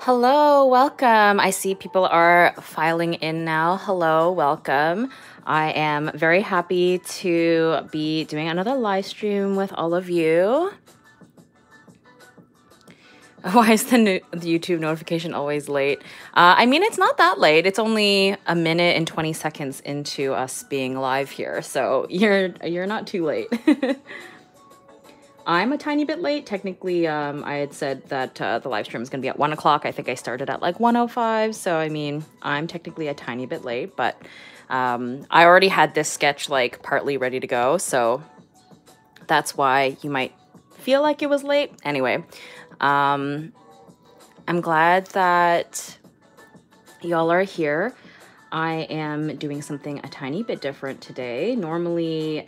Hello, welcome. I see people are filing in now. Hello, welcome. I am very happy to be doing another live stream with all of you. Why is the YouTube notification always late? I mean, it's not that late. It's only a minute and 20 seconds into us being live here, so you're not too late. I'm a tiny bit late. Technically, I had said that the live stream is going to be at 1 o'clock. I think I started at like 1:05. So, I mean, I'm technically a tiny bit late, but I already had this sketch like partly ready to go. So that's why you might feel like it was late. Anyway, I'm glad that y'all are here. I am doing something a tiny bit different today. Normally,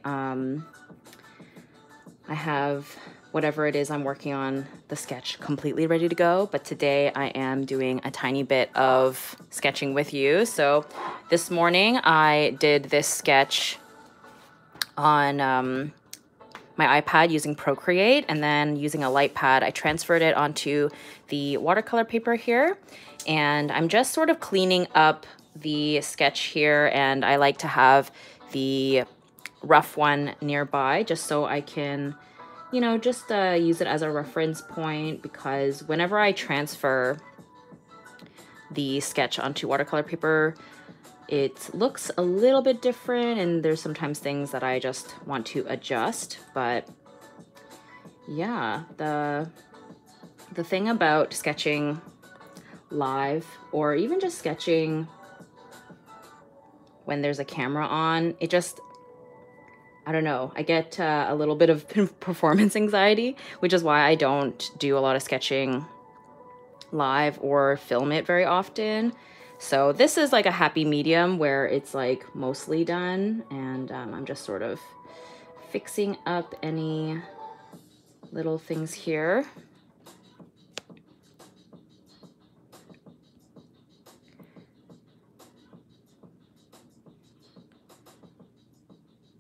I have whatever it is I'm working on, the sketch completely ready to go, but today I am doing a tiny bit of sketching with you. So this morning I did this sketch on my iPad using Procreate, and then using a light pad, I transferred it onto the watercolor paper here, and I'm just sort of cleaning up the sketch here, and I like to have the rough one nearby just so I can, you know, just use it as a reference point, because whenever I transfer the sketch onto watercolor paper, it looks a little bit different, and there's sometimes things that I just want to adjust. But yeah, the thing about sketching live, or even just sketching when there's a camera on, it just, I don't know, I get a little bit of performance anxiety, which is why I don't do a lot of sketching live or film it very often. So this is like a happy medium where it's like mostly done, and I'm just sort of fixing up any little things here.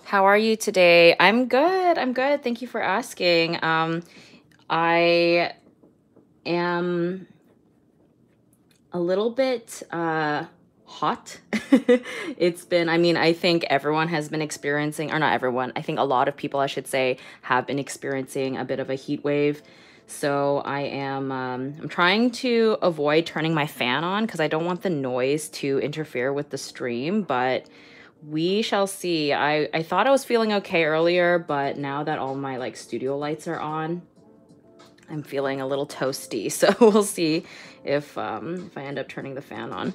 How are you today? I'm good. I'm good. Thank you for asking. I am a little bit hot. It's been, I mean, I think everyone has been experiencing, or not everyone, I think a lot of people, I should say, have been experiencing a bit of a heat wave. So I am I'm trying to avoid turning my fan on because I don't want the noise to interfere with the stream, but we shall see. I thought I was feeling okay earlier, but now that all my like studio lights are on, I'm feeling a little toasty. So we'll see if I end up turning the fan on.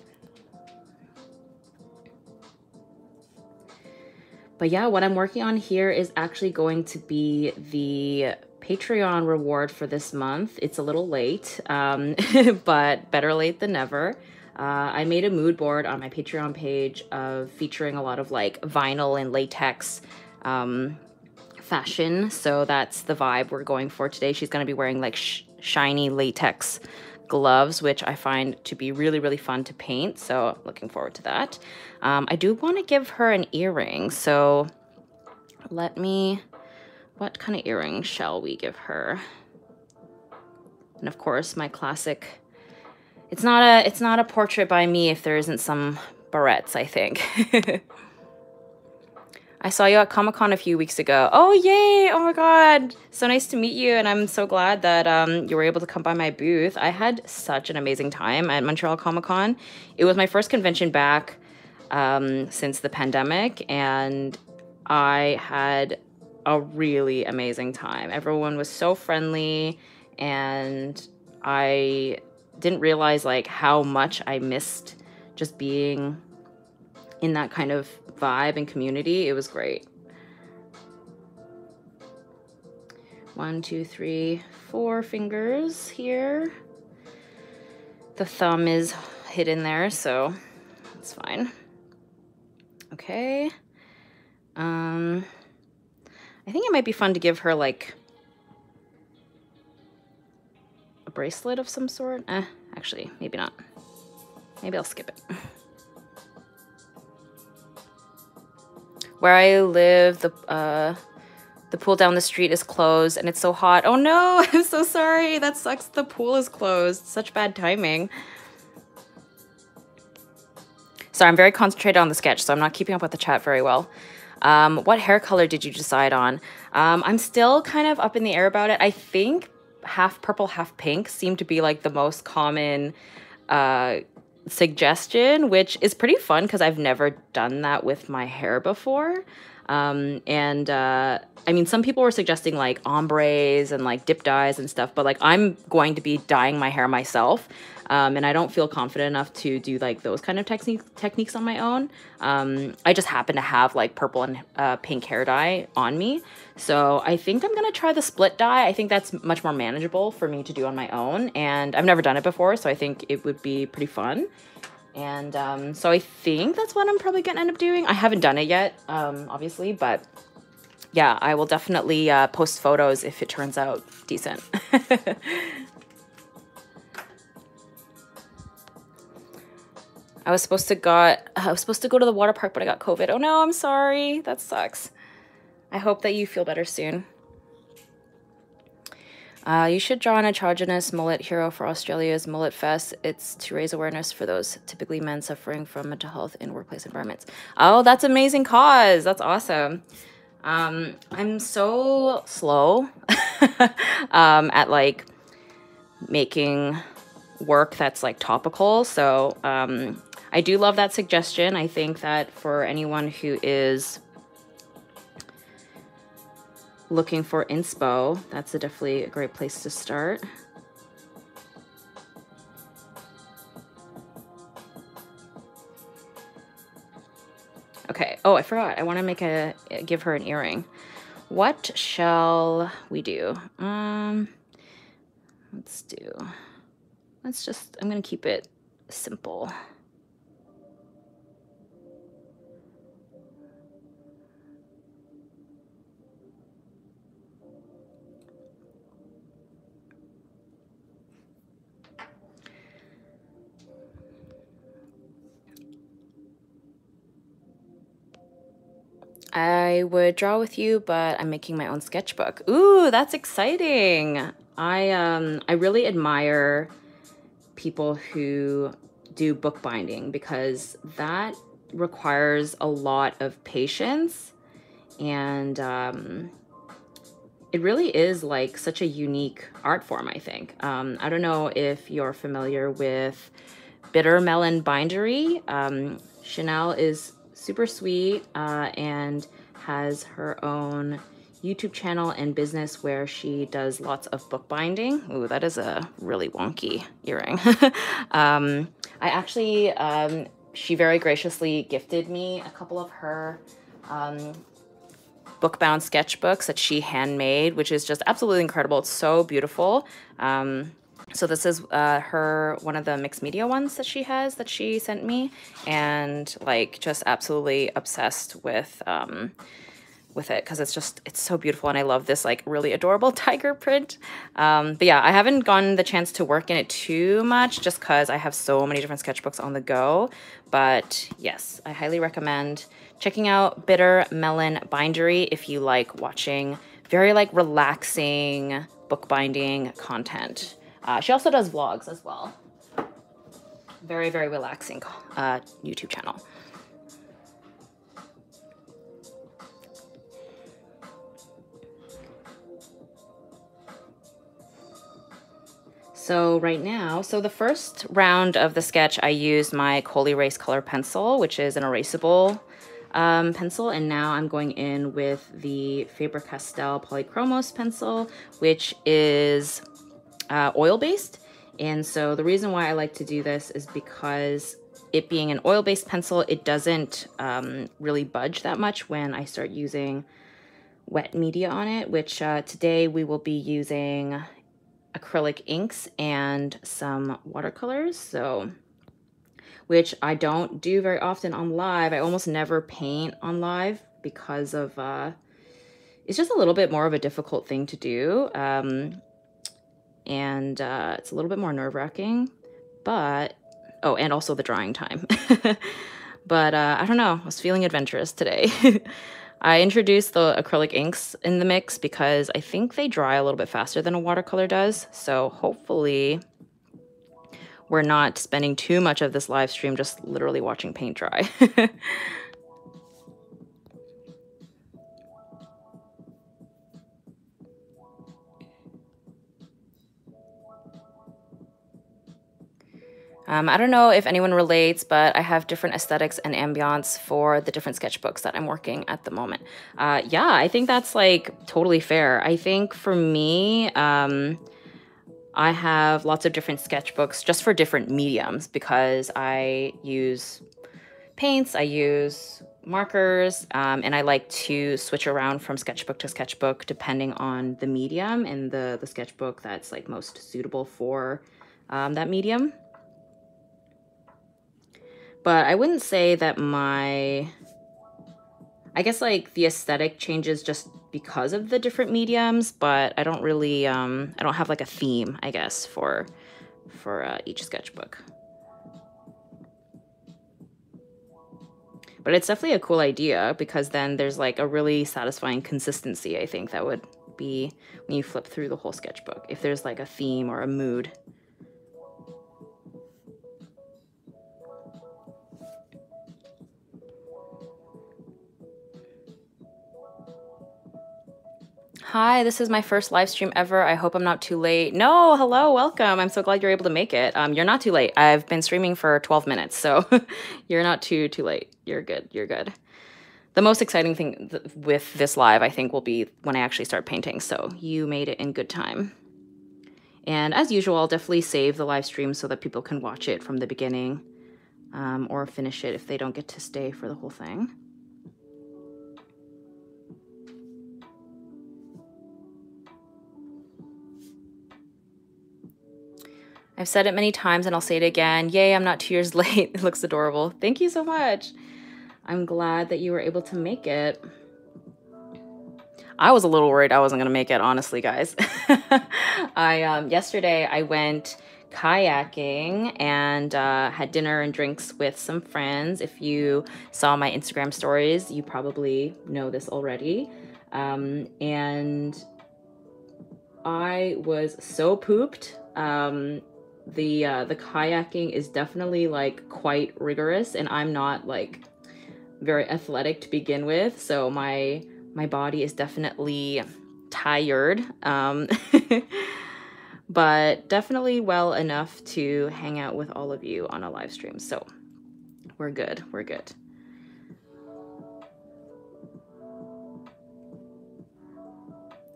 But yeah, what I'm working on here is actually going to be the Patreon reward for this month. It's a little late, but better late than never. I made a mood board on my Patreon page of featuring a lot of like vinyl and latex fashion. So that's the vibe we're going for today. She's going to be wearing like shiny latex gloves, which I find to be really, really fun to paint. So looking forward to that. I do want to give her an earring. So what kind of earring shall we give her? And of course, my classic, it's not a portrait by me if there isn't some barrettes, I think. I saw you at Comic-Con a few weeks ago. Oh, yay! Oh my god! So nice to meet you, and I'm so glad that you were able to come by my booth. I had such an amazing time at Montreal Comic-Con. It was my first convention back since the pandemic, and I had a really amazing time. Everyone was so friendly, and I didn't realize like how much I missed just being in that kind of vibe and community. It was great. 1, 2, 3, 4 fingers here. The thumb is hidden there, so it's fine. Okay. I think it might be fun to give her like a bracelet of some sort. Actually, maybe not. Maybe I'll skip it. Where I live, the The pool down the street is closed and it's so hot. Oh no, I'm so sorry. That sucks. The pool is closed. Such bad timing. Sorry, I'm very concentrated on the sketch, so I'm not keeping up with the chat very well. What hair color did you decide on? I'm still kind of up in the air about it. I think half purple, half pink seemed to be like the most common suggestion, which is pretty fun because I've never done that with my hair before. I mean, some people were suggesting like ombres and like dip dyes and stuff, but like I'm going to be dyeing my hair myself. And I don't feel confident enough to do like those kind of techniques on my own. I just happen to have like purple and pink hair dye on me. So I think I'm going to try the split dye. I think that's much more manageable for me to do on my own. And I've never done it before, so I think it would be pretty fun. And so I think that's what I'm probably going to end up doing. I haven't done it yet, obviously, but yeah, I will definitely post photos if it turns out decent. I was supposed to go to the water park, but I got COVID. Oh no, I'm sorry. That sucks. I hope that you feel better soon. You should draw an androgynous mullet hero for Australia's Mullet Fest. It's to raise awareness for those typically men suffering from mental health in workplace environments. Oh, that's amazing cause. That's awesome. I'm so slow at like making work that's like topical. So I do love that suggestion. I think that for anyone who is looking for inspo, that's definitely a great place to start. Okay. Oh, I forgot. I want to give her an earring. What shall we do? I'm going to keep it simple. I would draw with you, but I'm making my own sketchbook. Ooh, that's exciting. I really admire people who do bookbinding because that requires a lot of patience, and it really is like such a unique art form, I think. I don't know if you're familiar with Bitter Melon Bindery. Chanel is super sweet and has her own YouTube channel and business where she does lots of bookbinding. Ooh, that is a really wonky earring. She very graciously gifted me a couple of her book-bound sketchbooks that she handmade, which is just absolutely incredible. It's so beautiful. So this is one of the mixed media ones that she has that she sent me, and like just absolutely obsessed with it because it's so beautiful, and I love this like really adorable tiger print. But yeah, I haven't gotten the chance to work in it too much just because I have so many different sketchbooks on the go. But yes, I highly recommend checking out Bitter Melon Bindery if you like watching very like relaxing bookbinding content. She also does vlogs as well. Very, very relaxing YouTube channel. So right now, the first round of the sketch, I used my Kohl Erase Color Pencil, which is an erasable pencil, and now I'm going in with the Faber-Castell Polychromos pencil, which is oil-based. And so the reason why I like to do this is because it being an oil-based pencil, it doesn't really budge that much when I start using wet media on it, which today we will be using acrylic inks and some watercolors, so which I don't do very often on live. I almost never paint on live because of it's just a little bit more of a difficult thing to do, and it's a little bit more nerve-wracking, but and also the drying time. But I don't know, I was feeling adventurous today. I introduced the acrylic inks in the mix because I think they dry a little bit faster than a watercolor does. So hopefully we're not spending too much of this live stream just literally watching paint dry. I don't know if anyone relates, but I have different aesthetics and ambiance for the different sketchbooks that I'm working at the moment. Yeah, I think that's like totally fair. I think for me, I have lots of different sketchbooks just for different mediums because I use paints, I use markers, and I like to switch around from sketchbook to sketchbook depending on the medium and the sketchbook that's like most suitable for that medium. But I wouldn't say that I guess like the aesthetic changes just because of the different mediums, but I don't really, I don't have like a theme, I guess, for each sketchbook. But it's definitely a cool idea because then there's like a really satisfying consistency, I think, that would be when you flip through the whole sketchbook, if there's like a theme or a mood. Hi, this is my first live stream ever. I hope I'm not too late. No, hello, welcome. I'm so glad you're able to make it. You're not too late. I've been streaming for 12 minutes, so you're not too late. You're good. You're good. The most exciting thing with this live, I think, will be when I actually start painting, so you made it in good time. And as usual, I'll definitely save the live stream so that people can watch it from the beginning or finish it if they don't get to stay for the whole thing. I've said it many times and I'll say it again. Yay, I'm not 2 years late. It looks adorable. Thank you so much. I'm glad that you were able to make it. I was a little worried I wasn't going to make it, honestly, guys. Yesterday I went kayaking and had dinner and drinks with some friends. If you saw my Instagram stories, you probably know this already. And I was so pooped. The kayaking is definitely like quite rigorous, and I'm not like very athletic to begin with, so my body is definitely tired, but definitely well enough to hang out with all of you on a live stream, so we're good.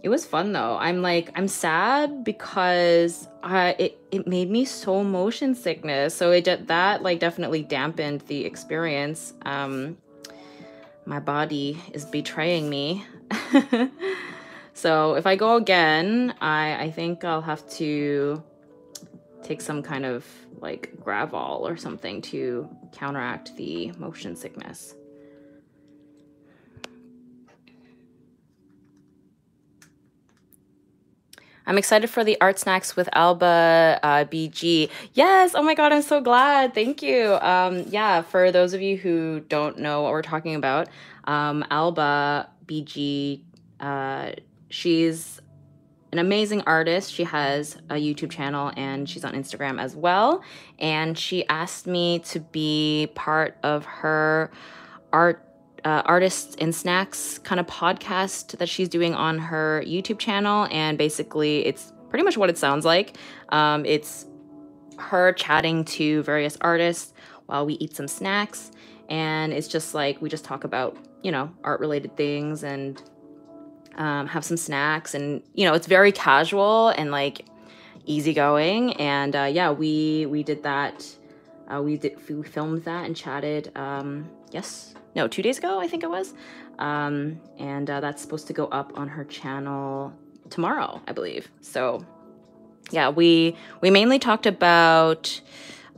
It was fun though. I'm sad because it made me so motion sickness. So that like definitely dampened the experience. My body is betraying me. So if I go again, I think I'll have to take some kind of like Gravol or something to counteract the motion sickness. I'm excited for the art snacks with Alba BG. Yes, oh my god, I'm so glad. Thank you. Yeah, for those of you who don't know what we're talking about, Alba BG, she's an amazing artist. She has a YouTube channel and she's on Instagram as well. And she asked me to be part of her artists and snacks kind of podcast that she's doing on her YouTube channel. And basically it's pretty much what it sounds like. It's her chatting to various artists while we eat some snacks, and it's just like we just talk about, you know, art related things and have some snacks, and you know, it's very casual and like easygoing. And yeah, we did that. We filmed that and chatted 2 days ago, I think it was. And that's supposed to go up on her channel tomorrow, I believe. So yeah, we mainly talked about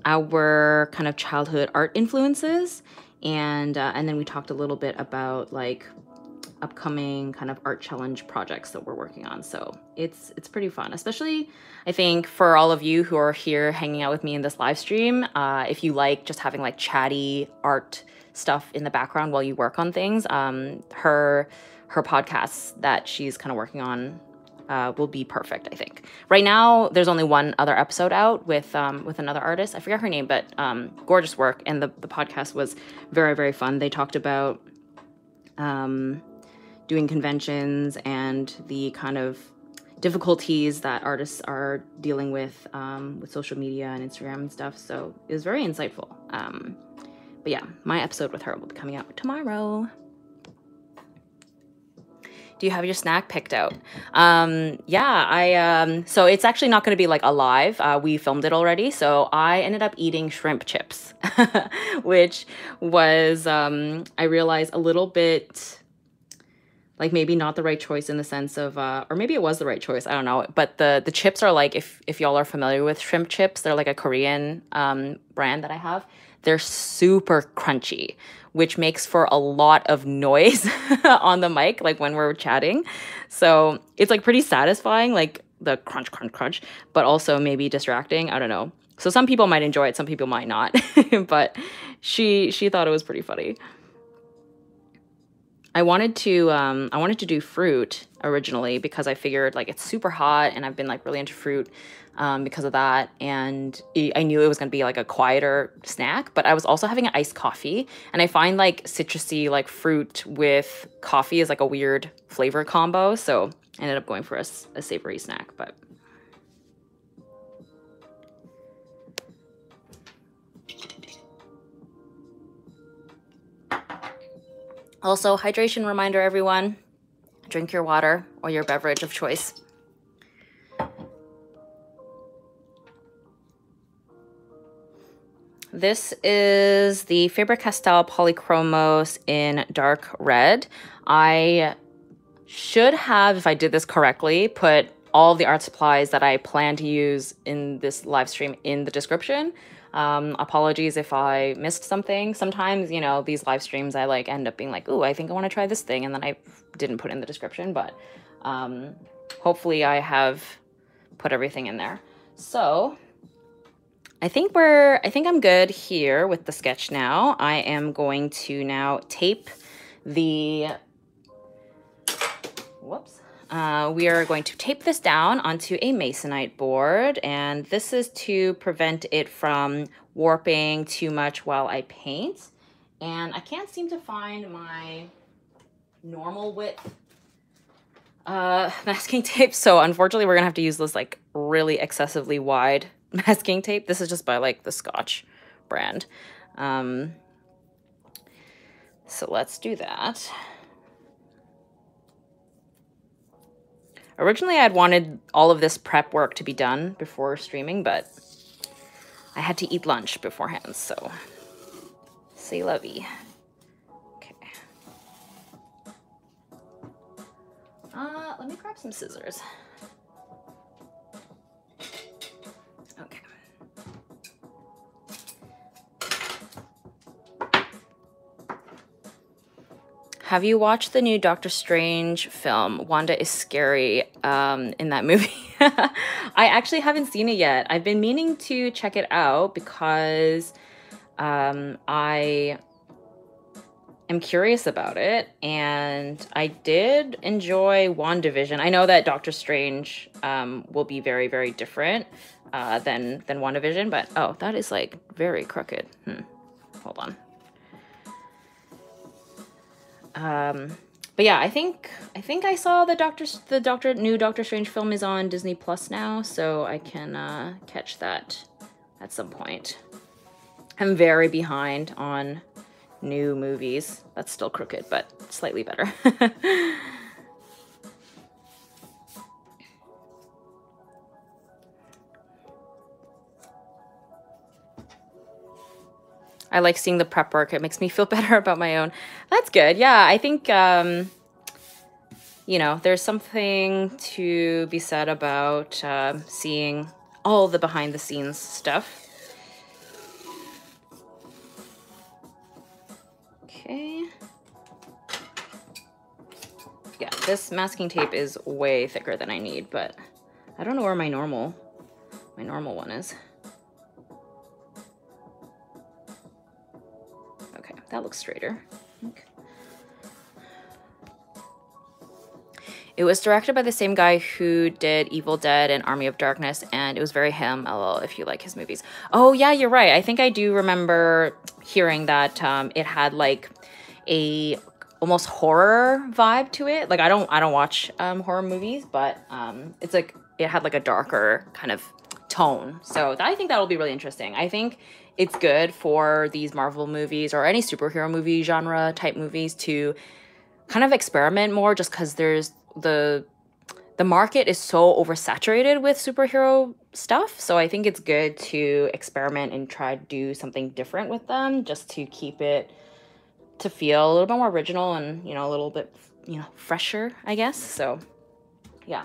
our kind of childhood art influences, and then we talked a little bit about like upcoming kind of art challenge projects that we're working on. So it's pretty fun, especially I think for all of you who are here hanging out with me in this live stream. If you like just having like chatty art stuff in the background while you work on things, her podcasts that she's kind of working on will be perfect, I think. Right now, there's only one other episode out with another artist. I forget her name, but gorgeous work. And the podcast was very, very fun. They talked about doing conventions and the kind of difficulties that artists are dealing with social media and Instagram and stuff. So it was very insightful. But yeah, my episode with her will be coming out tomorrow. Do you have your snack picked out? Yeah, so it's actually not going to be like a live. We filmed it already. So I ended up eating shrimp chips, which was, I realized, a little bit like maybe not the right choice in the sense of, or maybe it was the right choice. I don't know. But the chips are like, if y'all are familiar with shrimp chips, they're like a Korean brand that I have. They're super crunchy, which makes for a lot of noise on the mic, like when we're chatting. So it's like pretty satisfying, like the crunch, crunch, crunch, but also maybe distracting. I don't know. So some people might enjoy it, some people might not. But she thought it was pretty funny. I wanted to do fruit originally because I figured like it's super hot and I've been like really into fruit because of that. And I knew it was going to be like a quieter snack, but I was also having an iced coffee. And I find like citrusy, like fruit with coffee is like a weird flavor combo. So I ended up going for a savory snack, but. Also, hydration reminder, everyone. Drink your water or your beverage of choice. This is the Faber-Castell Polychromos in dark red. I should have, if I did this correctly, put all the art supplies that I plan to use in this live stream in the description. Apologies if I missed something. Sometimes, you know, these live streams, I like end up being like, ooh, I think I want to try this thing. And then I didn't put in the description, but hopefully I have put everything in there. So I think I'm good here with the sketch now. I am going to now tape the, we are going to tape this down onto a masonite board, and this is to prevent it from warping too much while I paint. And I can't seem to find my normal width masking tape, so unfortunately we're gonna have to use this like really excessively wide masking tape. This is just by like the Scotch brand. So let's do that. Originally, I'd wanted all of this prep work to be done before streaming, but I had to eat lunch beforehand, so c'est la vie. Okay. Let me grab some scissors. Okay. Have you watched the new Doctor Strange film, Wanda is Scary, in that movie? I actually haven't seen it yet. I've been meaning to check it out because I am curious about it, and I did enjoy WandaVision. I know that Doctor Strange will be very, very different than WandaVision, but oh, that is like very crooked. Hold on. But yeah, I think I saw the new Doctor Strange film is on Disney Plus now, so I can catch that at some point. I'm very behind on new movies. That's still crooked, but slightly better. I like seeing the prep work. It makes me feel better about my own. That's good. Yeah, I think, you know, there's something to be said about seeing all the behind the scenes stuff. Okay. this masking tape is way thicker than I need, but I don't know where my normal one is. Okay, that looks straighter. Okay. It was directed by the same guy who did Evil Dead and Army of Darkness, and it was very him, lol, if you like his movies. Oh, yeah, you're right. I think I do remember hearing that it had, like, a almost horror vibe to it. Like, I don't watch horror movies, but it's like it had, like, a darker kind of tone. So I think that'll be really interesting. I think it's good for these Marvel movies or any superhero movie genre type movies to kind of experiment more, just because there's the market is so oversaturated with superhero stuff. So I think it's good to experiment and try to do something different with them, just to keep it to feel a little bit more original and, you know, a little bit, you know, fresher, I guess. So yeah,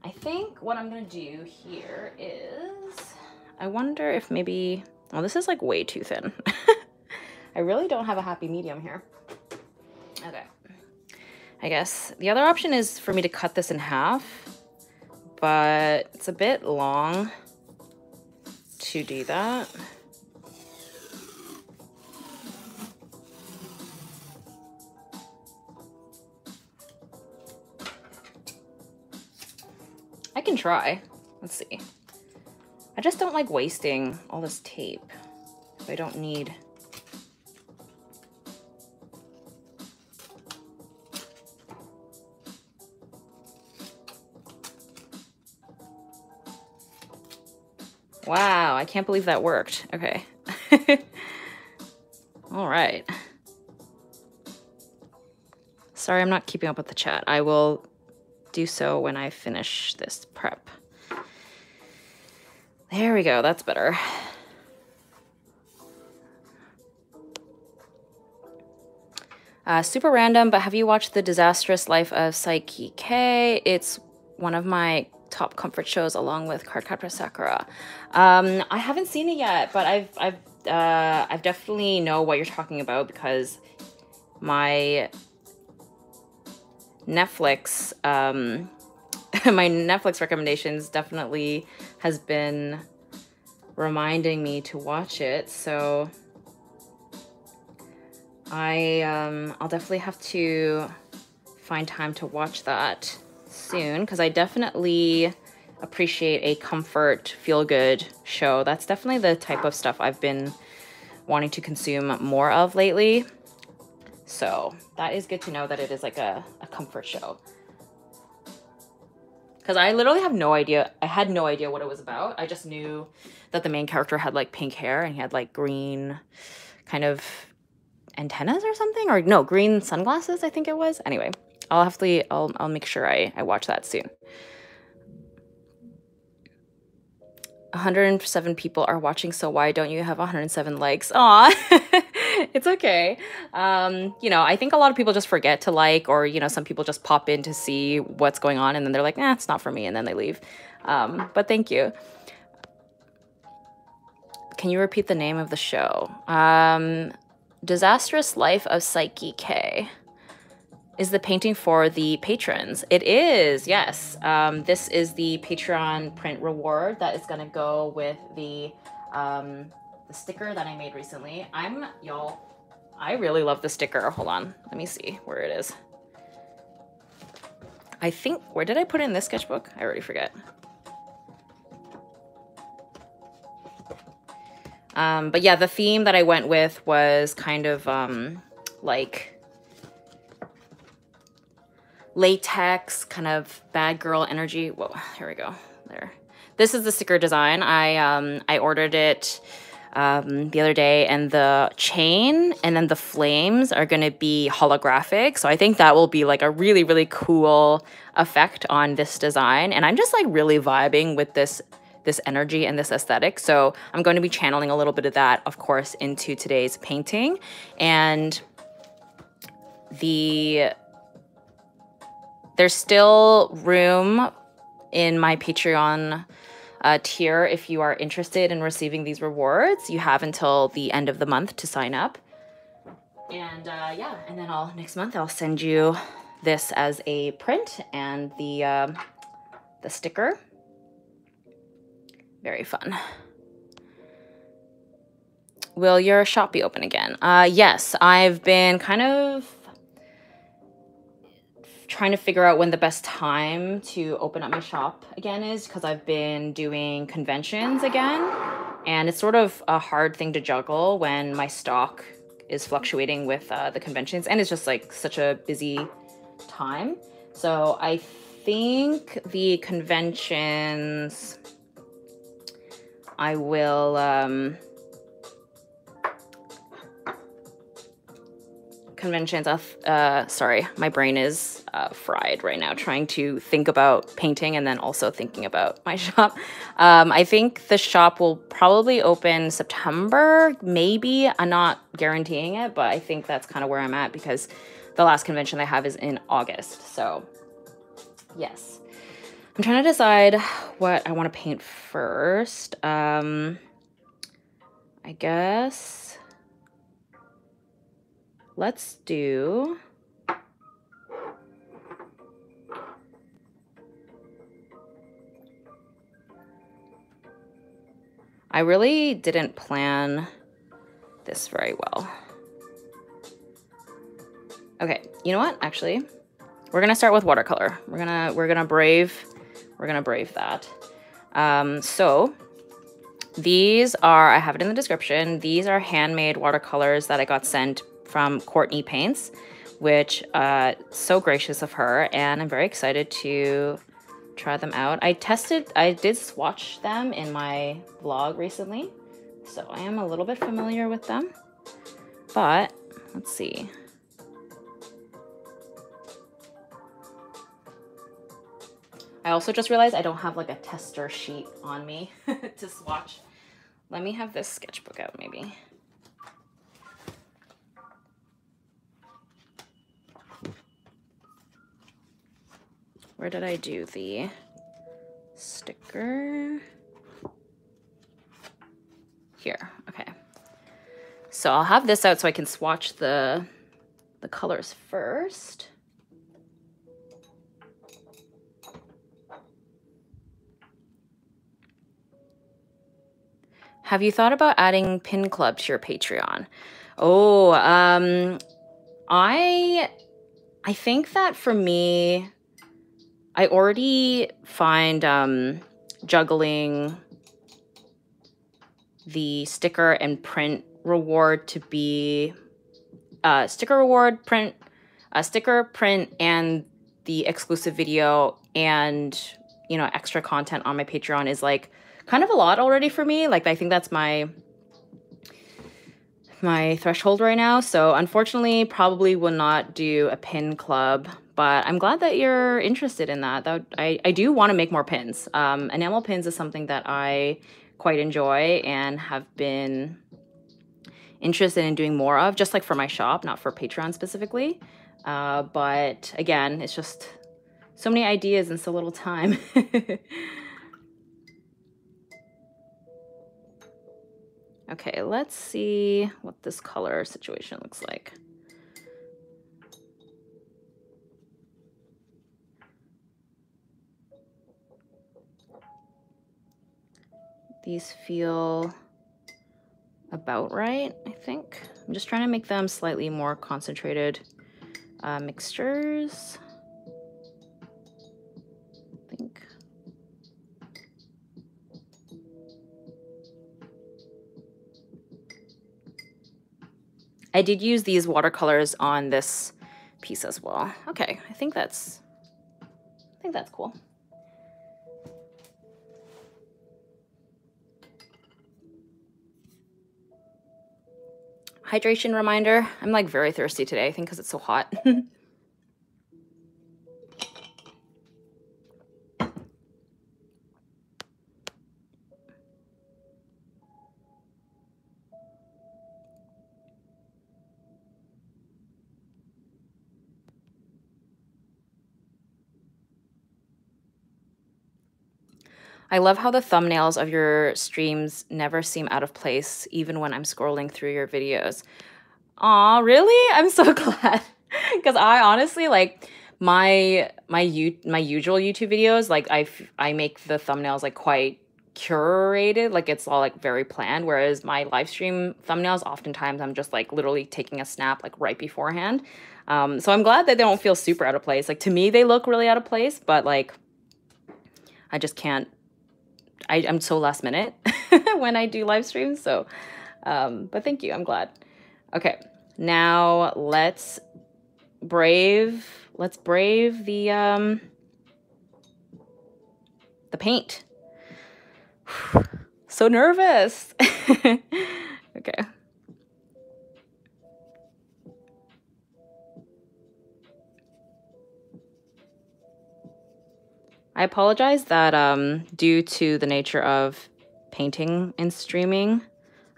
I think what I'm gonna do here is, I wonder if maybe, oh, this is like way too thin. I really don't have a happy medium here. Okay. I guess the other option is for me to cut this in half, but it's a bit long to do that. I can try. Let's see. I just don't like wasting all this tape if I don't need. Wow, I can't believe that worked. Okay. All right. Sorry, I'm not keeping up with the chat. I will do so when I finish this prep. There we go, that's better. Super random, but have you watched The Disastrous Life of Saiki K? It's one of my top comfort shows along with Cardcaptor Sakura. I haven't seen it yet, but I've definitely know what you're talking about, because my Netflix my Netflix recommendations definitely has been reminding me to watch it, so I'll definitely have to find time to watch that soon, because I definitely appreciate a comfort, feel-good show. That's definitely the type of stuff I've been wanting to consume more of lately. So that is good to know that it is like a comfort show. Because I literally have no idea. I had no idea what it was about. I just knew that the main character had like pink hair and he had like green kind of antennas or something, or no, green sunglasses, I think it was. Anyway, I'll make sure I watch that soon. 107 people are watching, so why don't you have 107 likes? Aw, it's okay. You know, I think a lot of people just forget to like, or, you know, some people just pop in to see what's going on and then they're like, nah, it's not for me, and then they leave. But thank you. Can you repeat the name of the show? Disastrous Life of Saiki K is the painting for the patrons. It is, yes. This is the Patreon print reward that is gonna go with the sticker that I made recently. Y'all, I really love the sticker. Hold on, let me see where it is. I think, where did I put it in this sketchbook? I already forget. But yeah, the theme that I went with was kind of like latex, kind of bad girl energy. Whoa, here we go. There. This is the sticker design. I ordered it the other day, and the chain and then the flames are going to be holographic. So I think that will be like a really, really cool effect on this design. And I'm just like really vibing with this energy and this aesthetic. So I'm going to be channeling a little bit of that, of course, into today's painting. And there's still room in my Patreon tier if you are interested in receiving these rewards. You have until the end of the month to sign up. And yeah, and then next month I'll send you this as a print and the sticker. Very fun. Will your shop be open again? Yes, I've been kind of trying to figure out when the best time to open up my shop again is, because I've been doing conventions again, and it's sort of a hard thing to juggle when my stock is fluctuating with the conventions, and it's just like such a busy time. So I think the conventions I will sorry, my brain is fried right now trying to think about painting and then also thinking about my shop. I think the shop will probably open September, maybe. I'm not guaranteeing it, but I think that's kind of where I'm at because the last convention I have is in August. So yes, I'm trying to decide what I want to paint first. I guess let's do I really didn't plan this very well. Okay, you know what? Actually, we're gonna start with watercolor. We're gonna brave that. So these are, I have it in the description. These are handmade watercolors that I got sent from Courtney Paints, which so gracious of her, and I'm very excited to try them out. I did swatch them in my vlog recently, so I am a little bit familiar with them, but let's see. I also just realized I don't have like a tester sheet on me to swatch. Let me have this sketchbook out maybe. Where did I do the sticker? Here, okay. So I'll have this out so I can swatch the colors first. Have you thought about adding Pin Club to your Patreon? Oh, I think that for me, I already find juggling the sticker and print reward to be sticker, print, and the exclusive video and, you know, extra content on my Patreon is like kind of a lot already for me. Like, I think that's my threshold right now. So unfortunately, probably will not do a pin club, but I'm glad that you're interested in that. I do want to make more pins. Enamel pins is something that I quite enjoy and have been interested in doing more of, just like for my shop, not for Patreon specifically. But again, it's just so many ideas in so little time. Okay, let's see what this color situation looks like. These feel about right, I think. I'm just trying to make them slightly more concentrated mixtures. I think. I did use these watercolors on this piece as well. Okay, I think that's cool. Hydration reminder. I'm like very thirsty today, I think because it's so hot. I love how the thumbnails of your streams never seem out of place, even when I'm scrolling through your videos. Aw, really? I'm so glad. Because I honestly, like, my usual YouTube videos, like I make the thumbnails like quite curated, like it's all like very planned, whereas my live stream thumbnails oftentimes I'm just like literally taking a snap like right beforehand. So I'm glad that they don't feel super out of place. Like to me they look really out of place, but like I just can't, I'm so last minute when I do live streams. So but thank you, I'm glad. Okay, now let's brave the paint. So nervous. Okay. I apologize that due to the nature of painting and streaming,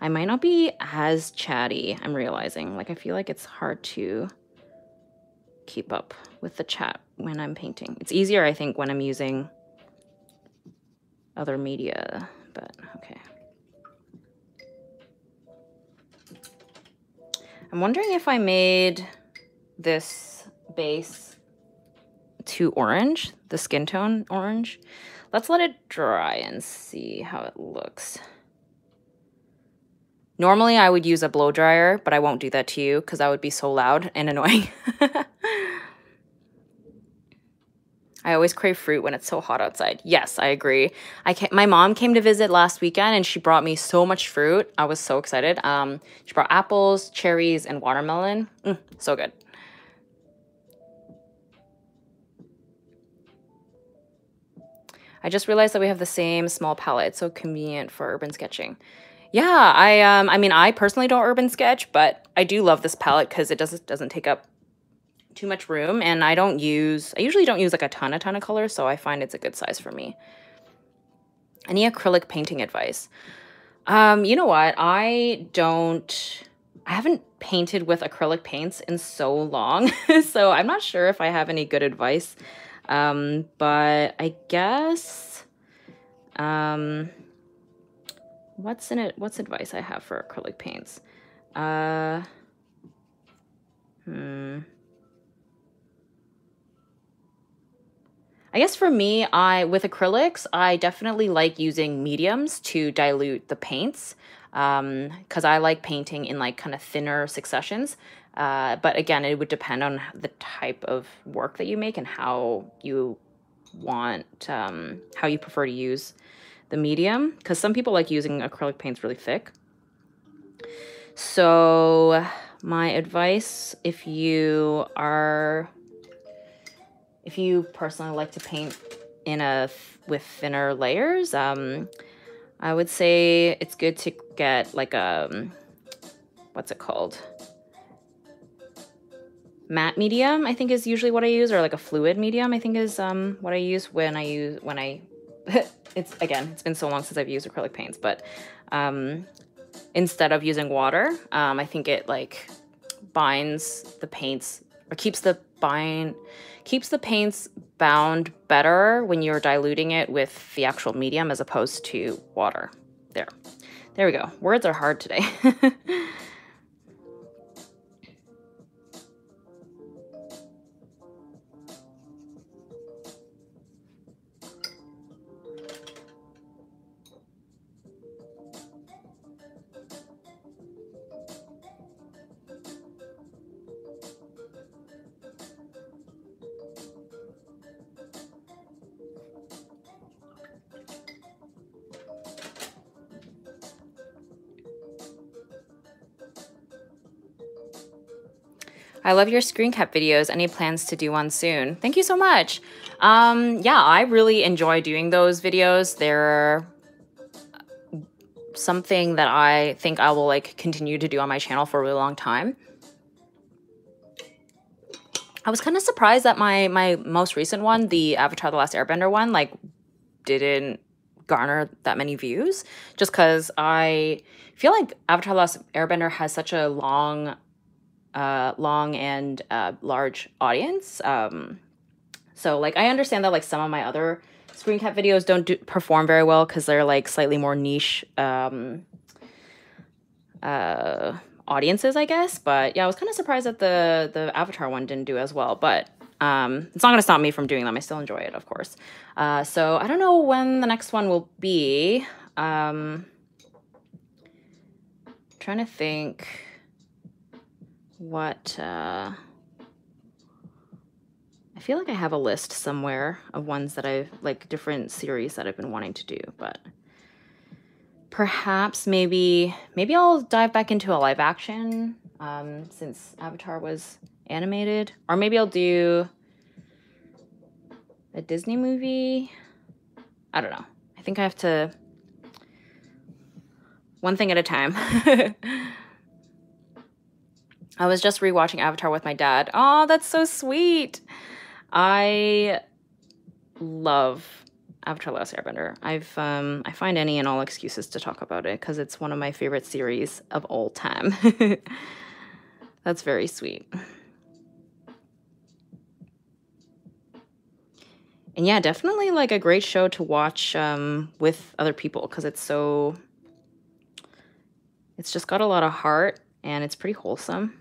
I might not be as chatty. I'm realizing, like, I feel like it's hard to keep up with the chat when I'm painting. It's easier, I think, when I'm using other media, but okay. I'm wondering if I made this base too orange, the skin tone orange. Let's let it dry and see how it looks. Normally I would use a blow dryer, but I won't do that to you because that would be so loud and annoying. I always crave fruit when it's so hot outside. Yes, I agree. My mom came to visit last weekend and she brought me so much fruit. I was so excited. She brought apples, cherries, and watermelon. So good. I just realized that we have the same small palette. So convenient for urban sketching. Yeah, I mean, I personally don't urban sketch, but I do love this palette because it doesn't take up too much room, and I usually don't use like a ton of colors, so I find it's a good size for me. Any acrylic painting advice? You know what? I haven't painted with acrylic paints in so long, so I'm not sure if I have any good advice. But I guess, what's advice I have for acrylic paints? I guess for me, with acrylics, I definitely like using mediums to dilute the paints, because I like painting in like kind of thinner successions. But again, it would depend on the type of work that you make and how you want, how you prefer to use the medium, because some people like using acrylic paints really thick. So my advice, if you personally like to paint with thinner layers, I would say it's good to get like a, what's it called? Matte medium, I think is usually what I use, or like a fluid medium, I think is what I use when I it's been so long since I've used acrylic paints, but instead of using water, I think it like binds the paints, or keeps the paints bound better when you're diluting it with the actual medium as opposed to water. There we go. Words are hard today. I love your screen cap videos. Any plans to do one soon? Thank you so much. Yeah, I really enjoy doing those videos. They're something that I think I will like continue to do on my channel for a really long time. I was kind of surprised that my most recent one, the Avatar: The Last Airbender one, like didn't garner that many views, just because I feel like Avatar: The Last Airbender has such a long and large audience. So like I understand that like some of my other screen cap videos don't perform very well because they're like slightly more niche audiences, I guess. But yeah, I was kind of surprised that the Avatar one didn't do as well. But It's not going to stop me from doing them. I still enjoy it, of course. So I don't know when the next one will be. Trying to think what... I feel like I have a list somewhere of ones that I've, like, different series that I've been wanting to do, but perhaps maybe I'll dive back into a live action, since Avatar was animated, or maybe I'll do a Disney movie. I don't know. I think I have to, one thing at a time. I was just rewatching Avatar with my dad. Oh, that's so sweet. I love Avatar: The Last Airbender. I find any and all excuses to talk about it because it's one of my favorite series of all time. That's very sweet. And yeah, definitely like a great show to watch with other people because it's just got a lot of heart and it's pretty wholesome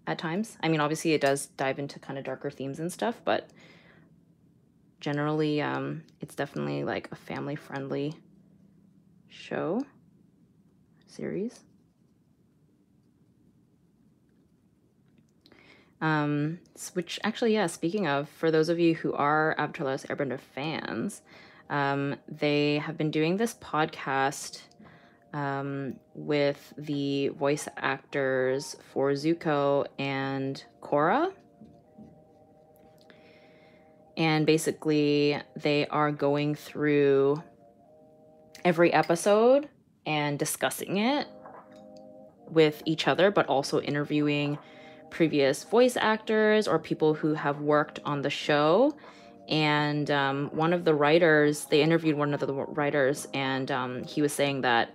at times. I mean, obviously it does dive into kind of darker themes and stuff, but generally it's definitely like a family-friendly series. Which actually, yeah, speaking of, for those of you who are Avatar: The Last Airbender fans, they have been doing this podcast with the voice actors for Zuko and Korra. And basically, they are going through every episode and discussing it with each other, but also interviewing previous voice actors or people who have worked on the show. And one of the writers, they interviewed one of the writers, and he was saying that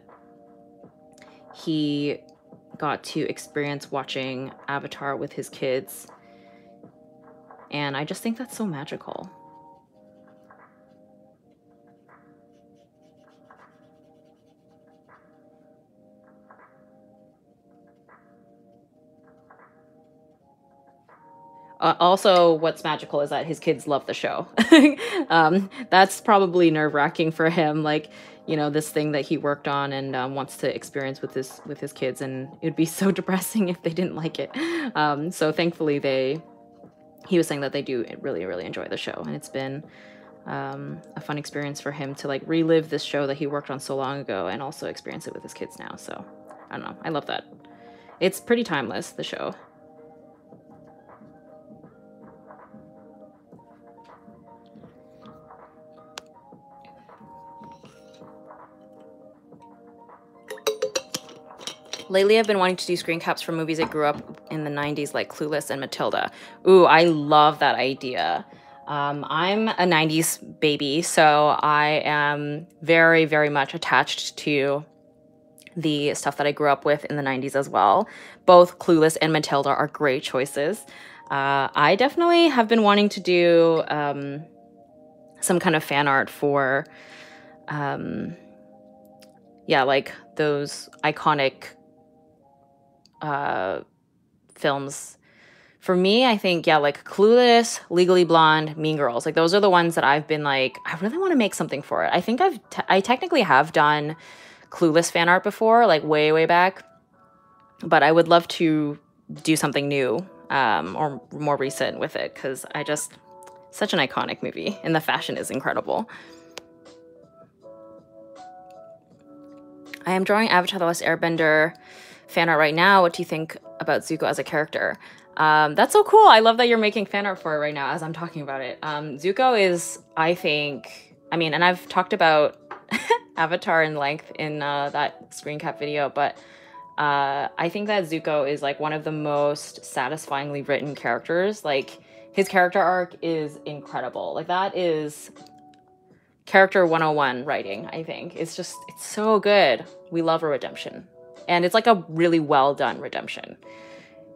he got to experience watching Avatar with his kids. And I just think that's so magical. Also, what's magical is that his kids love the show. That's probably nerve-wracking for him, like, you know, this thing that he worked on and wants to experience with his kids, and it would be so depressing if they didn't like it. So thankfully he was saying that they do really, really enjoy the show, and it's been a fun experience for him to like relive this show that he worked on so long ago and also experience it with his kids now. So I don't know, I love that. It's pretty timeless, the show. Lately, I've been wanting to do screen caps for movies I grew up in the 90s, like Clueless and Matilda. Ooh, I love that idea. I'm a 90s baby, so I am very, very much attached to the stuff that I grew up with in the 90s as well. Both Clueless and Matilda are great choices. I definitely have been wanting to do some kind of fan art for, yeah, like those iconic films. For me, I think, yeah, like Clueless, Legally Blonde, Mean Girls, like those are the ones that I've been like, I really want to make something for it. I think I technically have done Clueless fan art before, like way back, but I would love to do something new or more recent with it, because such an iconic movie and the fashion is incredible. I am drawing Avatar: The Last Airbender fan art right now. What do you think about Zuko as a character? That's so cool. I love that you're making fan art for it right now as I'm talking about it. Zuko is, I think, I mean, and I've talked about Avatar in length in that screen cap video, but I think that Zuko is like one of the most satisfyingly written characters. Like, his character arc is incredible. Like, that is character 101 writing, I think. It's so good. We love a redemption. And it's like a really well done redemption.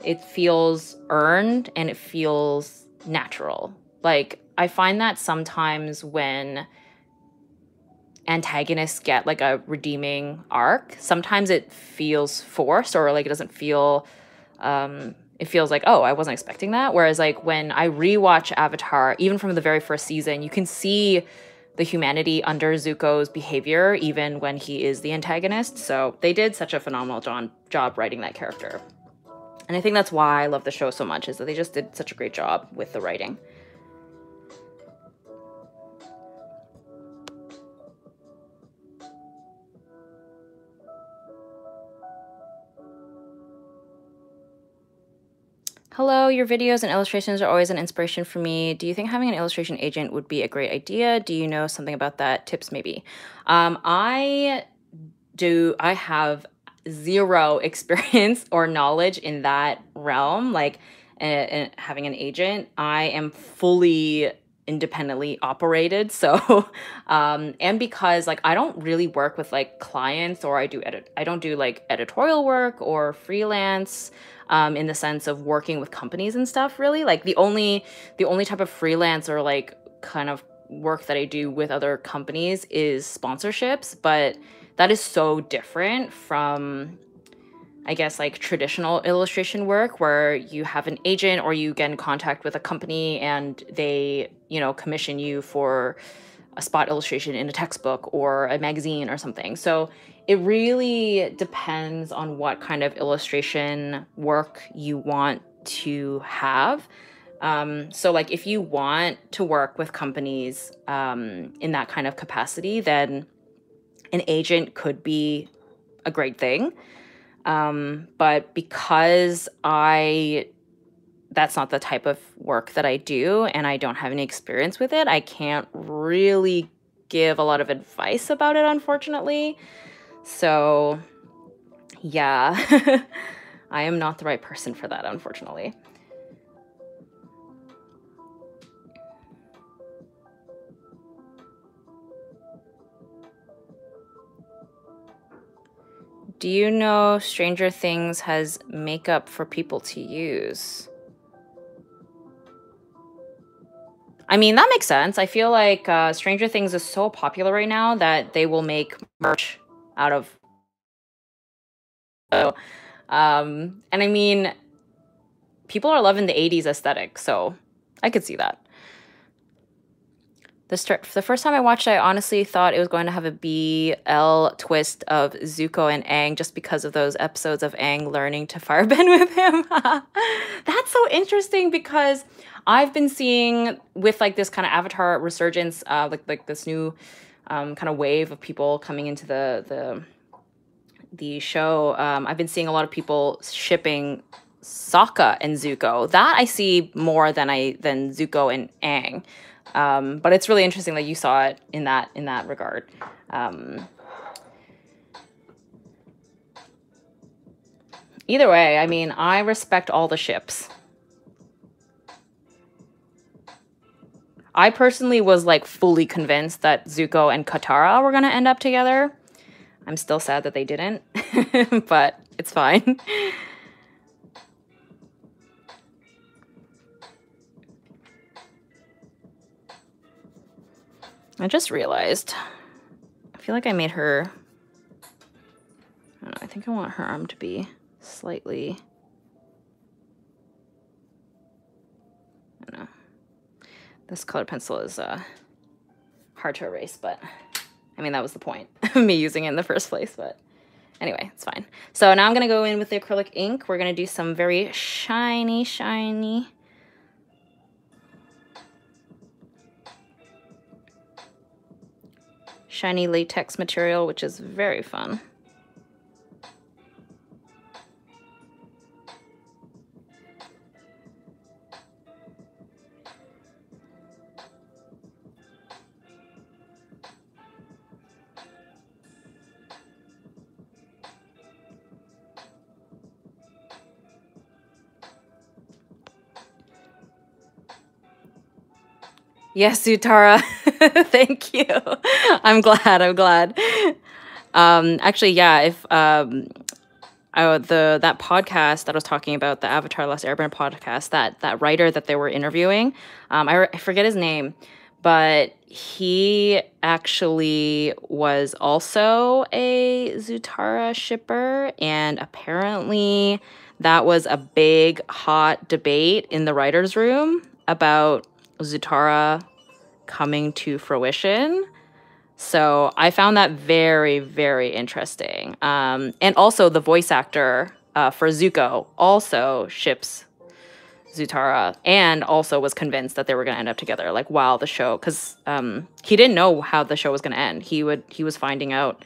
It feels earned and it feels natural. Like, I find that sometimes when antagonists get like a redeeming arc, sometimes it feels forced, or like it doesn't feel it feels like, oh, I wasn't expecting that. Whereas like when I rewatch Avatar, even from the very first season, you can see the humanity under Zuko's behavior, even when he is the antagonist. So they did such a phenomenal job writing that character. And I think that's why I love the show so much, is that they just did such a great job with the writing. Hello, your videos and illustrations are always an inspiration for me. Do you think having an illustration agent would be a great idea? Do you know something about that? Tips maybe. I have zero experience or knowledge in that realm, like having an agent. I am fully independently operated. So, and because like I don't really work with like clients, or I don't do like editorial work or freelance, in the sense of working with companies and stuff, really. Like the only type of freelance or like kind of work that I do with other companies is sponsorships, but that is so different from, I guess, like traditional illustration work where you have an agent or you get in contact with a company and they, commission you for a spot illustration in a textbook or a magazine or something. So it really depends on what kind of illustration work you want to have. So like if you want to work with companies in that kind of capacity, then an agent could be a great thing. But because that's not the type of work that I do and I don't have any experience with it, I can't really give a lot of advice about it, unfortunately. So yeah, I am not the right person for that, unfortunately. Do you know Stranger Things has makeup for people to use? I mean, that makes sense. I feel like Stranger Things is so popular right now that they will make merch out of. So, and I mean, people are loving the 80s aesthetic, so I could see that. The first time I watched it, I honestly thought it was going to have a BL twist of Zuko and Aang just because of those episodes of Aang learning to firebend with him. That's so interesting because I've been seeing with like this kind of Avatar resurgence, like this new kind of wave of people coming into the show. I've been seeing a lot of people shipping Sokka and Zuko. That I see more than Zuko and Aang. But it's really interesting that you saw it in that regard. Either way, I mean, I respect all the ships. I personally was like fully convinced that Zuko and Katara were gonna end up together. I'm still sad that they didn't, but it's fine. I just realized, I feel like I made her, I don't know, I think I want her arm to be slightly, I don't know. This colored pencil is hard to erase, but I mean, that was the point of me using it in the first place, but anyway, it's fine. So now I'm gonna go in with the acrylic ink. We're gonna do some very shiny latex material, which is very fun. Yes, Utara. Thank you. I'm glad. Actually, yeah, if that podcast that I was talking about, the Avatar Last Airbender podcast, that writer that they were interviewing, I forget his name, but he actually was also a Zutara shipper, and apparently that was a big, hot debate in the writer's room about Zutara coming to fruition. So I found that very, very interesting. And also the voice actor for Zuko also ships Zutara and also was convinced that they were going to end up together, like while the show, because he didn't know how the show was going to end. He was finding out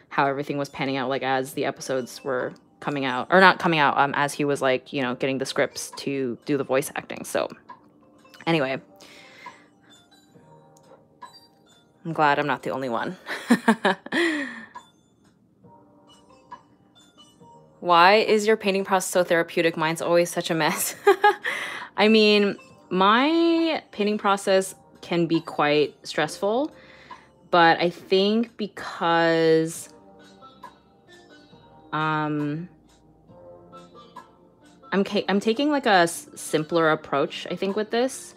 how everything was panning out, like as the episodes were coming out, or not coming out, as he was like, you know, getting the scripts to do the voice acting. So anyway, I'm glad I'm not the only one. Why is your painting process so therapeutic? Mine's always such a mess. I mean, my painting process can be quite stressful, but I think because I'm taking like a simpler approach, I think, with this.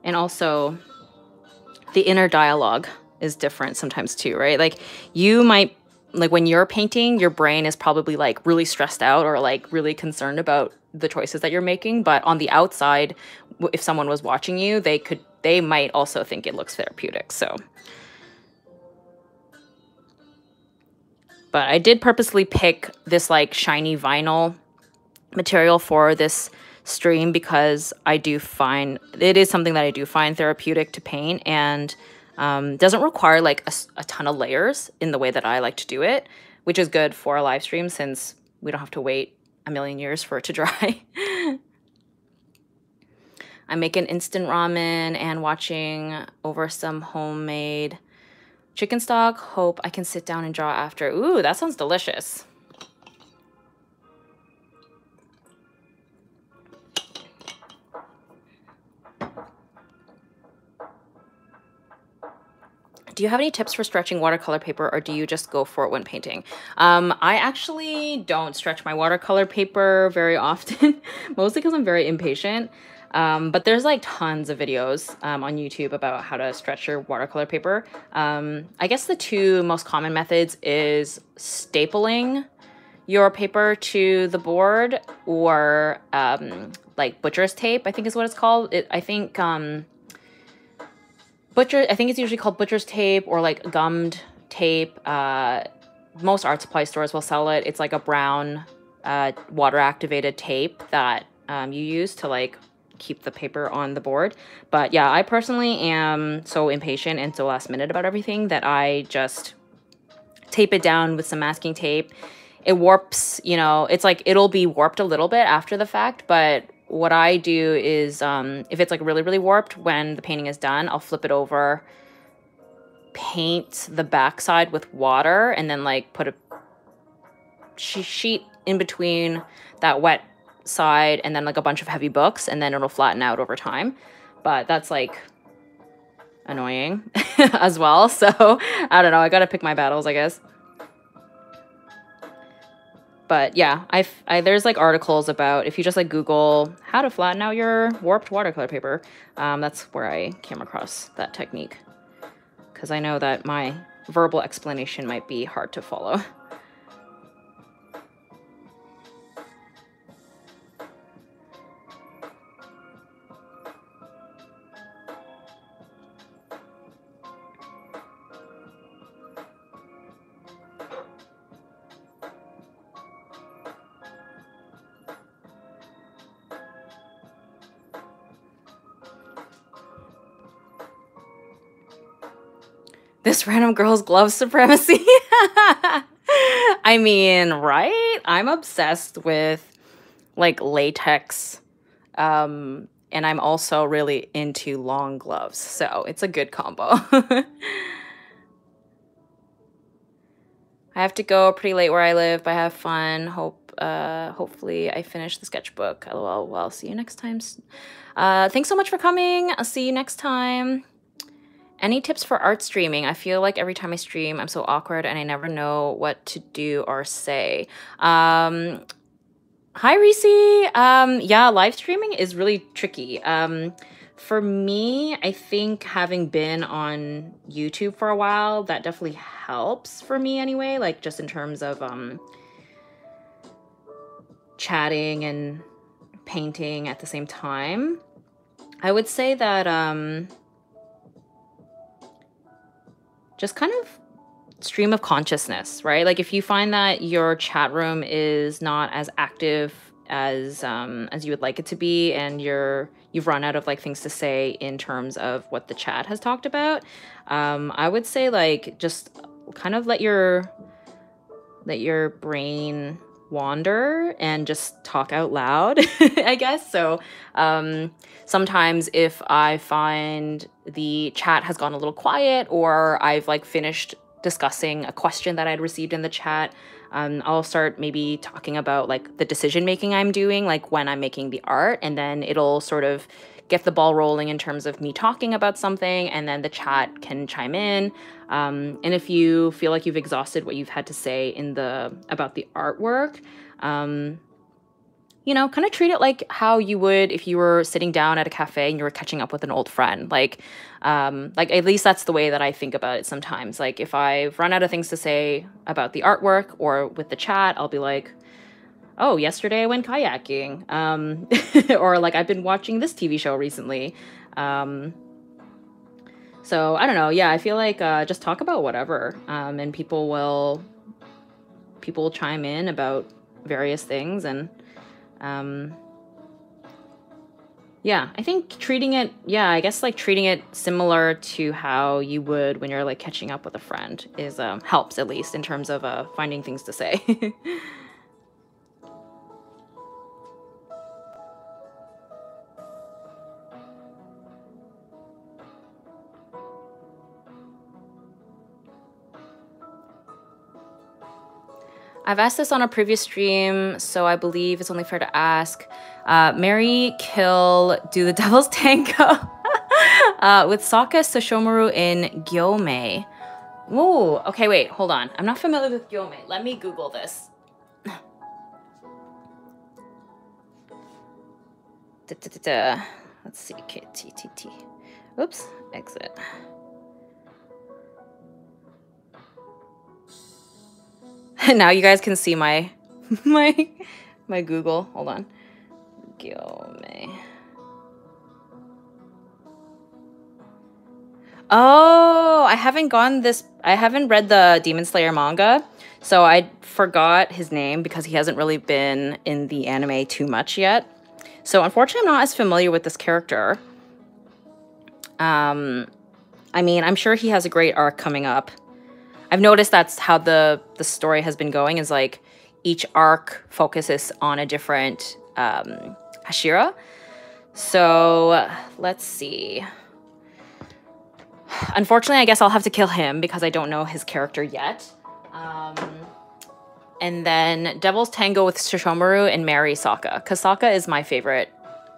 And also, the inner dialogue is different sometimes too, right? Like you might, like when you're painting, your brain is probably like really stressed out or like really concerned about the choices that you're making. But on the outside, if someone was watching you, they might also think it looks therapeutic. So, but I did purposely pick this like shiny vinyl material for this stream because I do find it is something that I do find therapeutic to paint, and doesn't require like a ton of layers in the way that I like to do it, which is good for a live stream since we don't have to wait a million years for it to dry. I'm making instant ramen and watching over some homemade chicken stock. Hope I can sit down and draw after. Ooh, that sounds delicious. Do you have any tips for stretching watercolor paper, or do you just go for it when painting? I actually don't stretch my watercolor paper very often, mostly because I'm very impatient. But there's like tons of videos on YouTube about how to stretch your watercolor paper. I guess the two most common methods is stapling your paper to the board, or like butcher's tape, I think is what it's called. I think it's usually called butcher's tape or like gummed tape. Most art supply stores will sell it. It's like a brown water activated tape that you use to like keep the paper on the board. But yeah, I personally am so impatient and so last minute about everything that I just tape it down with some masking tape. It warps, you know, it's like it'll be warped a little bit after the fact, but what I do is if it's like really, really warped, when the painting is done, I'll flip it over, paint the backside with water, and then like put a sheet in between that wet side and then like a bunch of heavy books, and then it'll flatten out over time. But that's like annoying as well. So I don't know. I got to pick my battles, I guess. But yeah, there's like articles about if you just like Google how to flatten out your warped watercolor paper. That's where I came across that technique, because I know that my verbal explanation might be hard to follow. This random girl's glove supremacy. I mean, right? I'm obsessed with like latex. And I'm also really into long gloves. So it's a good combo. I have to go pretty late where I live, but I have fun. Hopefully I finish the sketchbook. LOL. Well, see you next time. Thanks so much for coming. I'll see you next time. Any tips for art streaming? I feel like every time I stream, I'm so awkward and I never know what to do or say. Hi, Reese. Yeah, live streaming is really tricky. for me, I think having been on YouTube for a while, that definitely helps for me anyway, like just in terms of chatting and painting at the same time. I would say that just kind of stream of consciousness, right? Like if you find that your chat room is not as active as you would like it to be, and you've run out of like things to say in terms of what the chat has talked about, I would say like just kind of let your brain wander and just talk out loud, I guess. So sometimes if I find the chat has gone a little quiet, or I've like finished discussing a question that I'd received in the chat, I'll start maybe talking about like the decision making I'm doing, like when I'm making the art, and then it'll sort of get the ball rolling in terms of me talking about something, and then the chat can chime in. And if you feel like you've exhausted what you've had to say about the artwork, you know, kind of treat it like how you would if you were sitting down at a cafe and you were catching up with an old friend. Like at least that's the way that I think about it sometimes. Like if I've run out of things to say about the artwork or with the chat, I'll be like, oh, yesterday I went kayaking. Or like I've been watching this TV show recently. So I don't know. Yeah, I feel like just talk about whatever, and people will chime in about various things, and yeah, I think treating it, I guess like treating it similar to how you would when you're like catching up with a friend is helps, at least in terms of finding things to say. I've asked this on a previous stream, so I believe it's only fair to ask. Marry, kill, do the Devil's Tango with Sokka Sesshomaru in Gyomei. Ooh, okay, wait, hold on. I'm not familiar with Gyomei. Let me Google this. Let's see, KTTT. Oops, exit. Now you guys can see my Google. Hold on. Gyomei. Oh, I haven't read the Demon Slayer manga, so I forgot his name because he hasn't really been in the anime too much yet. So unfortunately, I'm not as familiar with this character. I mean, I'm sure he has a great arc coming up. I've noticed that's how the story has been going, is like each arc focuses on a different Hashira. So let's see. Unfortunately, I guess I'll have to kill him because I don't know his character yet. And then Devil's Tango with Sesshomaru and marry Sokka, because Sokka is my favorite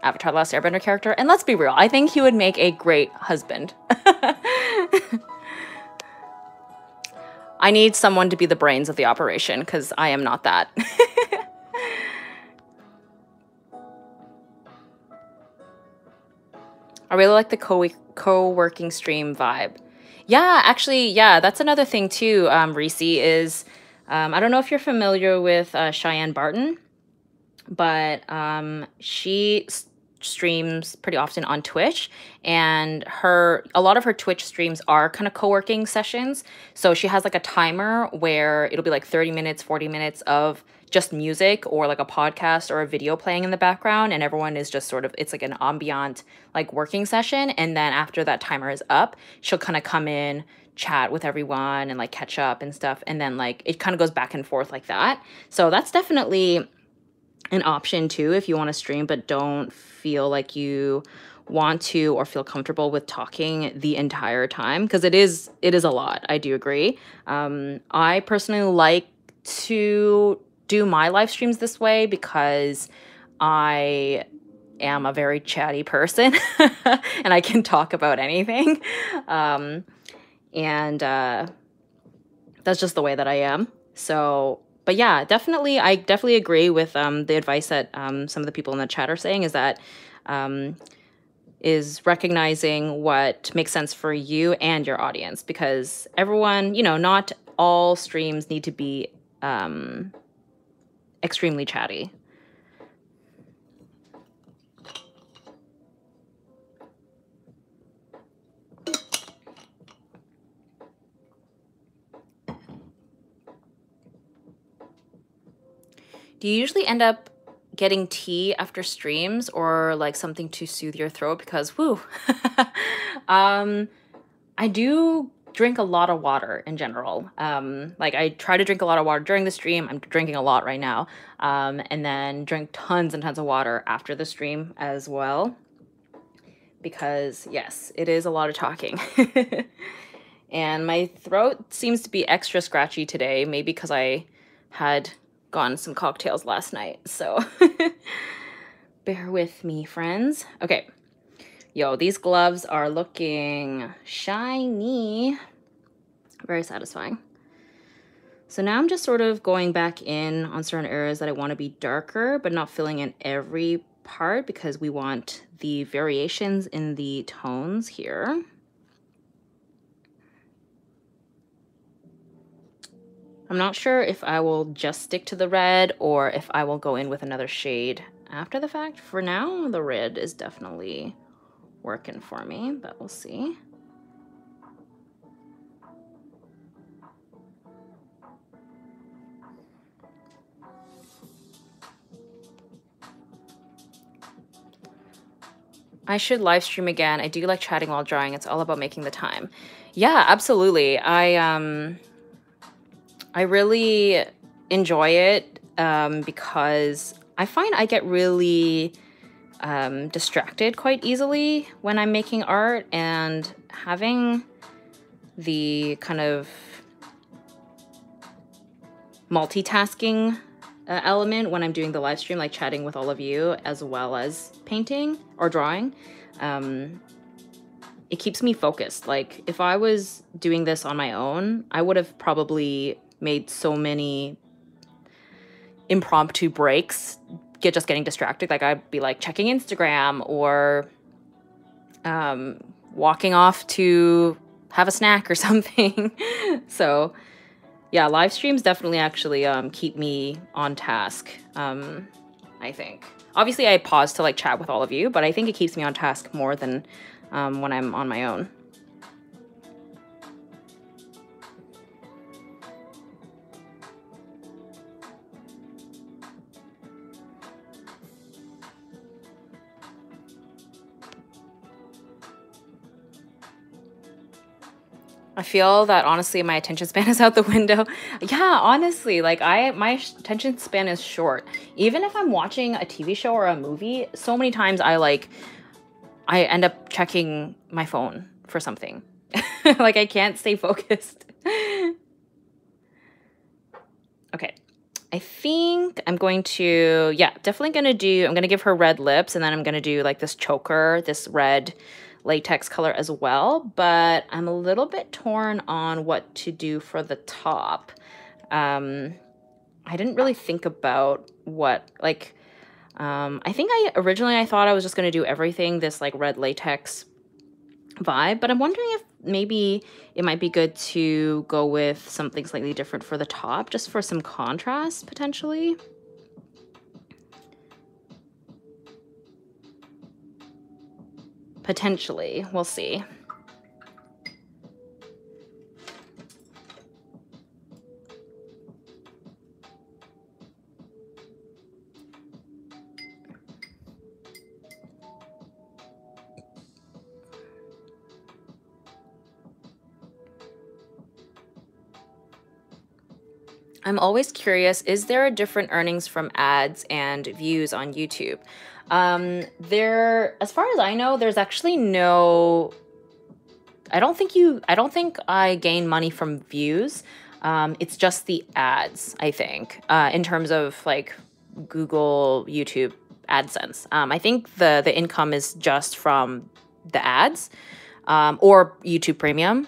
Avatar: The Last Airbender character. And let's be real, I think he would make a great husband. I need someone to be the brains of the operation, because I am not that. I really like the co-working stream vibe. Yeah, actually, yeah, that's another thing too, Reese, is... I don't know if you're familiar with Cheyenne Barton, but she streams pretty often on Twitch, and a lot of her Twitch streams are kind of co-working sessions. So she has like a timer where it'll be like 30 minutes, 40 minutes of just music or like a podcast or a video playing in the background, and everyone is just sort of, it's like an ambient like working session. And then after that timer is up, she'll kind of come in, chat with everyone and like catch up and stuff, and then like it kind of goes back and forth like that. So that's definitely an option too if you want to stream but don't feel like you want to or feel comfortable with talking the entire time, because it is a lot. I do agree. I personally like to do my live streams this way because I am a very chatty person and I can talk about anything. And that's just the way that I am. So, but yeah, I definitely agree with the advice that some of the people in the chat are saying, is that is recognizing what makes sense for you and your audience, because everyone, not all streams need to be extremely chatty. Do you usually end up getting tea after streams or like something to soothe your throat? Because whoo, I do drink a lot of water in general. Like I try to drink a lot of water during the stream. I'm drinking a lot right now. And then drink tons and tons of water after the stream as well. Because yes, it is a lot of talking. And my throat seems to be extra scratchy today, maybe because I had gotten some cocktails last night. So bear with me, friends. Okay. Yo, these gloves are looking shiny. Very satisfying. So now I'm just sort of going back in on certain areas that I want to be darker, but not filling in every part because we want the variations in the tones here. I'm not sure if I will just stick to the red or if I will go in with another shade after the fact. For now, the red is definitely working for me, but we'll see. I should live stream again. I do like chatting while drawing. It's all about making the time. Yeah, absolutely. I really enjoy it because I find I get really distracted quite easily when I'm making art, and having the kind of multitasking element when I'm doing the live stream, like chatting with all of you as well as painting or drawing, it keeps me focused. Like if I was doing this on my own, I would have probably made so many impromptu breaks, just getting distracted. Like I'd be like checking Instagram or walking off to have a snack or something. So yeah, live streams definitely actually keep me on task, I think. Obviously, I pause to like chat with all of you, but I think it keeps me on task more than when I'm on my own. I feel that honestly my attention span is out the window. Yeah, honestly, like my attention span is short. Even if I'm watching a TV show or a movie, so many times I end up checking my phone for something. Like I can't stay focused. Okay. I think I'm going to, definitely I'm gonna give her red lips, and then I'm gonna do like this choker, this red latex color as well, but I'm a little bit torn on what to do for the top. I didn't really think about what, like, I think I thought I was just going to do everything this like red latex vibe, but I'm wondering if maybe it might be good to go with something slightly different for the top, just for some contrast potentially. Potentially, we'll see. I'm always curious, is there a different earnings from ads and views on YouTube? As far as I know, there's actually no, I don't think I gain money from views. It's just the ads, I think, in terms of like Google, YouTube, AdSense. I think the income is just from the ads, or YouTube Premium.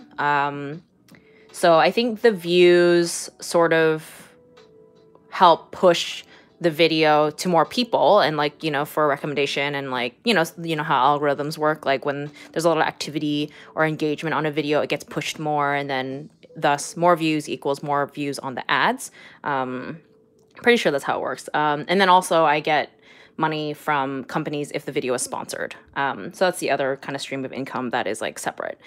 So I think the views sort of help push the video to more people and like, you know, for a recommendation and like, you know how algorithms work. Like when there's a lot of activity or engagement on a video, it gets pushed more, and then thus more views equals more views on the ads. Pretty sure that's how it works. And then also I get money from companies if the video is sponsored. So that's the other kind of stream of income that is like separate.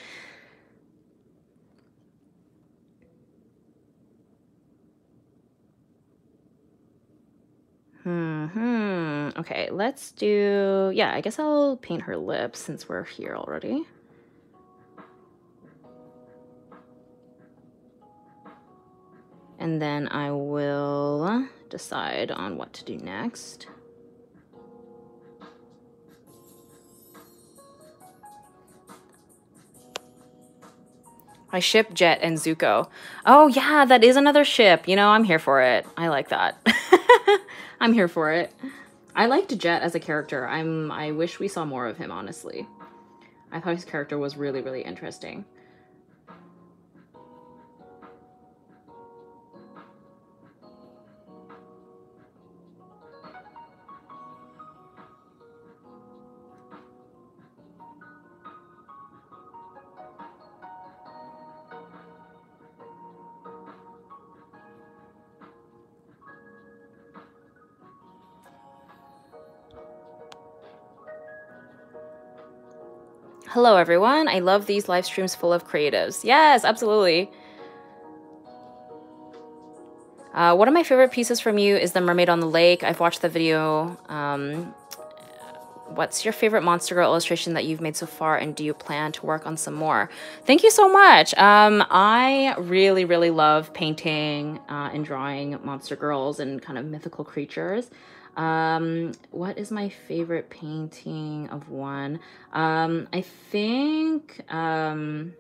Okay, let's do, yeah, I guess I'll paint her lips since we're here already. And then I will decide on what to do next. I ship Jet and Zuko. Oh yeah, that is another ship. You know, I'm here for it. I like that. I'm here for it. I liked Jet as a character. I wish we saw more of him, honestly. I thought his character was really, really interesting. Hello, everyone. I love these live streams full of creatives. Yes, absolutely. One of my favorite pieces from you is The Mermaid on the Lake. I've watched the video. What's your favorite Monster Girl illustration that you've made so far, and do you plan to work on some more? Thank you so much. I really, really love painting and drawing Monster Girls and kind of mythical creatures. What is my favorite painting of one? I think the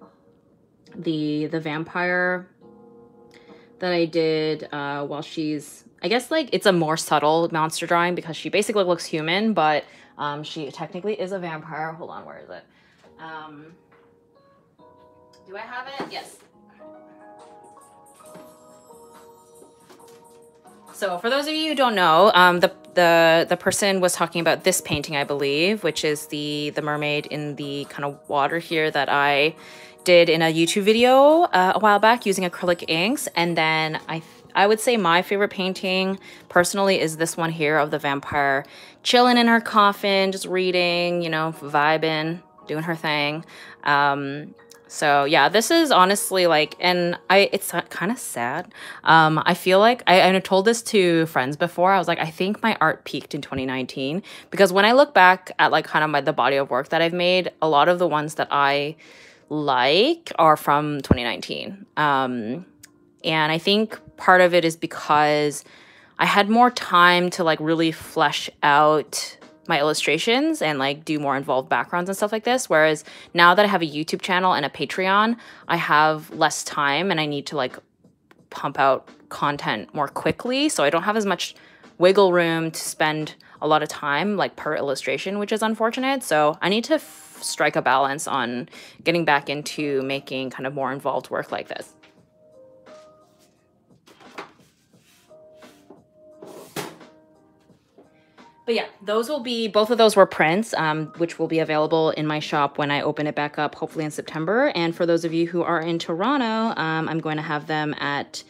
vampire that I did while she's, I guess like it's a more subtle monster drawing because she basically looks human, but she technically is a vampire. Hold on, where is it? Do I have it? Yes. So for those of you who don't know, the person was talking about this painting, I believe, which is the mermaid in the kind of water here that I did in a YouTube video a while back using acrylic inks. And then I would say my favorite painting personally is this one here of the vampire chilling in her coffin, just reading, you know, vibing, doing her thing. So yeah, this is honestly like, and it's kind of sad. I feel like I told this to friends before. I was like, I think my art peaked in 2019 because when I look back at like kind of the body of work that I've made, a lot of the ones that I like are from 2019. And I think part of it is because I had more time to like really flesh out my illustrations and like do more involved backgrounds and stuff like this. Whereas now that I have a YouTube channel and a Patreon, I have less time and I need to like pump out content more quickly. So I don't have as much wiggle room to spend a lot of time like per illustration, which is unfortunate. So I need to strike a balance on getting back into making kind of more involved work like this. But yeah, those will be, both of those were prints, which will be available in my shop when I open it back up, hopefully in September. And for those of you who are in Toronto, I'm going to have them at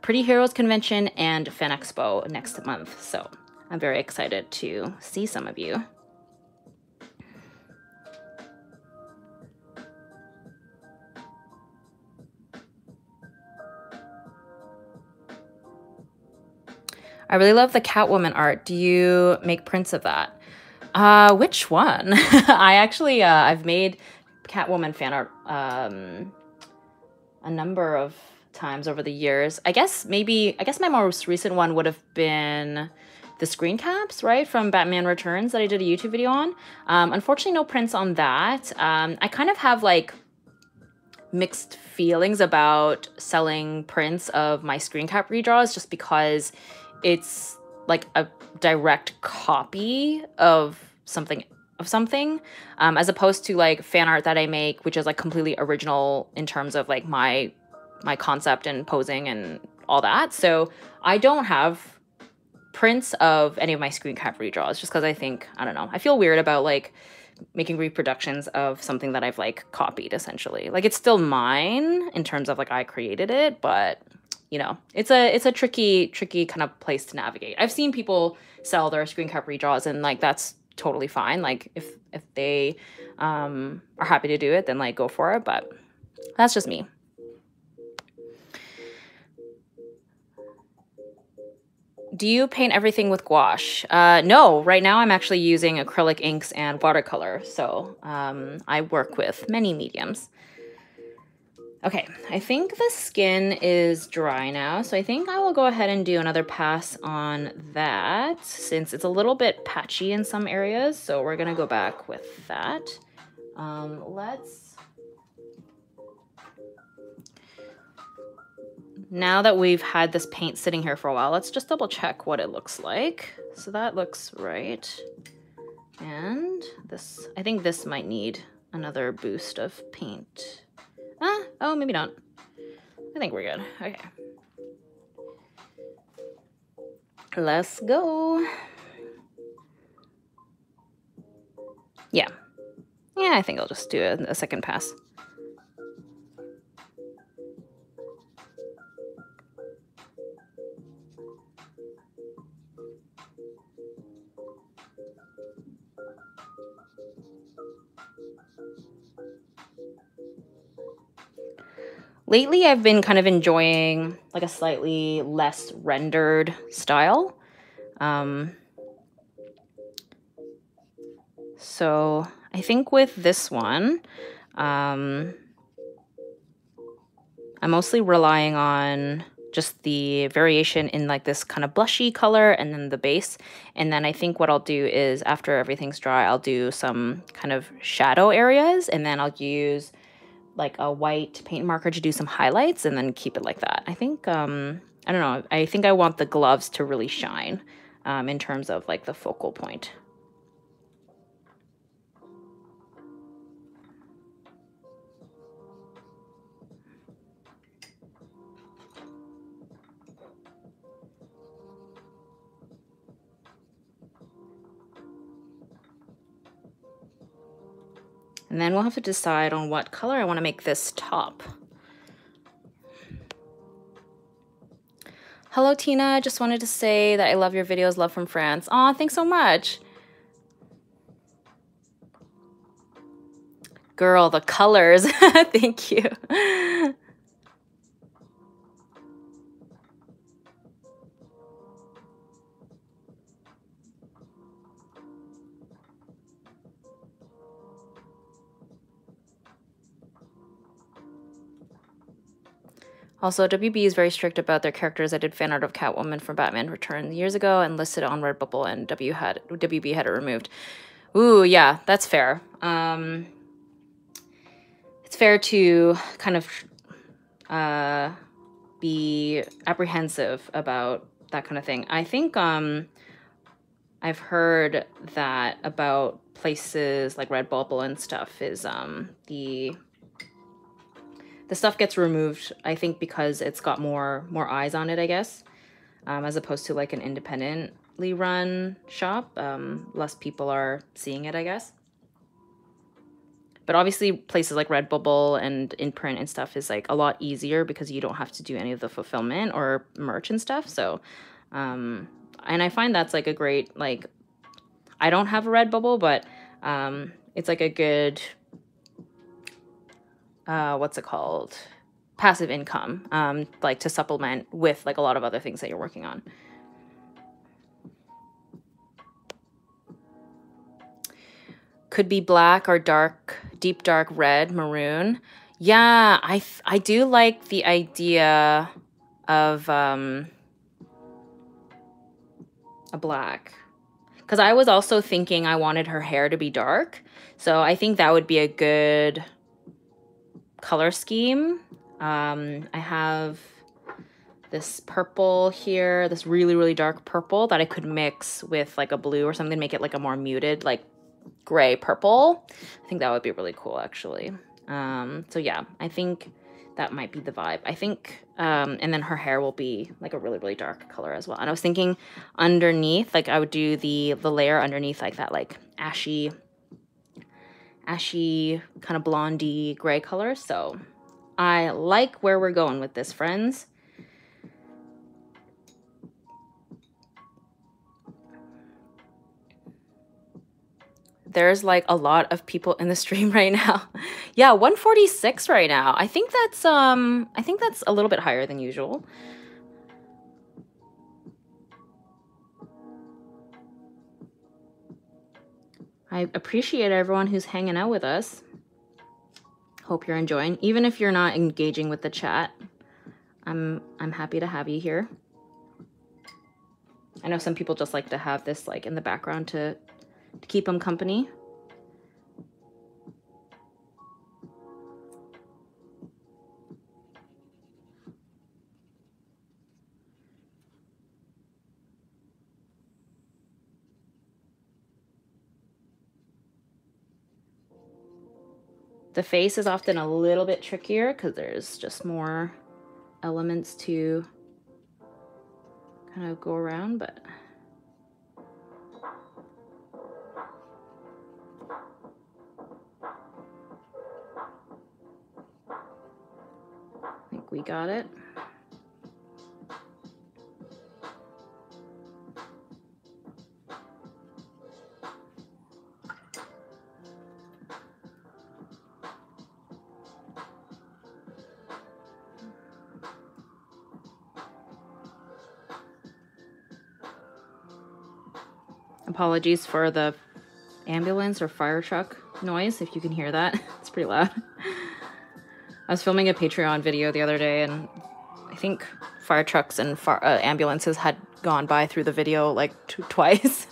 Pretty Heroes Convention and Fan Expo next month. So I'm very excited to see some of you. I really love the Catwoman art. Do you make prints of that? Which one? I actually, I've made Catwoman fan art a number of times over the years. I guess my most recent one would have been the screen caps, right, from Batman Returns that I did a YouTube video on. Unfortunately, no prints on that. I kind of have like mixed feelings about selling prints of my screen cap redraws just because it's like a direct copy of something as opposed to like fan art that I make, which is like completely original in terms of like my concept and posing and all that. So I don't have prints of any of my screen cap redraws, just because I think, I don't know, I feel weird about like making reproductions of something that I've like copied essentially. Like it's still mine in terms of like I created it, but you know, it's a tricky kind of place to navigate. I've seen people sell their screen cap redraws and like that's totally fine. Like if they are happy to do it, then like go for it, but that's just me. Do you paint everything with gouache? No, right now I'm actually using acrylic inks and watercolor. So I work with many mediums. Okay, I think the skin is dry now. So I think I will go ahead and do another pass on that since it's a little bit patchy in some areas. So we're gonna go back with that. Now that we've had this paint sitting here for a while, let's just double check what it looks like. So that looks right. And this, I think this might need another boost of paint. Oh, maybe not. I think we're good. Okay. Let's go. Yeah. Yeah, I think I'll just do a second pass. Lately, I've been kind of enjoying like a slightly less rendered style. So I think with this one, I'm mostly relying on just the variation in like this kind of blushy color and then the base. And then I think what I'll do is after everything's dry, I'll do some kind of shadow areas and then I'll use like a white paint marker to do some highlights and then keep it like that. I think, I don't know, I think I want the gloves to really shine in terms of like the focal point. And then we'll have to decide on what color I want to make this top. Hello, Tina. Just wanted to say that I love your videos. Love from France. Aw, thanks so much. Girl, the colors. Thank you. Also, WB is very strict about their characters. I did fan art of Catwoman from Batman Returns years ago and listed it on Redbubble, and WB had it removed. Ooh, yeah, that's fair. It's fair to kind of be apprehensive about that kind of thing. I think I've heard that about places like Redbubble and stuff is the stuff gets removed, I think, because it's got more eyes on it, I guess, as opposed to like an independently run shop. Less people are seeing it, I guess. But obviously places like Redbubble and InPrint and stuff is like a lot easier because you don't have to do any of the fulfillment or merch and stuff. So, and I find that's like a great, like, I don't have a Redbubble, but it's like a good, what's it called? Passive income, like to supplement with like a lot of other things that you're working on. Could be black or deep dark red, maroon. Yeah, I do like the idea of a black. Because I was also thinking I wanted her hair to be dark. So I think that would be a good color scheme. I have this purple here, this really, really dark purple that I could mix with like a blue or something, make it like a more muted, like gray purple. I think that would be really cool, actually. So yeah, I think that might be the vibe, I think. And then her hair will be like a really, really dark color as well. And I was thinking underneath, like I would do the layer underneath like that, like ashy kind of blondie gray color. So I like where we're going with this, friends. There's like a lot of people in the stream right now. Yeah, 146 right now. I think that's a little bit higher than usual. I appreciate everyone who's hanging out with us. Hope you're enjoying. Even if you're not engaging with the chat, I'm happy to have you here. I know some people just like to have this like in the background to keep them company. The face is often a little bit trickier because there's just more elements to kind of go around, but I think we got it. Apologies for the ambulance or fire truck noise, if you can hear that. It's pretty loud. I was filming a Patreon video the other day, and I think fire trucks and ambulances had gone by through the video like twice.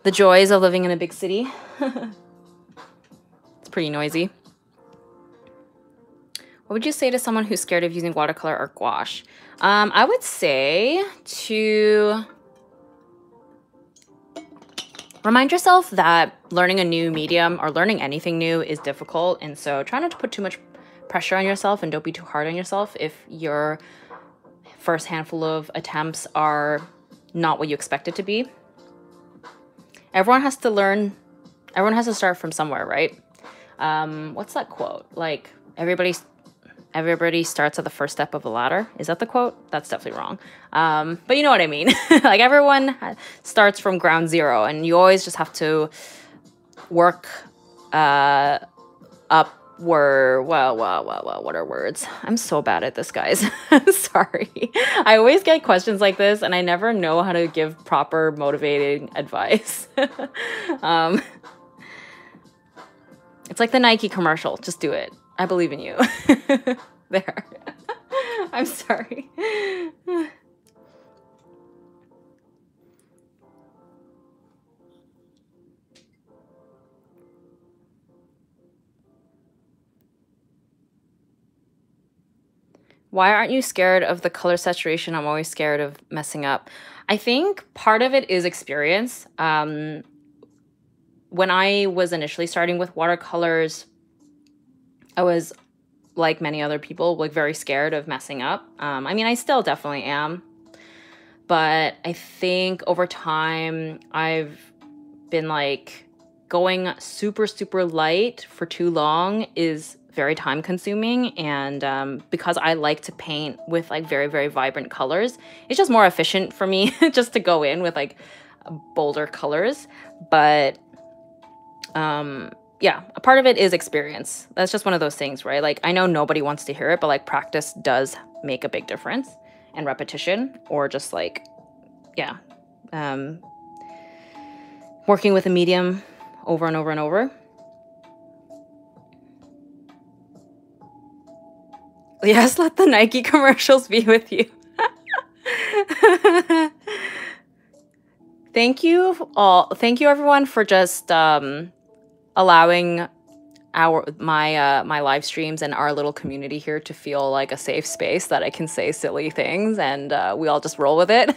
The joys of living in a big city. It's pretty noisy. What would you say to someone who's scared of using watercolor or gouache? I would say to remind yourself that learning a new medium or learning anything new is difficult. And so try not to put too much pressure on yourself and don't be too hard on yourself if your first handful of attempts are not what you expect it to be. Everyone has to learn. Everyone has to start from somewhere, right? What's that quote? Like, everybody starts at the first step of the ladder. Is that the quote? That's definitely wrong. But you know what I mean. Like, everyone starts from ground zero, and you always just have to work upward. Well, what are words? I'm so bad at this, guys. Sorry. I always get questions like this, and I never know how to give proper motivating advice. It's like the Nike commercial. Just do it. I believe in you. There. I'm sorry. Why aren't you scared of the color saturation? I'm always scared of messing up. I think part of it is experience. When I was initially starting with watercolors, I was, like many other people, like very scared of messing up. I mean, I still definitely am. But I think over time, I've been like going super, super light for too long is very time consuming. And because I like to paint with like very, very vibrant colors, it's just more efficient for me just to go in with like bolder colors. But yeah, a part of it is experience. That's just one of those things, right? Like, I know nobody wants to hear it, but like practice does make a big difference, and repetition, or just like, yeah, working with a medium over and over and over. Yes, let the Nike commercials be with you. Thank you all. Thank you everyone for just allowing my live streams and our little community here to feel like a safe space that I can say silly things, and we all just roll with it.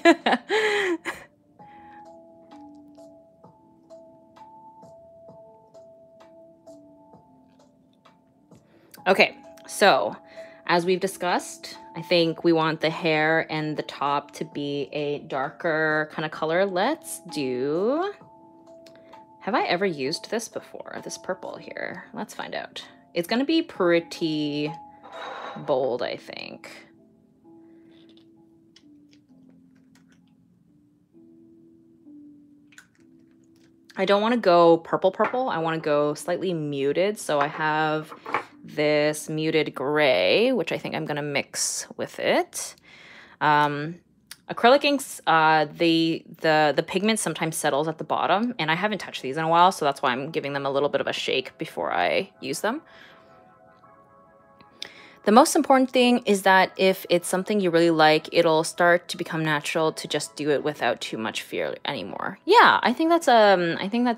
Okay, so as we've discussed, I think we want the hair and the top to be a darker kind of color. Let's do... Have I ever used this before? This purple here. Let's find out. It's going to be pretty bold, I think. I don't want to go purple purple. I want to go slightly muted. So I have this muted gray, which I think I'm going to mix with it. Acrylic inks, the pigment sometimes settles at the bottom, and I haven't touched these in a while, so that's why I'm giving them a little bit of a shake before I use them. The most important thing is that if it's something you really like, it'll start to become natural to just do it without too much fear anymore. Yeah, I think that's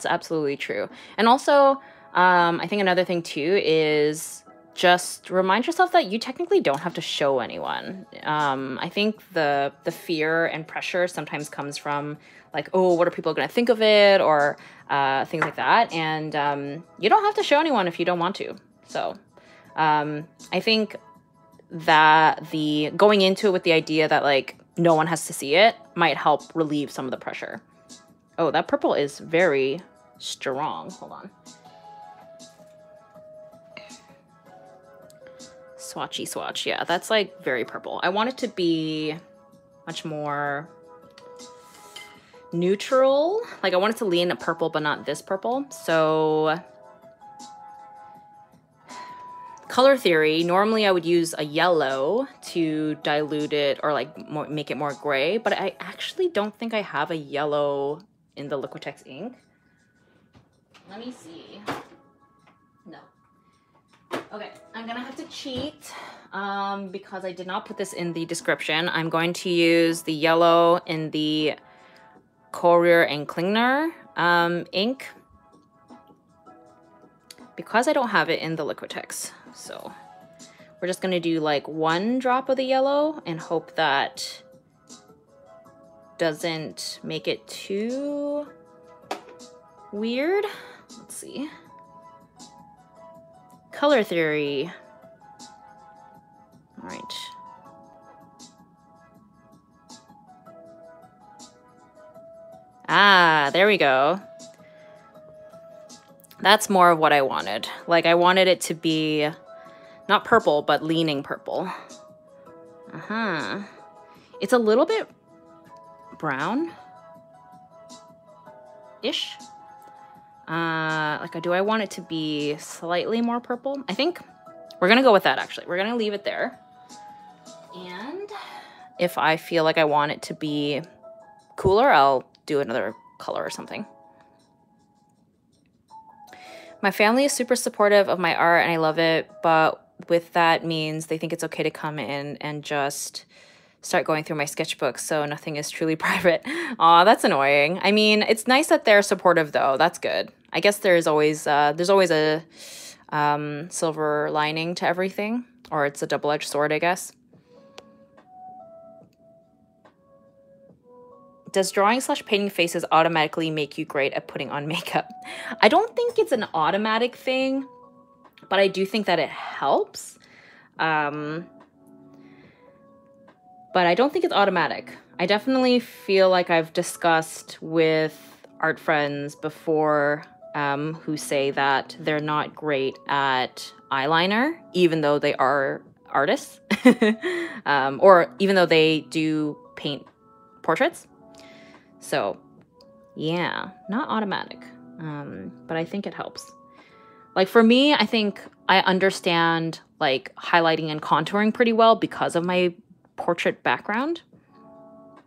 absolutely true. And also, I think another thing too is just remind yourself that you technically don't have to show anyone. I think the fear and pressure sometimes comes from like, oh, what are people going to think of it, or things like that. And you don't have to show anyone if you don't want to. So I think that the going into it with the idea that like no one has to see it might help relieve some of the pressure. Oh, that purple is very strong. Hold on. Swatchy swatch. Yeah, that's like very purple. I want it to be much more neutral. Like I want it to lean purple, but not this purple. So color theory, normally I would use a yellow to dilute it or like make it more gray, but I actually don't think I have a yellow in the Liquitex ink. Let me see. No. Okay, I'm gonna have to cheat because I did not put this in the description. I'm going to use the yellow in the Courier and Klingner ink because I don't have it in the Liquitex. So we're just going to do like 1 drop of the yellow and hope that doesn't make it too weird. Let's see. Color theory. All right. Ah, there we go. That's more of what I wanted. Like I wanted it to be not purple, but leaning purple. It's a little bit brown-ish. Like, do I want it to be slightly more purple? I think we're gonna go with that, actually. We're gonna leave it there. And if I feel like I want it to be cooler, I'll do another color or something. My family is super supportive of my art and I love it, but with that means they think it's okay to come in and just start going through my sketchbook, so nothing is truly private. Aw, that's annoying. I mean, it's nice that they're supportive though. That's good. I guess there's always a silver lining to everything, or it's a double-edged sword, I guess. Does drawing/painting faces automatically make you great at putting on makeup? I don't think it's an automatic thing, but I do think that it helps. But I don't think it's automatic. I definitely feel like I've discussed with art friends before who say that they're not great at eyeliner, even though they are artists, or even though they do paint portraits. So, yeah, not automatic, but I think it helps. Like for me, I think I understand like highlighting and contouring pretty well because of my portrait background.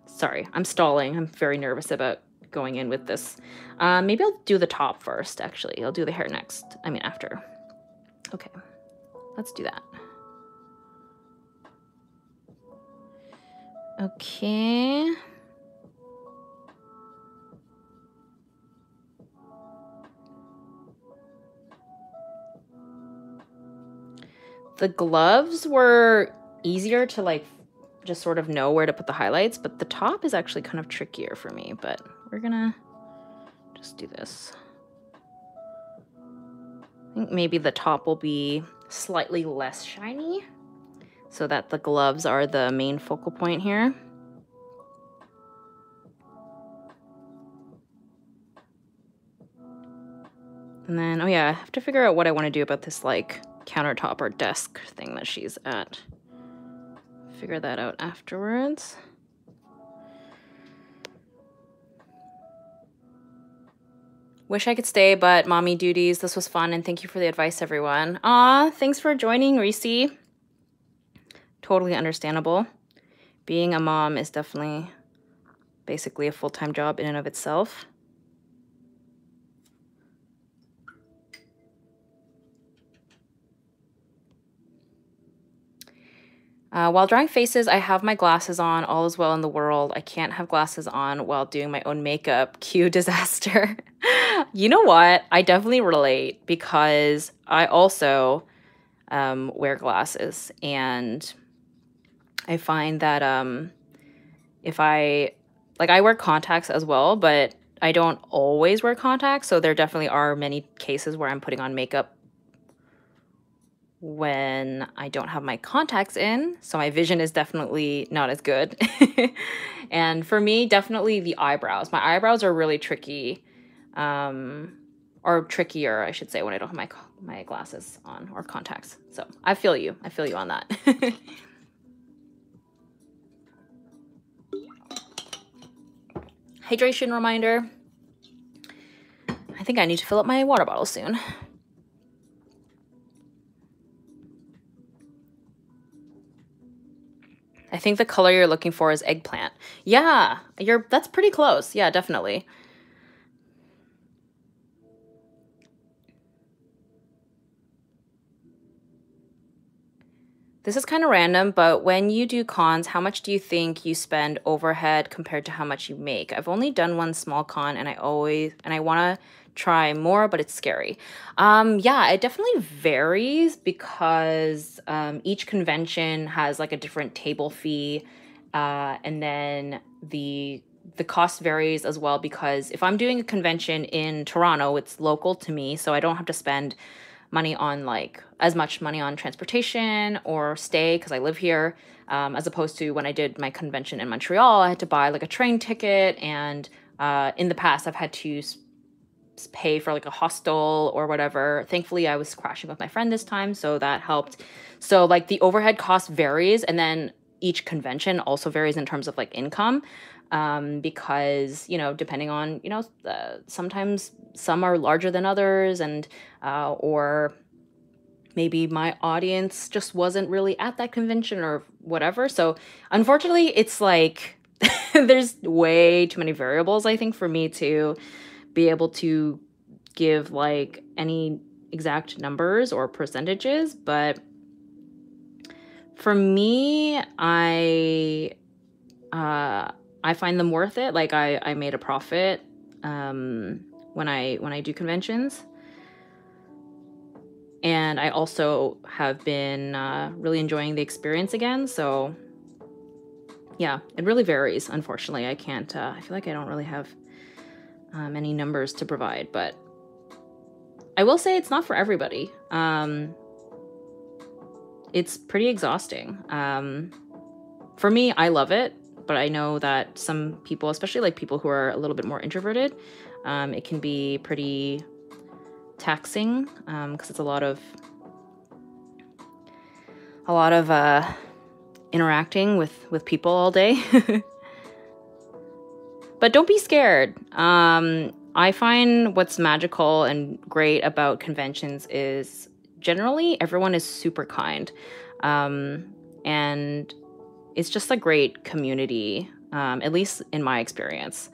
Sorry, I'm stalling. I'm very nervous about going in with this. Maybe I'll do the top first, actually. I'll do the hair next. I mean, after. Okay, let's do that. Okay. The gloves were easier to like just sort of know where to put the highlights, but the top is actually kind of trickier for me, but we're gonna just do this. I think maybe the top will be slightly less shiny so that the gloves are the main focal point here. And then, oh yeah, I have to figure out what I want to do about this like countertop or desk thing that she's at. Figure that out afterwards. Wish I could stay, but mommy duties. This was fun, and thank you for the advice, everyone. Aw, thanks for joining, Reese. Totally understandable. Being a mom is definitely basically a full-time job in and of itself. While drawing faces, I have my glasses on. All is well in the world. I can't have glasses on while doing my own makeup. Cue disaster. You know what? I definitely relate because I also wear glasses, and I find that if I wear contacts as well, but I don't always wear contacts. So there definitely are many cases where I'm putting on makeup when I don't have my contacts in, so my vision is definitely not as good. And for me, definitely the eyebrows. My eyebrows are really tricky, or trickier, I should say, when I don't have my glasses on or contacts. So I feel you. I feel you on that. Hydration reminder. I think I need to fill up my water bottle soon. I think the color you're looking for is eggplant. Yeah, that's pretty close. Yeah, definitely. This is kind of random, but when you do cons, how much do you think you spend overhead compared to how much you make? I've only done one small con, and I want to try more, but it's scary. Yeah, it definitely varies because each convention has like a different table fee, and then the cost varies as well, because if I'm doing a convention in Toronto, it's local to me, so I don't have to spend money on like as much money on transportation or stay because I live here, as opposed to when I did my convention in Montreal, I had to buy like a train ticket, and in the past I've had to pay for like a hostel or whatever. Thankfully, I was crashing with my friend this time, so that helped. So like the overhead cost varies, and then each convention also varies in terms of like income, because, you know, depending on, you know, sometimes some are larger than others, and or maybe my audience just wasn't really at that convention or whatever. So unfortunately, it's like there's way too many variables, I think, for me to be able to give like any exact numbers or percentages. But for me, I find them worth it. Like I made a profit when I do conventions. And I also have been really enjoying the experience again. So yeah, it really varies. Unfortunately, I can't, I feel like I don't really have any numbers to provide, but I will say it's not for everybody. It's pretty exhausting. For me, I love it, but I know that some people, especially like people who are a little bit more introverted, it can be pretty taxing, because it's a lot of interacting with people all day. But don't be scared. I find what's magical and great about conventions is generally everyone is super kind, and it's just a great community, at least in my experience.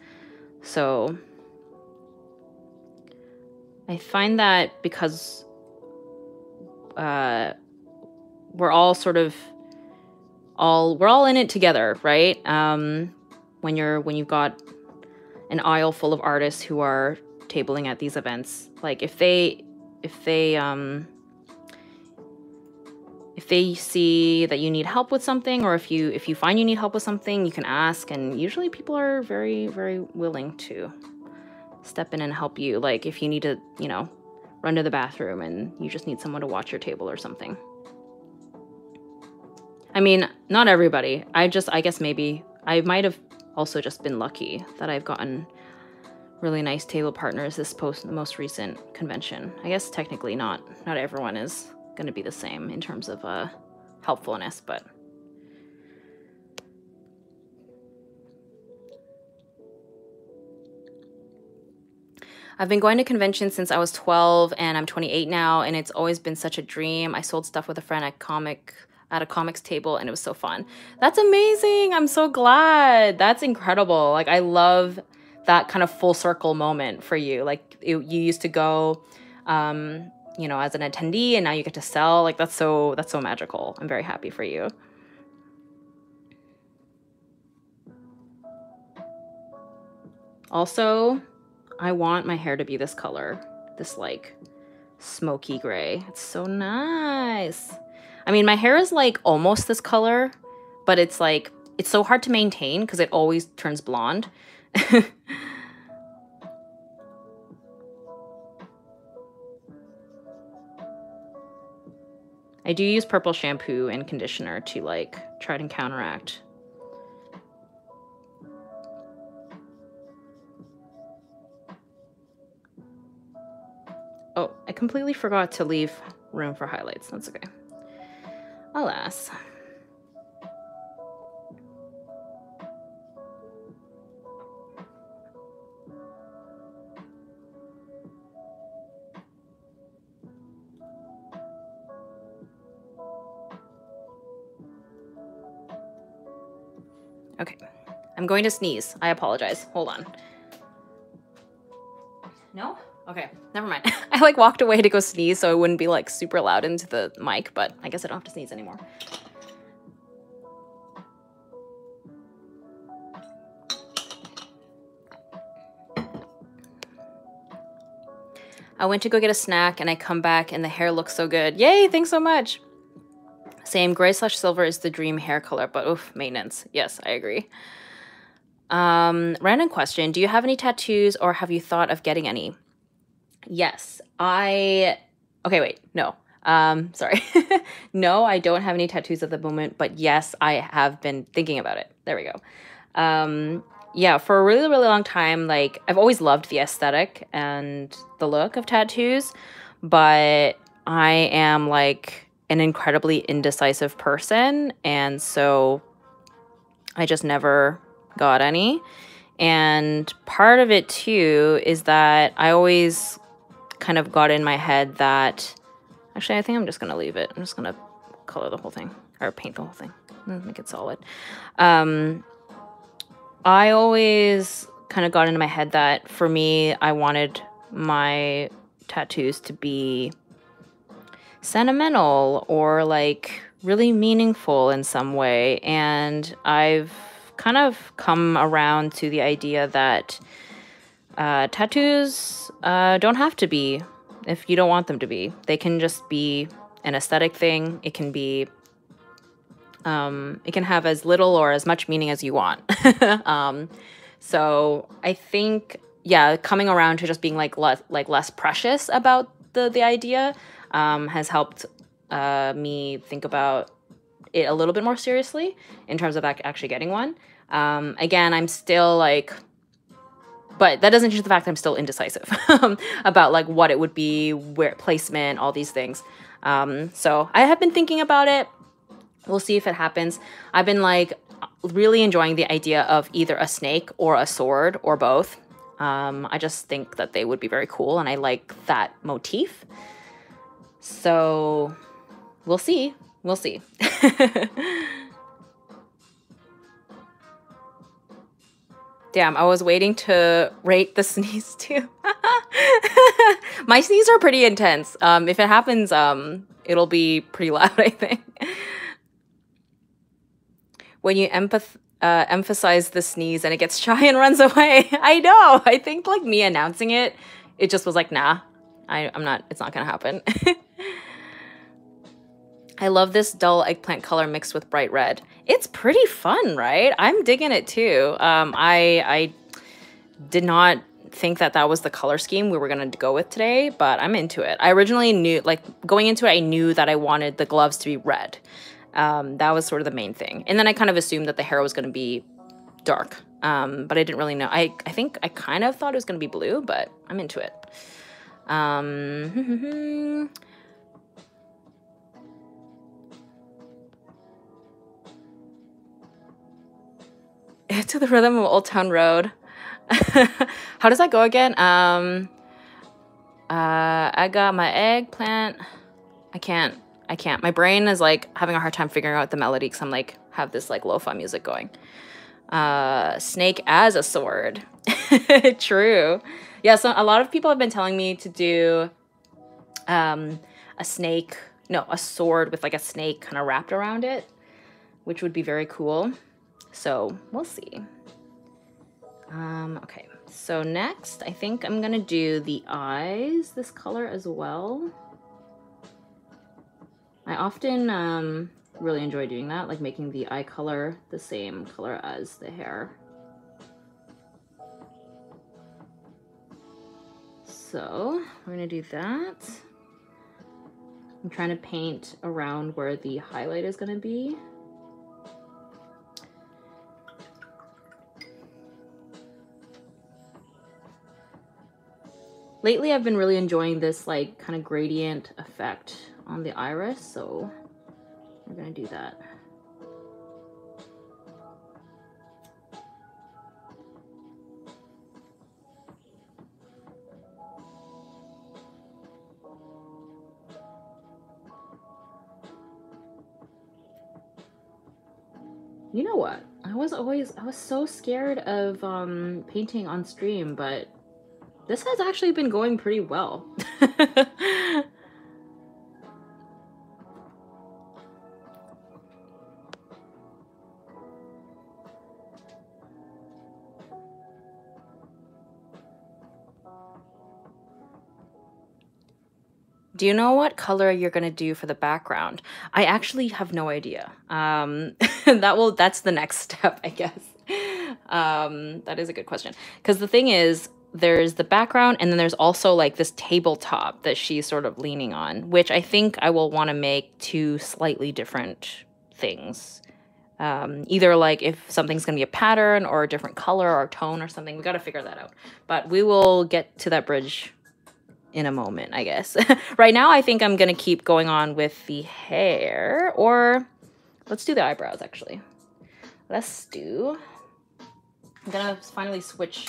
So I find that because we're all sort of we're all in it together, right? When you've got an aisle full of artists who are tabling at these events, like if they see that you need help with something, or if you find you need help with something, you can ask, and usually people are very, very willing to step in and help you. Like if you need to, you know, run to the bathroom and you just need someone to watch your table or something. I mean, not everybody. I guess maybe I might have also just been lucky that I've gotten really nice table partners this most recent convention. I guess technically not everyone is going to be the same in terms of helpfulness, but I've been going to conventions since I was 12 and I'm 28 now, and it's always been such a dream. I sold stuff with a friend at a comics table and it was so fun. That's amazing. I'm so glad. That's incredible. Like, I love that kind of full circle moment for you. Like, you used to go, you know, as an attendee, and now you get to sell. Like, that's so magical. I'm very happy for you. Also, I want my hair to be this color, this like smoky gray. It's so nice. I mean, my hair is like almost this color, but it's like, it's so hard to maintain because it always turns blonde. I do use purple shampoo and conditioner to like try to counteract. Oh, I completely forgot to leave room for highlights. That's okay. Alas. Okay, I'm going to sneeze. I apologize. Hold on. No? Okay, never mind. I like walked away to go sneeze so it wouldn't be like super loud into the mic, but I guess I don't have to sneeze anymore. I went to go get a snack and I come back and the hair looks so good. Yay, thanks so much. Same, gray/silver is the dream hair color, but oof, maintenance. Yes, I agree. Random question. Do you have any tattoos or have you thought of getting any? Yes, okay, wait, no. Sorry. No, I don't have any tattoos at the moment, but yes, I have been thinking about it. There we go. Yeah, for a really, really long time, like, I've always loved the aesthetic and the look of tattoos, but I am, like, an incredibly indecisive person, and so I just never got any. And part of it, too, is that I always kind of got in my head that... Actually, I think I'm just going to leave it. I'm just going to color the whole thing, or paint the whole thing, make it solid. I always kind of got into my head that for me, I wanted my tattoos to be sentimental or like really meaningful in some way. And I've kind of come around to the idea that tattoos don't have to be if you don't want them to be. They can just be an aesthetic thing. It can be it can have as little or as much meaning as you want. So I think, yeah, coming around to just being like less precious about the idea has helped me think about it a little bit more seriously in terms of actually getting one. Again, I'm still like, but that doesn't change the fact that I'm still indecisive about like what it would be, where placement, all these things. So I have been thinking about it. We'll see if it happens. I've been like really enjoying the idea of either a snake or a sword or both. I just think that they would be very cool and I like that motif. So we'll see. We'll see. Damn, I was waiting to rate the sneeze too. My sneezes are pretty intense. If it happens, it'll be pretty loud, I think. When you emphasize the sneeze and it gets shy and runs away. I know. I think like me announcing it, it just was like, nah, I'm not, it's not gonna happen. I love this dull eggplant color mixed with bright red. It's pretty fun, right? I'm digging it too. I did not didn't think that that was the color scheme we were going to go with today, but I'm into it. I originally knew, like, going into it, I knew that I wanted the gloves to be red. That was sort of the main thing. And then I kind of assumed that the hair was going to be dark, but I didn't really know. I think I kind of thought it was going to be blue, but I'm into it. To the rhythm of Old Town Road. How does that go again? I got my eggplant. I can't. My brain is like having a hard time figuring out the melody because I'm like, have this like lo-fi music going. Snake as a sword. True. Yeah, so a lot of people have been telling me to do a sword with like a snake kind of wrapped around it, which would be very cool. So we'll see. Okay, so next I think I'm gonna do the eyes this color as well. I often really enjoy doing that, like making the eye color the same color as the hair. So we're gonna do that. I'm trying to paint around where the highlight is gonna be. Lately, I've been really enjoying this like kind of gradient effect on the iris, so we're gonna do that. You know what? I was so scared of painting on stream, but this has actually been going pretty well. Do you know what color you're gonna do for the background? I actually have no idea. That's the next step, I guess. That is a good question. Because the thing is, there's the background and then there's also like this tabletop that she's sort of leaning on, which I think I will want to make two slightly different things. Either like if something's gonna be a pattern or a different color or tone or something, we gotta figure that out. But we will get to that bridge in a moment, I guess. Right now, I think I'm gonna keep going on with the hair, or let's do the eyebrows actually. I'm gonna finally switch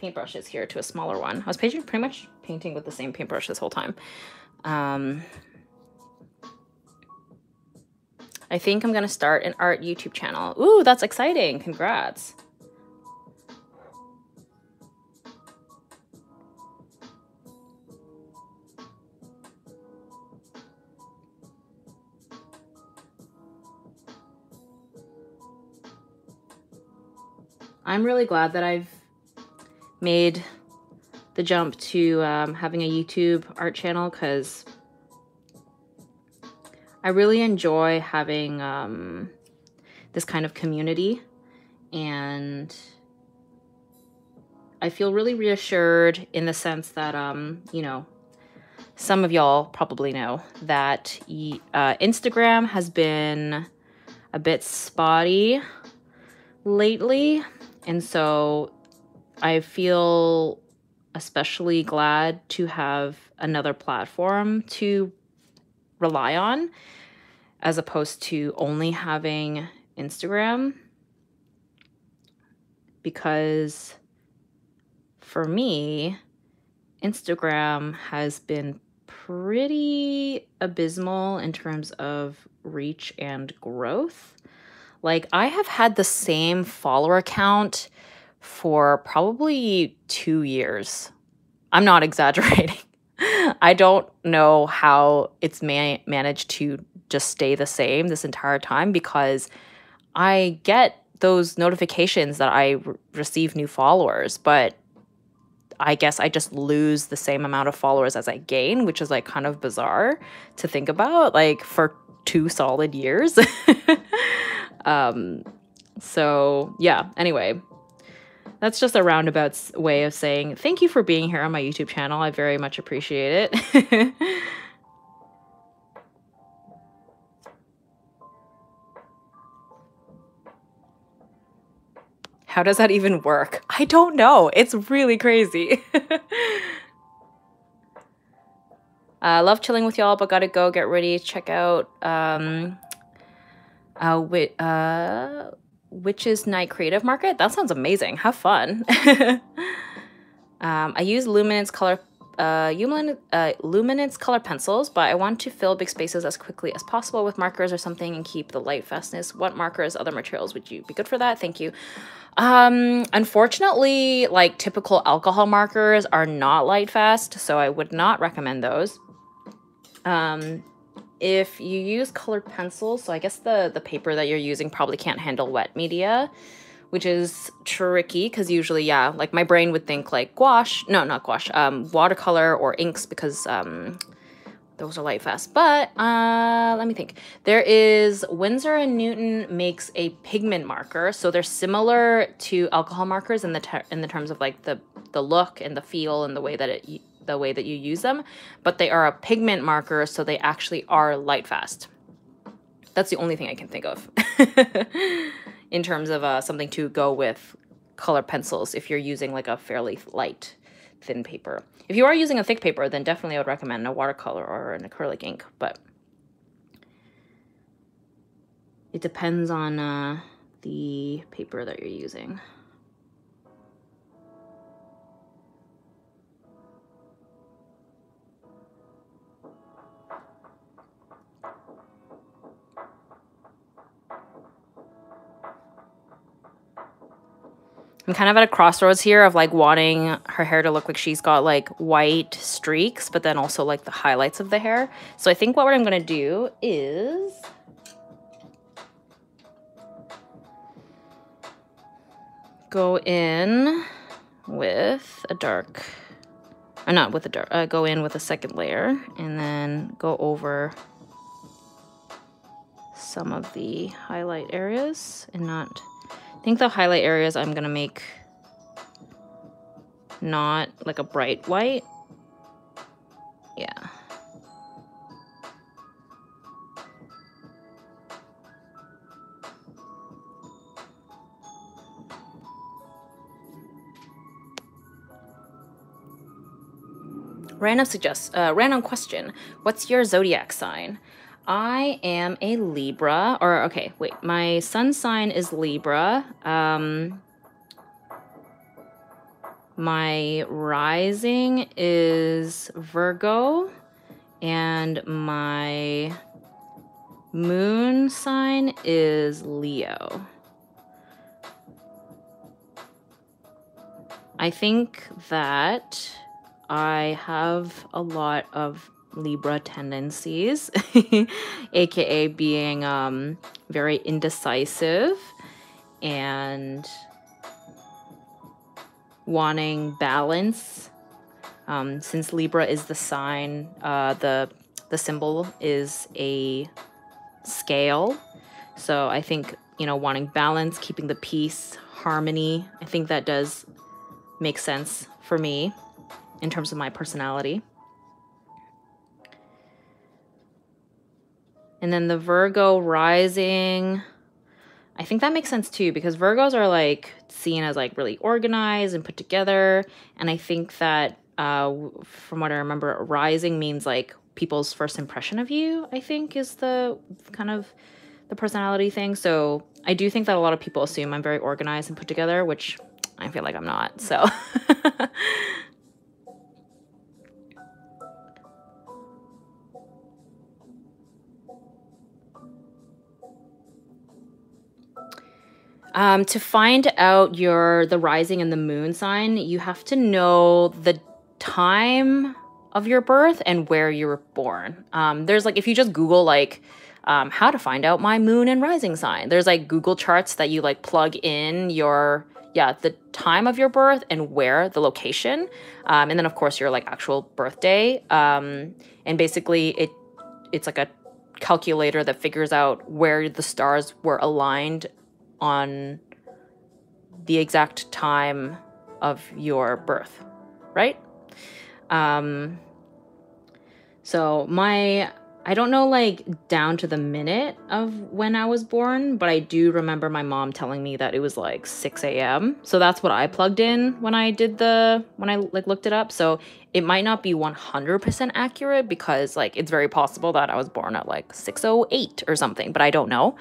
paintbrushes here to a smaller one. I was pretty much painting with the same paintbrush this whole time. I think I'm gonna start an art YouTube channel. Ooh, that's exciting, congrats. I'm really glad that I've made the jump to having a YouTube art channel, because I really enjoy having this kind of community, and I feel really reassured in the sense that, you know, some of y'all probably know that Instagram has been a bit spotty lately, and so I feel especially glad to have another platform to rely on as opposed to only having Instagram, because for me, Instagram has been pretty abysmal in terms of reach and growth. Like, I have had the same follower count for probably 2 years. I'm not exaggerating. I don't know how it's managed to just stay the same this entire time, because I get those notifications that I receive new followers, but I guess I just lose the same amount of followers as I gain, which is like kind of bizarre to think about, like for 2 solid years. So yeah, anyway, That's just a roundabout way of saying thank you for being here on my YouTube channel. I very much appreciate it. How does that even work? I don't know. It's really crazy. Love chilling with y'all, but gotta go get ready. Check out Witch's Night Creative Market. That sounds amazing. Have fun. I use luminance color pencils, but I want to fill big spaces as quickly as possible with markers or something and keep the light fastness. What markers, other materials would you be good for that? Thank you. Unfortunately, like typical alcohol markers are not light fast, so I would not recommend those. If you use colored pencils, so I guess the paper that you're using probably can't handle wet media, which is tricky because usually, yeah, like my brain would think like gouache, no, not gouache, watercolor or inks because those are light fast. But let me think. There is Winsor & Newton makes a pigment marker, so they're similar to alcohol markers in the terms of like the look and the feel and the way that you use them, but they are a pigment marker, so they actually are light fast. That's the only thing I can think of in terms of something to go with color pencils if you're using like a fairly light, thin paper. If you are using a thick paper, then definitely I would recommend a watercolor or an acrylic ink, but it depends on the paper that you're using. I'm kind of at a crossroads here of like wanting her hair to look like she's got like white streaks, but then also like the highlights of the hair. So I think what I'm going to do is go in with a dark, not with a dark, go in with a second layer and then go over some of the highlight areas and not... I think the highlight areas I'm gonna make not like a bright white. Yeah. Random question. What's your zodiac sign? I am a Libra, or okay, wait, my sun sign is Libra. My rising is Virgo, and my moon sign is Leo. I think that I have a lot of Libra tendencies, aka being very indecisive and wanting balance. Since Libra is the sign, the symbol is a scale. So I think, you know, wanting balance, keeping the peace, harmony, I think that does make sense for me in terms of my personality. And then the Virgo rising, I think that makes sense too, because Virgos are like seen as like really organized and put together. And I think that from what I remember, rising means like people's first impression of you, I think is the kind of the personality thing. So I do think that a lot of people assume I'm very organized and put together, which I feel like I'm not. So to find out the rising and the moon sign, you have to know the time of your birth and where you were born. There's like, if you just Google like how to find out my moon and rising sign, there's like Google charts that you like plug in the time of your birth and where, the location, and then of course your like actual birthday. And basically it's like a calculator that figures out where the stars were aligned on the exact time of your birth, right? So I don't know like down to the minute of when I was born, but I do remember my mom telling me that it was like 6 a.m. So that's what I plugged in when I like looked it up. So it might not be 100% accurate because like it's very possible that I was born at like 6:08 or something, but I don't know.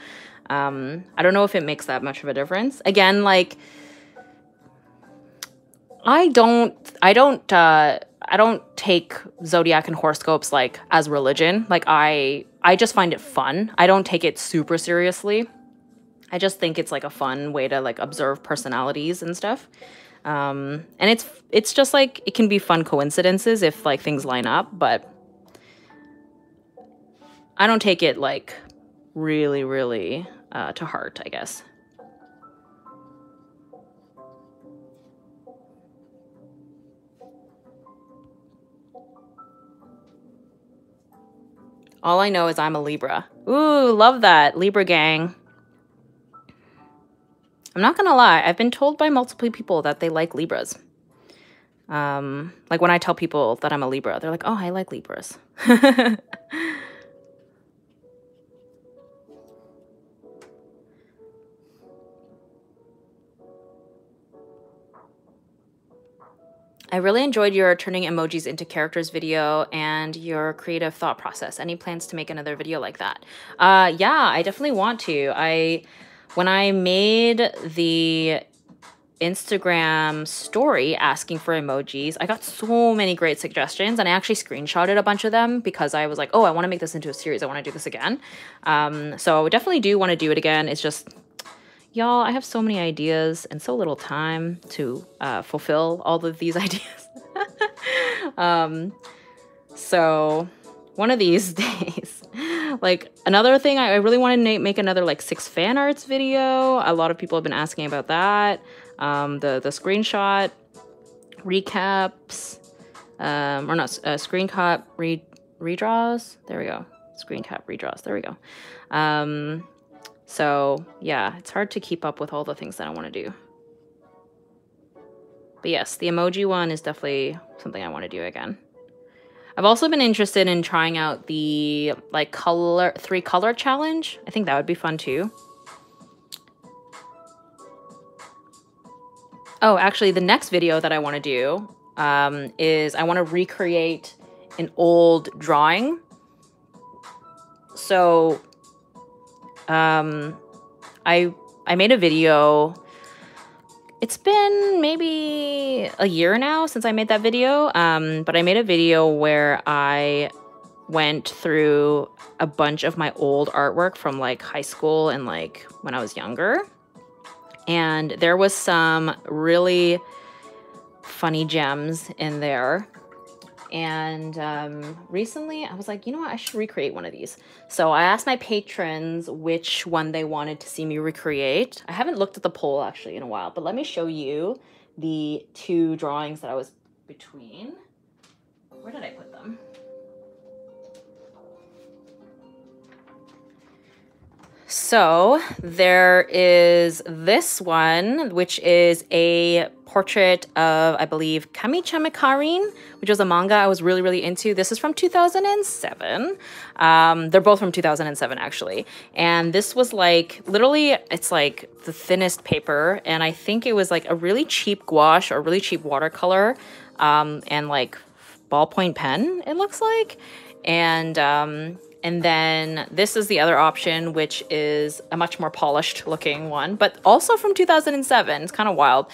I don't know if it makes that much of a difference. Again, like I don't take zodiac and horoscopes like as religion. Like I just find it fun. I don't take it super seriously. I just think it's like a fun way to like observe personalities and stuff. And it's just like it can be fun coincidences if like things line up, but I don't take it like really, really to heart, I guess. All I know is I'm a Libra. Ooh, love that. Libra gang. I'm not gonna lie, I've been told by multiple people that they like Libras. Like when I tell people that I'm a Libra, they're like, oh, I like Libras. I really enjoyed your turning emojis into characters video and your creative thought process. Any plans to make another video like that? Yeah, I definitely want to. When I made the Instagram story asking for emojis, I got so many great suggestions and I actually screenshotted a bunch of them because I was like, oh, I want to make this into a series. I want to do this again. So I definitely do want to do it again. It's just, y'all, I have so many ideas and so little time to fulfill all of these ideas. So one of these days, like another thing, I really want to make another like 6 fan arts video. A lot of people have been asking about that. The screenshot recaps, or not, screenshot redraws. There we go. Screen cap redraws. There we go. So yeah, it's hard to keep up with all the things that I want to do. But yes, the emoji one is definitely something I want to do again. I've also been interested in trying out the like 3 color challenge. I think that would be fun too. Oh, actually the next video that I want to do is I want to recreate an old drawing. So I made a video. It's been maybe a year now since I made that video, but I made a video where I went through a bunch of my old artwork from like high school and like when I was younger. And there was some really funny gems in there. And recently I was like, you know what, I should recreate one of these. So I asked my patrons which one they wanted to see me recreate. I haven't looked at the poll actually in a while, but let me show you the 2 drawings that I was between. Where did I put them? So there is this one, which is a portrait of, I believe, Kamicha Mikarin, which was a manga I was really, really into. This is from 2007. They're both from 2007, actually. And this was like, literally, it's like the thinnest paper. And I think it was like a really cheap gouache or really cheap watercolor and like ballpoint pen, it looks like. And then this is the other option, which is a much more polished looking one, but also from 2007. It's kind of wild.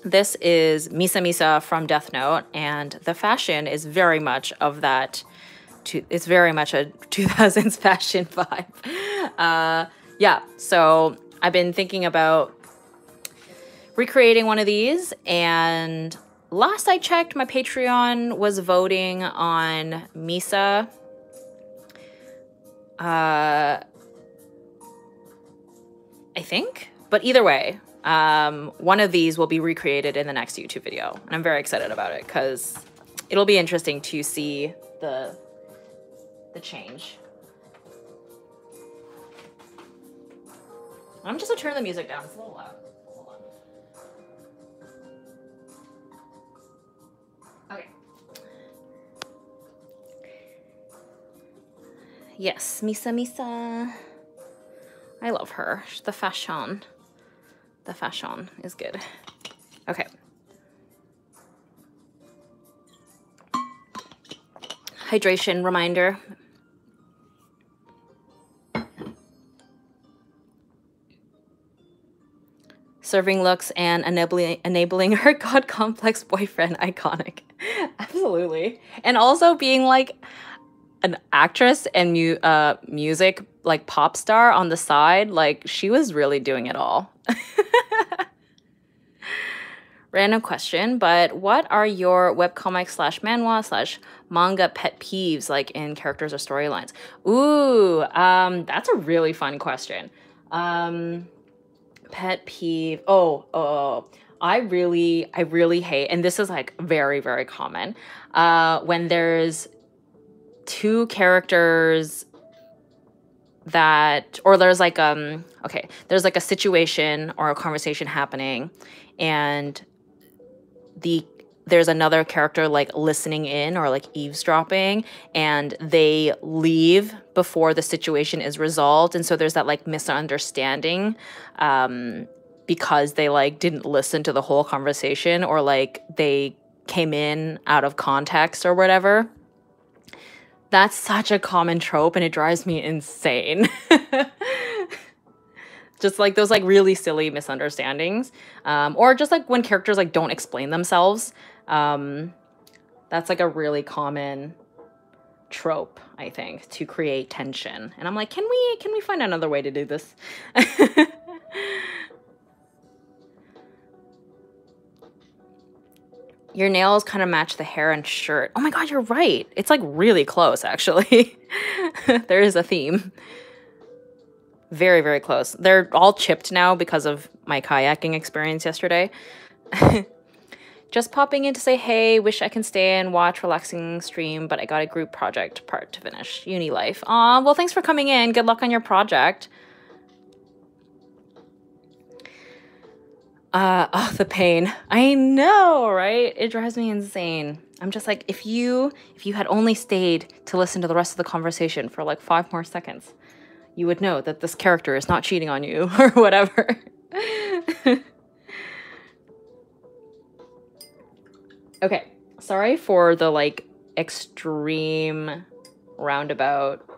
This is Misa Misa from Death Note, and the fashion is very much of that. It's very much a 2000s fashion vibe. Yeah, so I've been thinking about recreating one of these, and last I checked, my Patreon was voting on Misa. I think, but either way, one of these will be recreated in the next YouTube video, and I'm very excited about it because it'll be interesting to see the change. I'm just gonna turn the music down. It's a little loud. Hold on. Okay. Yes, Misa Misa. I love her. The fashion. The fashion is good. Okay. Hydration reminder. Serving looks and enabling her god complex boyfriend, iconic. Absolutely. And also being like an actress and music like pop star on the side, like she was really doing it all. Random question, but what are your webcomic / manhwa / manga pet peeves like in characters or storylines? Ooh, that's a really fun question. Pet peeve. I really hate, and this is like very, very common, when there's two characters that, or there's like there's like a situation or a conversation happening, and there's another character like listening in or like eavesdropping, and they leave before the situation is resolved, and so there's that like misunderstanding because they like didn't listen to the whole conversation, or like they came in out of context or whatever. That's such a common trope, and it drives me insane. Just like those like really silly misunderstandings, or just like when characters like don't explain themselves. That's like a really common trope, I think, to create tension. And I'm like, can we find another way to do this? Your nails kind of match the hair and shirt. Oh my god, you're right. It's like really close, actually. There is a theme. Very, very close. They're all chipped now because of my kayaking experience yesterday. Just popping in to say, hey, wish I can stay and watch relaxing stream, but I got a group project part to finish. Uni life. Aw, well, thanks for coming in. Good luck on your project. Oh, the pain. I know, right? It drives me insane. I'm just like, if you had only stayed to listen to the rest of the conversation for like 5 more seconds, you would know that this character is not cheating on you or whatever. Okay, sorry for the like extreme roundabout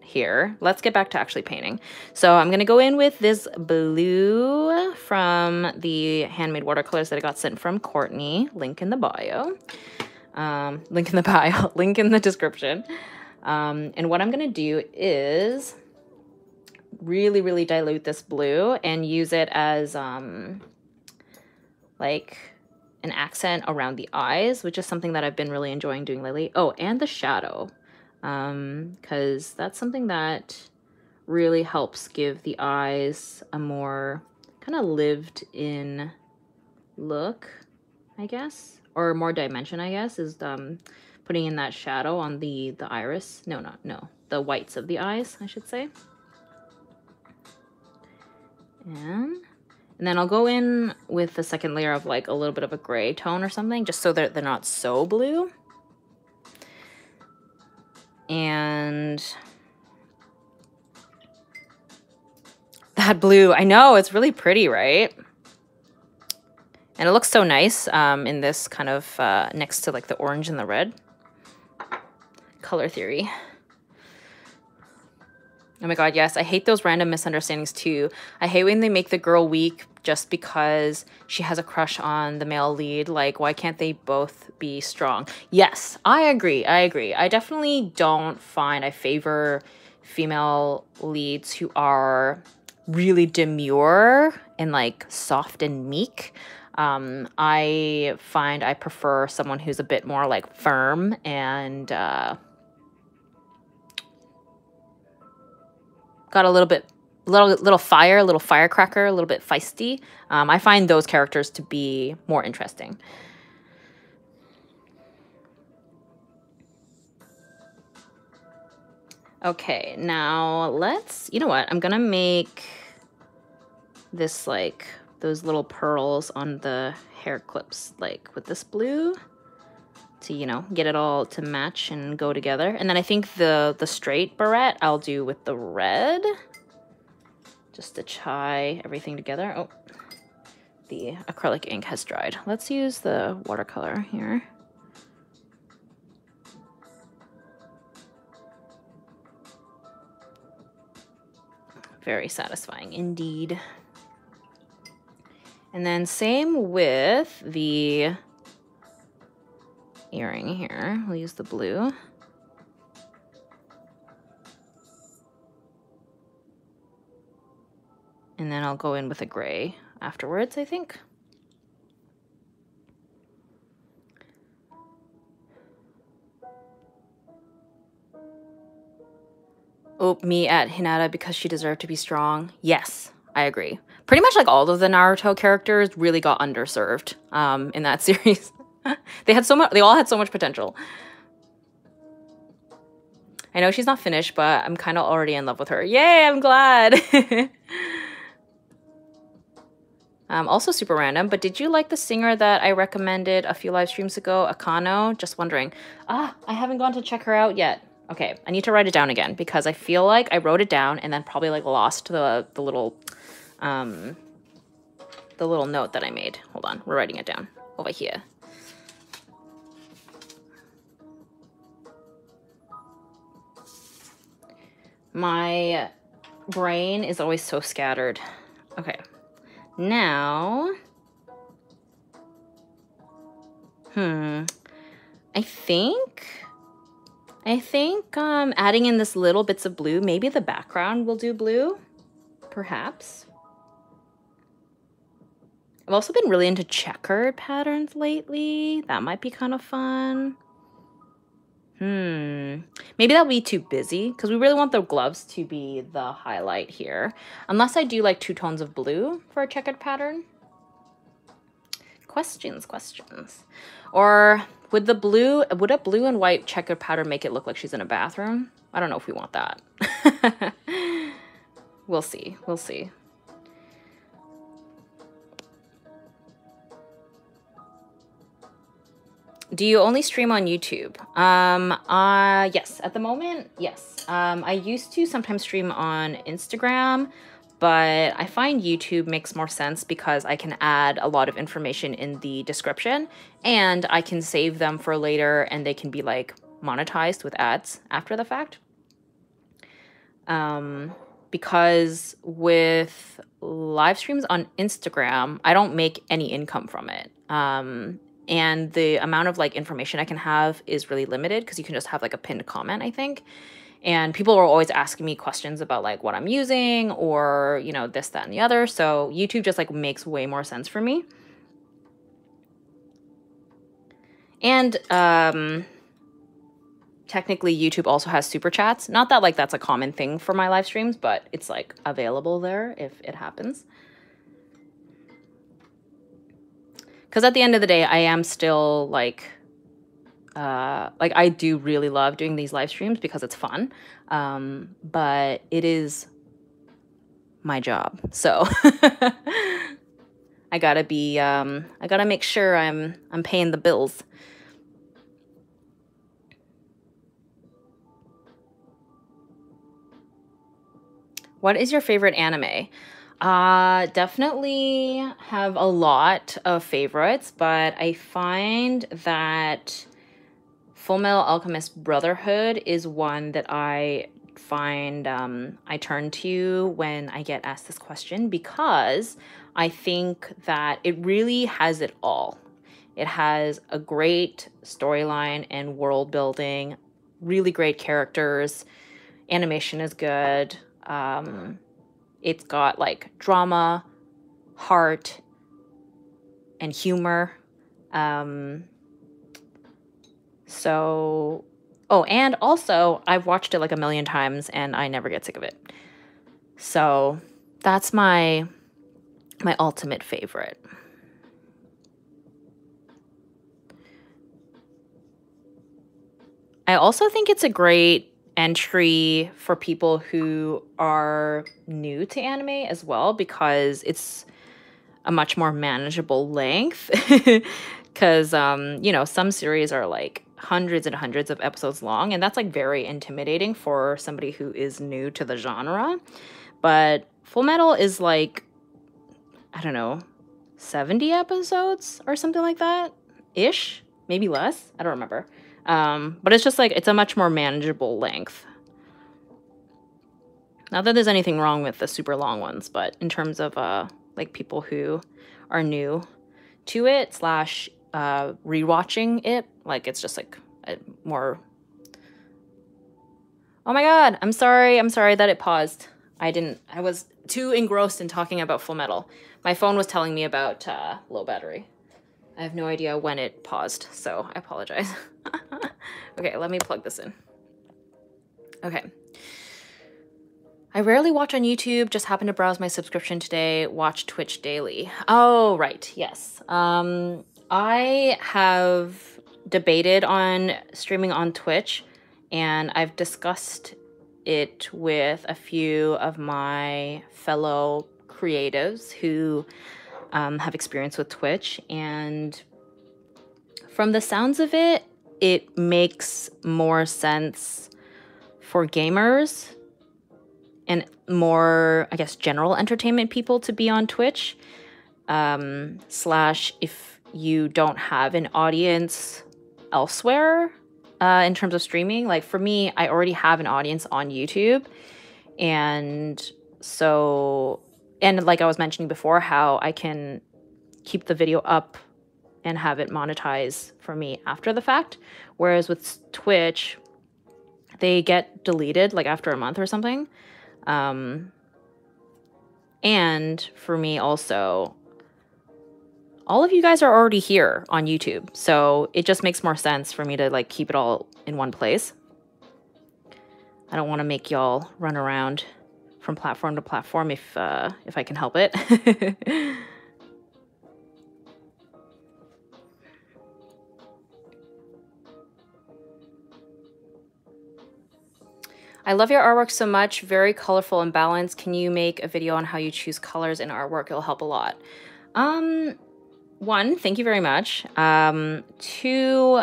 here. Let's get back to actually painting. So I'm gonna go in with this blue from the handmade watercolors that I got sent from Courtney. Link in the bio. Link in the bio. Link in the description. And what I'm gonna do is really, really dilute this blue and use it as like an accent around the eyes, which is something that I've been really enjoying doing lately. Oh, and the shadow, because that's something that really helps give the eyes a more kind of lived in look, I guess, or more dimension, I guess, is putting in that shadow on the iris. No, the whites of the eyes, I should say. And then I'll go in with the second layer of like a little bit of a gray tone or something, just so that they're not so blue. And that blue, I know, it's really pretty, right? And it looks so nice in this kind of next to like the orange and the red. Color theory. Oh my god, yes, I hate those random misunderstandings too. I hate when they make the girl weak just because she has a crush on the male lead. Like, why can't they both be strong? Yes, I agree. I definitely don't find I favor female leads who are really demure and like soft and meek. I find I prefer someone who's a bit more like firm and got a little fire, a little firecracker, a little bit feisty. I find those characters to be more interesting. Okay, now let's, you know what? I'm gonna make this like those little pearls on the hair clips, like with this blue to, you know, get it all to match and go together. And then I think the straight barrette I'll do with the red, just to tie everything together. Oh, the acrylic ink has dried. Let's use the watercolor here. Very satisfying indeed. And then same with the earring here. We'll use the blue. And then I'll go in with a gray afterwards, I think. Oh, me at Hinata because she deserved to be strong. Yes, I agree. Pretty much like all of the Naruto characters really got underserved in that series. They all had so much potential. I know she's not finished, but I'm kind of already in love with her. Yay, I'm glad. Also super random, but did you like the singer that I recommended a few live streams ago, Akano? Just wondering. I haven't gone to check her out yet. Okay, I need to write it down again because I feel like I wrote it down and then probably like lost the little note that I made. Hold on, we're writing it down over here. My brain is always so scattered. Okay, now, I think adding in this little bits of blue, maybe the background will do blue, perhaps. I've also been really into checkered patterns lately. That might be kind of fun. Maybe that'll be too busy because we really want the gloves to be the highlight here. Unless I do like 2 tones of blue for a checkered pattern. Questions. Or would a blue and white checkered pattern make it look like she's in a bathroom? I don't know if we want that. We'll see. Do you only stream on YouTube? Yes, at the moment, yes. I used to sometimes stream on Instagram, but I find YouTube makes more sense because I can add a lot of information in the description and I can save them for later and they can be like monetized with ads after the fact. Because with live streams on Instagram, I don't make any income from it. And the amount of like information I can have is really limited because you can just have like a pinned comment, I think. And people are always asking me questions about like what I'm using or, you know, this, that, and the other. So YouTube just like makes way more sense for me. And technically YouTube also has super chats. Not that like that's a common thing for my live streams, but it's like available there if it happens. Because at the end of the day, I am still like I do really love doing these live streams because it's fun. But it is my job. So I gotta make sure I'm paying the bills. What is your favorite anime? Definitely have a lot of favorites, but I find that Fullmetal Alchemist Brotherhood is one that I find I turn to when I get asked this question because I think that it really has it all. It has a great storyline and world building, really great characters, animation is good. It's got like drama, heart, and humor. And also I've watched it like a million times and I never get sick of it. So that's my ultimate favorite. I also think it's a great entry for people who are new to anime as well, because it's a much more manageable length. Because, you know, some series are like hundreds and hundreds of episodes long, and that's like very intimidating for somebody who is new to the genre. But Full Metal is like, I don't know, 70 episodes or something like that ish, maybe less. I don't remember. But it's just like, it's a much more manageable length. Not that there's anything wrong with the super long ones, but in terms of like people who are new to it slash rewatching it, like it's just like a more. Oh my god, I'm sorry that it paused. I was too engrossed in talking about Full Metal. My phone was telling me about low battery. I have no idea when it paused, so I apologize. Okay, let me plug this in. Okay. I rarely watch on YouTube, just happened to browse my subscription today, watch Twitch daily. Oh, right, yes. I have debated on streaming on Twitch, and I've discussed it with a few of my fellow creatives who have experience with Twitch, and from the sounds of it, it makes more sense for gamers and more, I guess, general entertainment people to be on Twitch, slash if you don't have an audience elsewhere in terms of streaming. Like for me, I already have an audience on YouTube. And so, and like I was mentioning before, how I can keep the video up and have it monetize for me after the fact. Whereas with Twitch, they get deleted like after a month or something. And for me also, all of you guys are already here on YouTube, so it just makes more sense for me to like keep it all in one place. I don't want to make y'all run around from platform to platform if I can help it. I love your artwork so much. Very colorful and balanced. Can you make a video on how you choose colors in artwork? It'll help a lot. One, thank you very much. Two,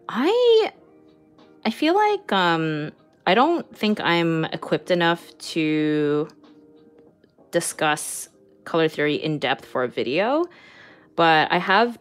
I feel like I don't think I'm equipped enough to discuss color theory in depth for a video, but I have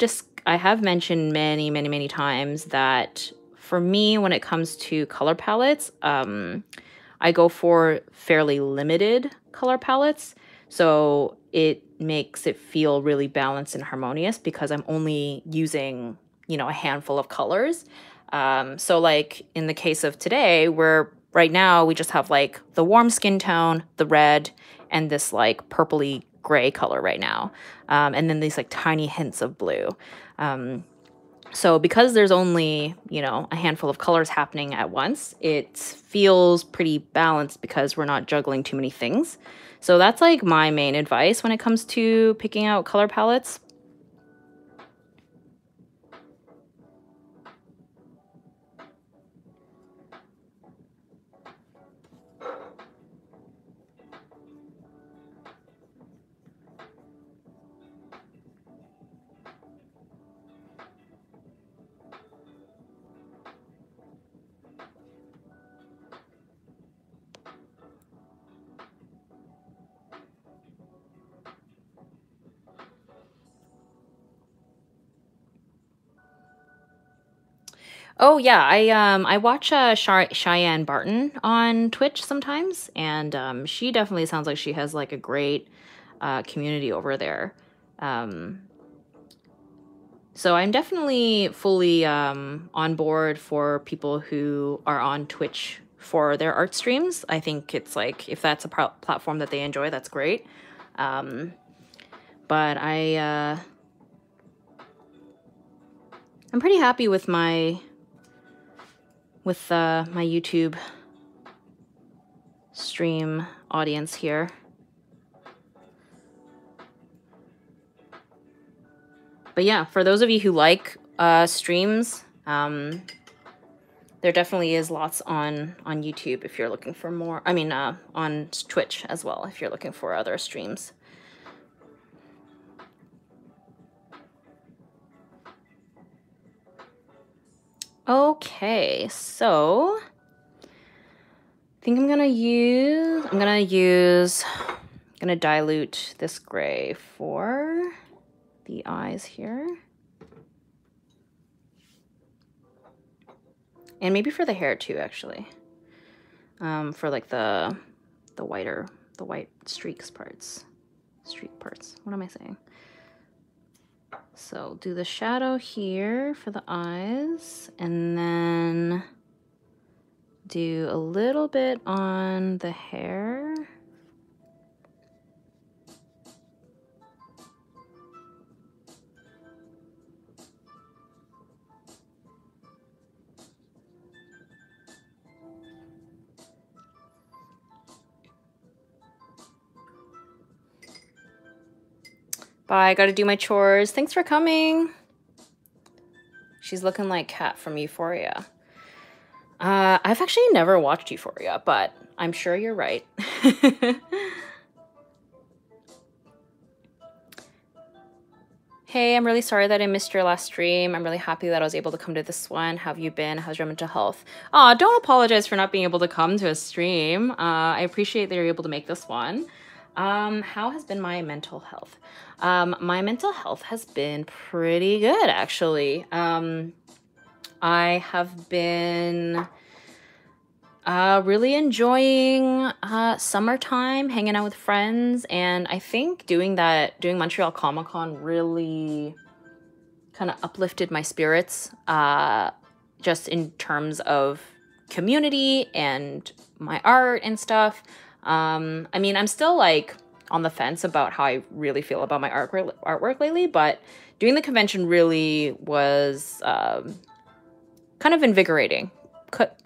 mentioned many times that for me, when it comes to color palettes, I go for fairly limited color palettes. So it makes it feel really balanced and harmonious because I'm only using, you know, a handful of colors. So like in the case of today, where right now we just have like the warm skin tone, the red, and this like purpley gray color right now. And then these like tiny hints of blue. So because there's only, you know, a handful of colors happening at once, it feels pretty balanced because we're not juggling too many things. So that's like my main advice when it comes to picking out color palettes. Oh yeah, I watch Cheyenne Barton on Twitch sometimes, and she definitely sounds like she has like a great community over there. So I'm definitely fully on board for people who are on Twitch for their art streams. I think it's like if that's a platform that they enjoy, that's great. But I'm pretty happy with my YouTube stream audience here. But yeah, for those of you who like streams, there definitely is lots on YouTube if you're looking for more. I mean, on Twitch as well if you're looking for other streams. Okay, so I think I'm gonna dilute this gray for the eyes here. And maybe for the hair too, actually. For like the white streak parts. What am I saying? So do the shadow here for the eyes, and then do a little bit on the hair. Bye, gotta do my chores. Thanks for coming. She's looking like Kat from Euphoria. I've actually never watched Euphoria, but I'm sure you're right. Hey, I'm really sorry that I missed your last stream. I'm really happy that I was able to come to this one. How have you been? How's your mental health? Aw, don't apologize for not being able to come to a stream. I appreciate that you're able to make this one. How has been my mental health? My mental health has been pretty good, actually. I have been really enjoying summertime, hanging out with friends, and I think doing Montreal Comic Con really kind of uplifted my spirits, just in terms of community and my art and stuff. I mean, I'm still like on the fence about how I really feel about my artwork lately, but doing the convention really was kind of invigorating.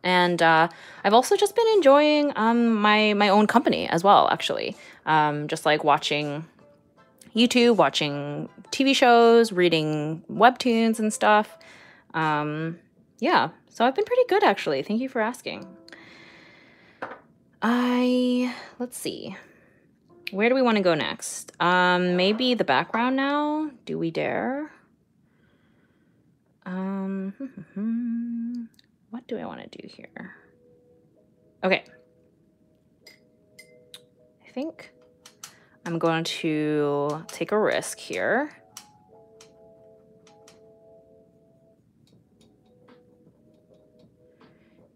And I've also just been enjoying my own company as well, actually. Just like watching YouTube, watching TV shows, reading webtoons and stuff. Yeah, so I've been pretty good, actually. Thank you for asking. Let's see. Where do we want to go next? Maybe the background now? Do we dare? What do I want to do here? Okay. I think I'm going to take a risk here.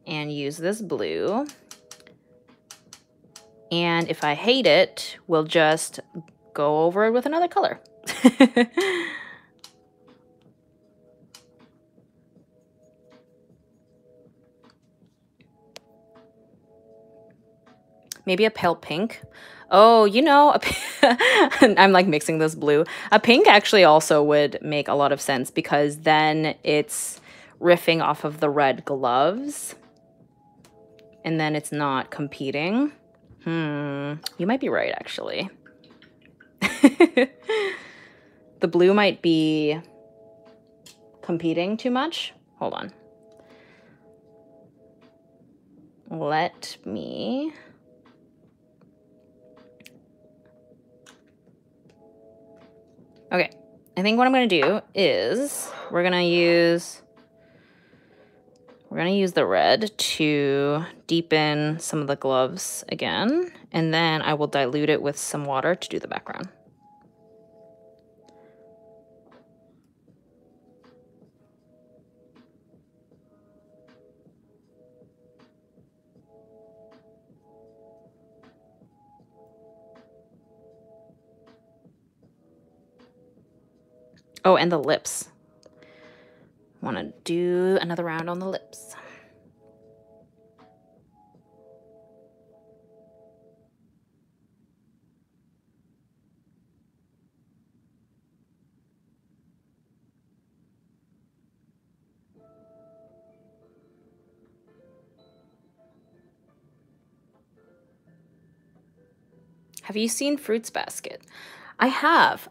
And use this blue. And if I hate it, we'll just go over it with another color. Maybe a pale pink. Oh, you know, I'm like mixing this blue. A pink actually also would make a lot of sense because then it's riffing off of the red gloves. And then it's not competing. You might be right, actually. The blue might be competing too much. Hold on. Let me... Okay, I think what I'm going to do is we're going to use the red to deepen some of the gloves again, and then I will dilute it with some water to do the background. Oh, and the lips. Want to do another round on the lips. Have you seen Fruits Basket? I have.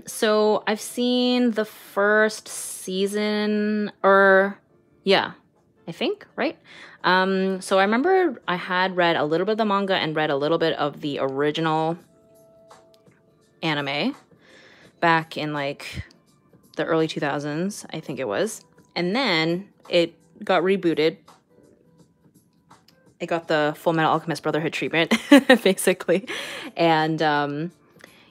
So I've seen the first season, or yeah, I think, right? So I remember I had read a little bit of the manga and read a little bit of the original anime back in like the early 2000s, I think it was. And then it got rebooted. It got the Full Metal Alchemist Brotherhood treatment, basically. And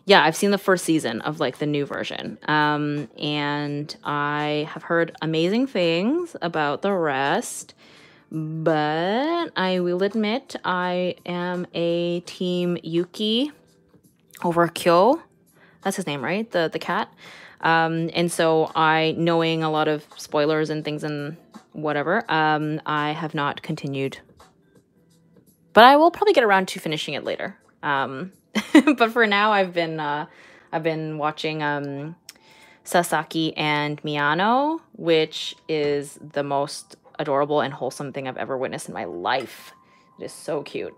yeah, I've seen the first season of like the new version. And I have heard amazing things about the rest. But I will admit I am a team Yuki over Kyo. That's his name, right? The cat. And so knowing a lot of spoilers and things and whatever, I have not continued. But I will probably get around to finishing it later. But for now, I've been watching Sasaki and Miyano, which is the most adorable and wholesome thing I've ever witnessed in my life. It is so cute.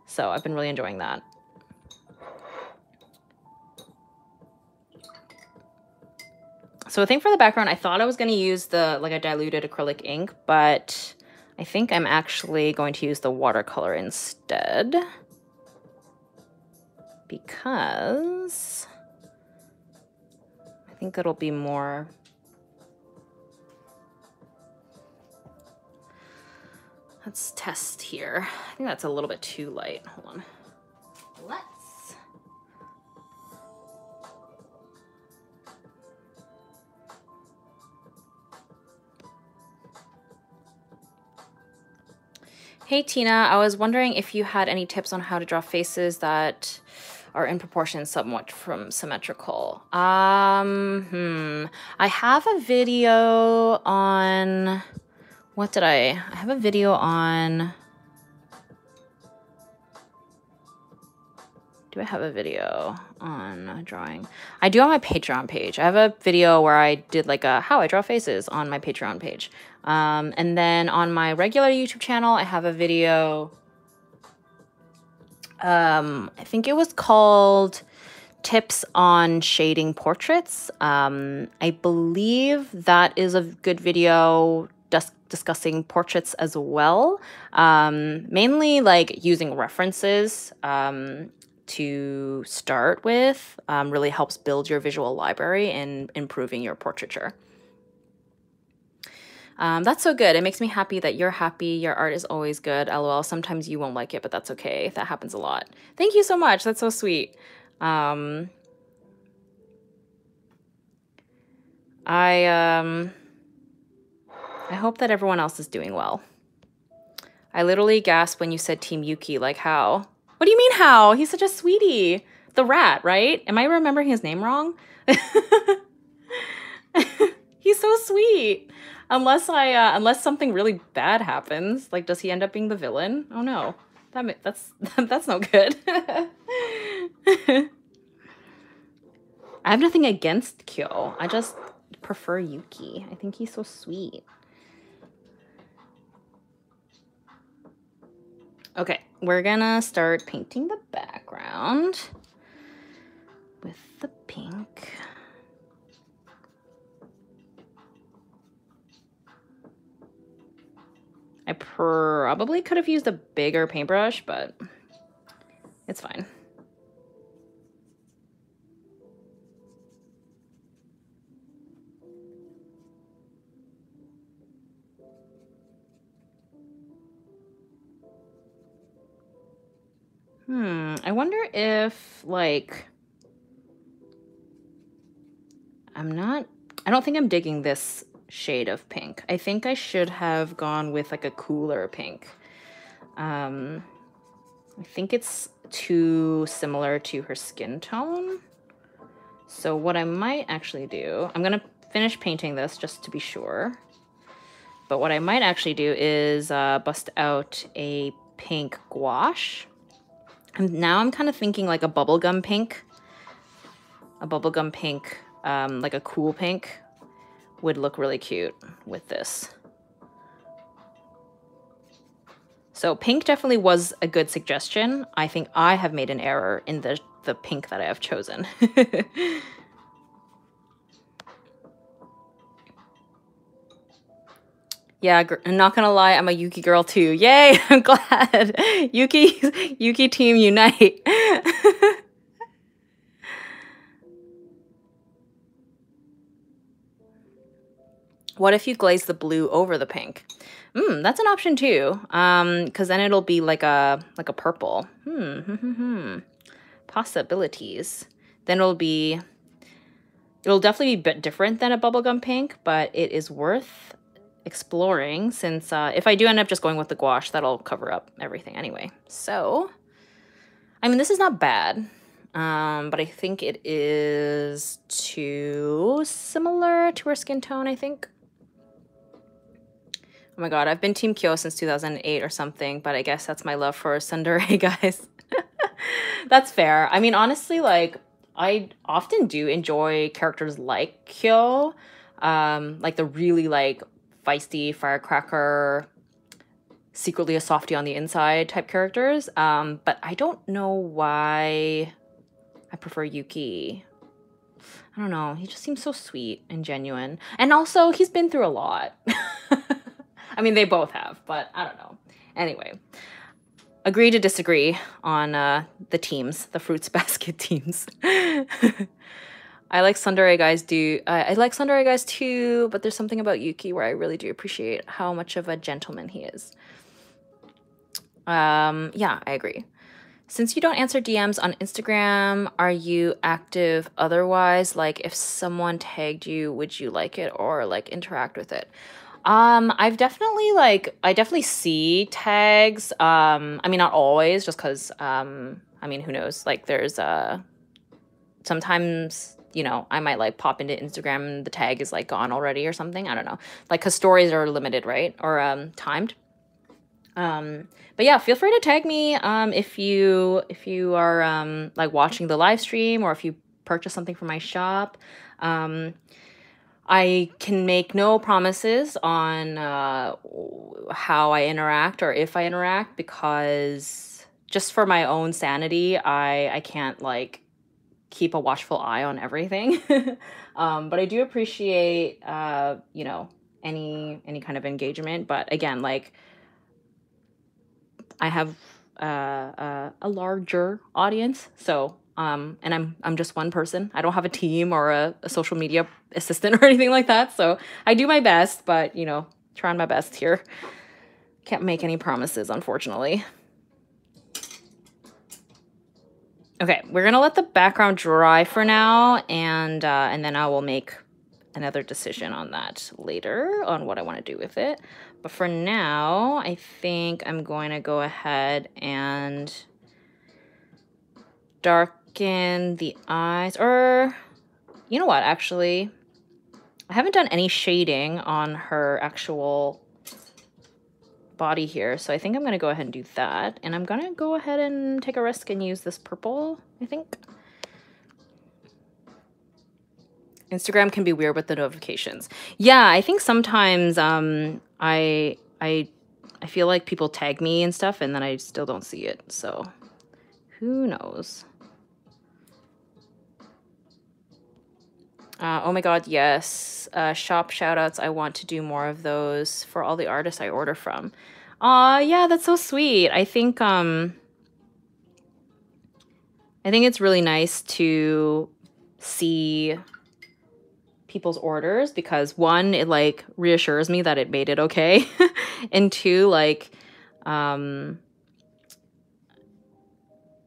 So I've been really enjoying that. So I think for the background, I thought I was going to use a diluted acrylic ink, but I think I'm actually going to use the watercolor instead. Because I think it'll be more... Let's test here. I think that's a little bit too light. Hold on. Let's... Hey Tina, I was wondering if you had any tips on how to draw faces that are in proportion somewhat from symmetrical. I have a video on... What did I have a video on... Do I have a video on drawing? I do on my Patreon page. I have a video where I did like a how I draw faces on my Patreon page. And then on my regular YouTube channel, I have a video. I think it was called Tips on Shading Portraits. I believe that is a good video discussing portraits as well. Mainly like using references to start with really helps build your visual library and improving your portraiture. That's so good. It makes me happy that you're happy. Your art is always good. LOL. Sometimes you won't like it, but that's okay. That happens a lot. Thank you so much. That's so sweet. I hope that everyone else is doing well. I literally gasped when you said Team Yuki. Like, how? What do you mean how? He's such a sweetie. The rat, right? Am I remembering his name wrong? He's so sweet. Unless something really bad happens. Like, does he end up being the villain? Oh no. That's no good. I have nothing against Kyo. I just prefer Yuki. I think he's so sweet. Okay, we're gonna start painting the background with the pink. I probably could have used a bigger paintbrush, but it's fine. I wonder if, like, I don't think I'm digging this shade of pink. I think I should have gone with, like, a cooler pink. I think it's too similar to her skin tone. So what I might actually do, I'm gonna finish painting this just to be sure. But what I might actually do is bust out a pink gouache. And now I'm kind of thinking like a bubblegum pink. A bubblegum pink, like a cool pink, would look really cute with this. So pink definitely was a good suggestion. I think I have made an error in the pink that I have chosen. Yeah, I'm not gonna lie, I'm a Yuki girl too. Yay! I'm glad. Yuki team unite. What if you glaze the blue over the pink? That's an option too. Because then it'll be like a purple. Possibilities. Then it'll definitely be a bit different than a bubblegum pink, but it is worth exploring since if I do end up just going with the gouache, that'll cover up everything anyway. So, I mean, this is not bad, but I think it is too similar to her skin tone, I think. Oh my god, I've been Team Kyo since 2008 or something, but I guess that's my love for Tsundere, guys. That's fair. I mean, honestly, like, I often do enjoy characters like Kyo, like the really, like, feisty, firecracker, secretly a softie on the inside type characters, but I don't know why I prefer Yuki. I don't know, he just seems so sweet and genuine. And also, he's been through a lot. I mean, they both have, but I don't know. Anyway, agree to disagree on the teams, the Fruits Basket teams. I like Tsundere guys I like Tsundere guys too, but there's something about Yuki where I really do appreciate how much of a gentleman he is. Yeah, I agree. Since you don't answer DMs on Instagram, are you active otherwise? Like if someone tagged you, would you like it or like interact with it? I definitely see tags. I mean, not always, just because, I mean, who knows? Like, there's, sometimes, you know, I might, like, pop into Instagram and the tag is, like, gone already or something. I don't know. Like, because stories are limited, right? Or, timed. But yeah, feel free to tag me, if you are, like, watching the live stream or if you purchase something from my shop. I can make no promises on how I interact or if I interact because just for my own sanity, I can't like keep a watchful eye on everything. But I do appreciate you know, any kind of engagement. But again, like I have a larger audience, so and I'm just one person. I don't have a team or a social media assistant or anything like that. So I do my best, but you know, trying my best here. Can't make any promises, unfortunately. Okay, we're gonna let the background dry for now, and then I will make another decision on that later on what I want to do with it. But for now, I think I'm going to go ahead and darken the eyes, or you know what, actually, I haven't done any shading on her actual body here, so I think I'm going to go ahead and do that, and I'm going to go ahead and take a risk and use this purple, I think. Instagram can be weird with the notifications. Yeah, I think sometimes I feel like people tag me and stuff and then I still don't see it. So who knows? Oh my god, yes. Shop shoutouts. I want to do more of those for all the artists I order from. Yeah, that's so sweet. I think it's really nice to see people's orders because one, it like reassures me that it made it okay. And two, like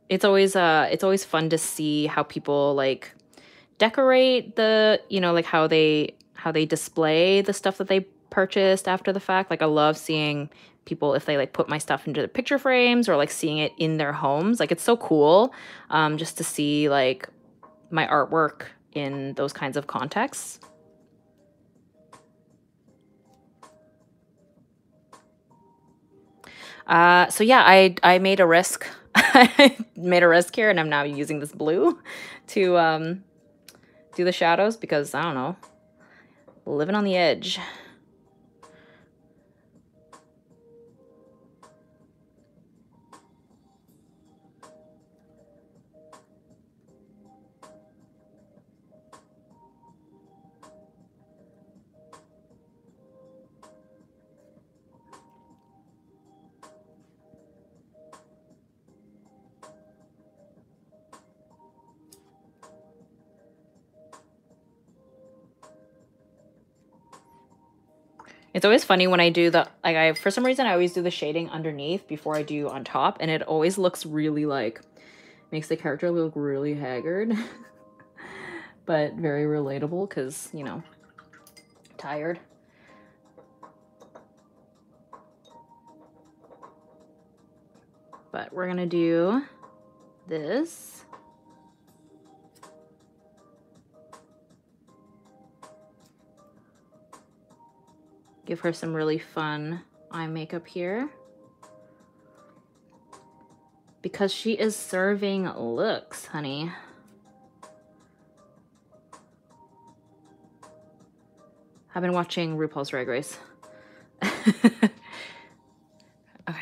it's always fun to see how people like decorate the, you know, like how they display the stuff that they purchased after the fact. Like I love seeing people if they like put my stuff into the picture frames or like seeing it in their homes. Like it's so cool just to see like my artwork in those kinds of contexts. So yeah, I made a risk. I made a risk here, and I'm now using this blue to do the shadows because I don't know, living on the edge. It's always funny when I do the, like, for some reason, I always do the shading underneath before I do on top, and it always looks really, like, makes the character look really haggard, but very relatable because, you know, tired. But we're gonna do this. Give her some really fun eye makeup here. Because she is serving looks, honey. I've been watching RuPaul's Drag Race. Okay.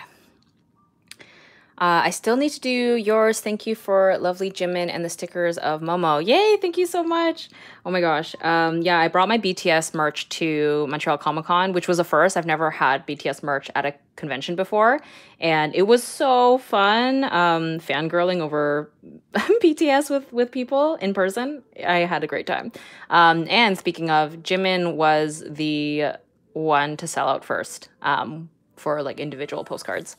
I still need to do yours. Thank you for lovely Jimin and the stickers of Momo. Yay, thank you so much. Oh my gosh. Yeah, I brought my BTS merch to Montreal Comic Con, which was a first. I've never had BTS merch at a convention before. And it was so fun fangirling over BTS with people in person. I had a great time. And speaking of, Jimin was the one to sell out first for like individual postcards.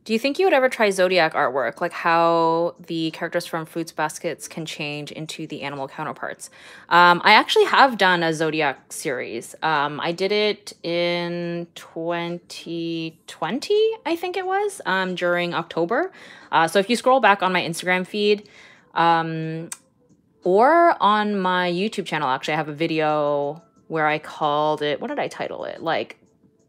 Do you think you would ever try Zodiac artwork, like how the characters from Fruits Baskets can change into the animal counterparts? I actually have done a Zodiac series. I did it in 2020, I think it was, during October. So if you scroll back on my Instagram feed, or on my YouTube channel, actually, I have a video where I called it, what did I title it? Like,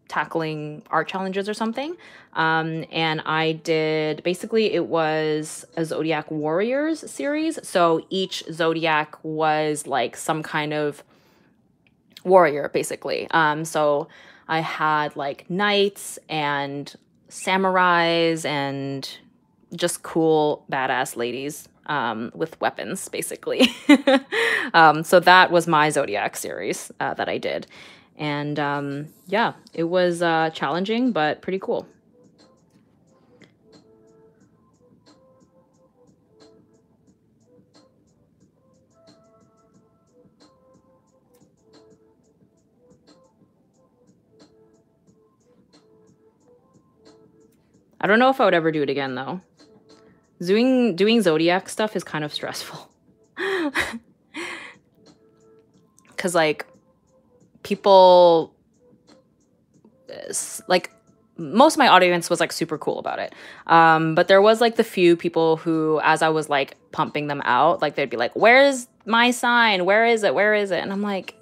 tackling art challenges or something. And I did, basically it was a Zodiac Warriors series. So each Zodiac was like some kind of warrior, basically. So I had like knights and samurais and just cool badass ladies with weapons, basically. So that was my Zodiac series that I did. And yeah, it was challenging, but pretty cool. I don't know if I would ever do it again, though. Doing Zodiac stuff is kind of stressful. Because, like, people, like, most of my audience was, like, super cool about it. But there was, like, the few people who, as I was, like, pumping them out, like, they'd be like, where's my sign? Where is it? Where is it? And I'm like,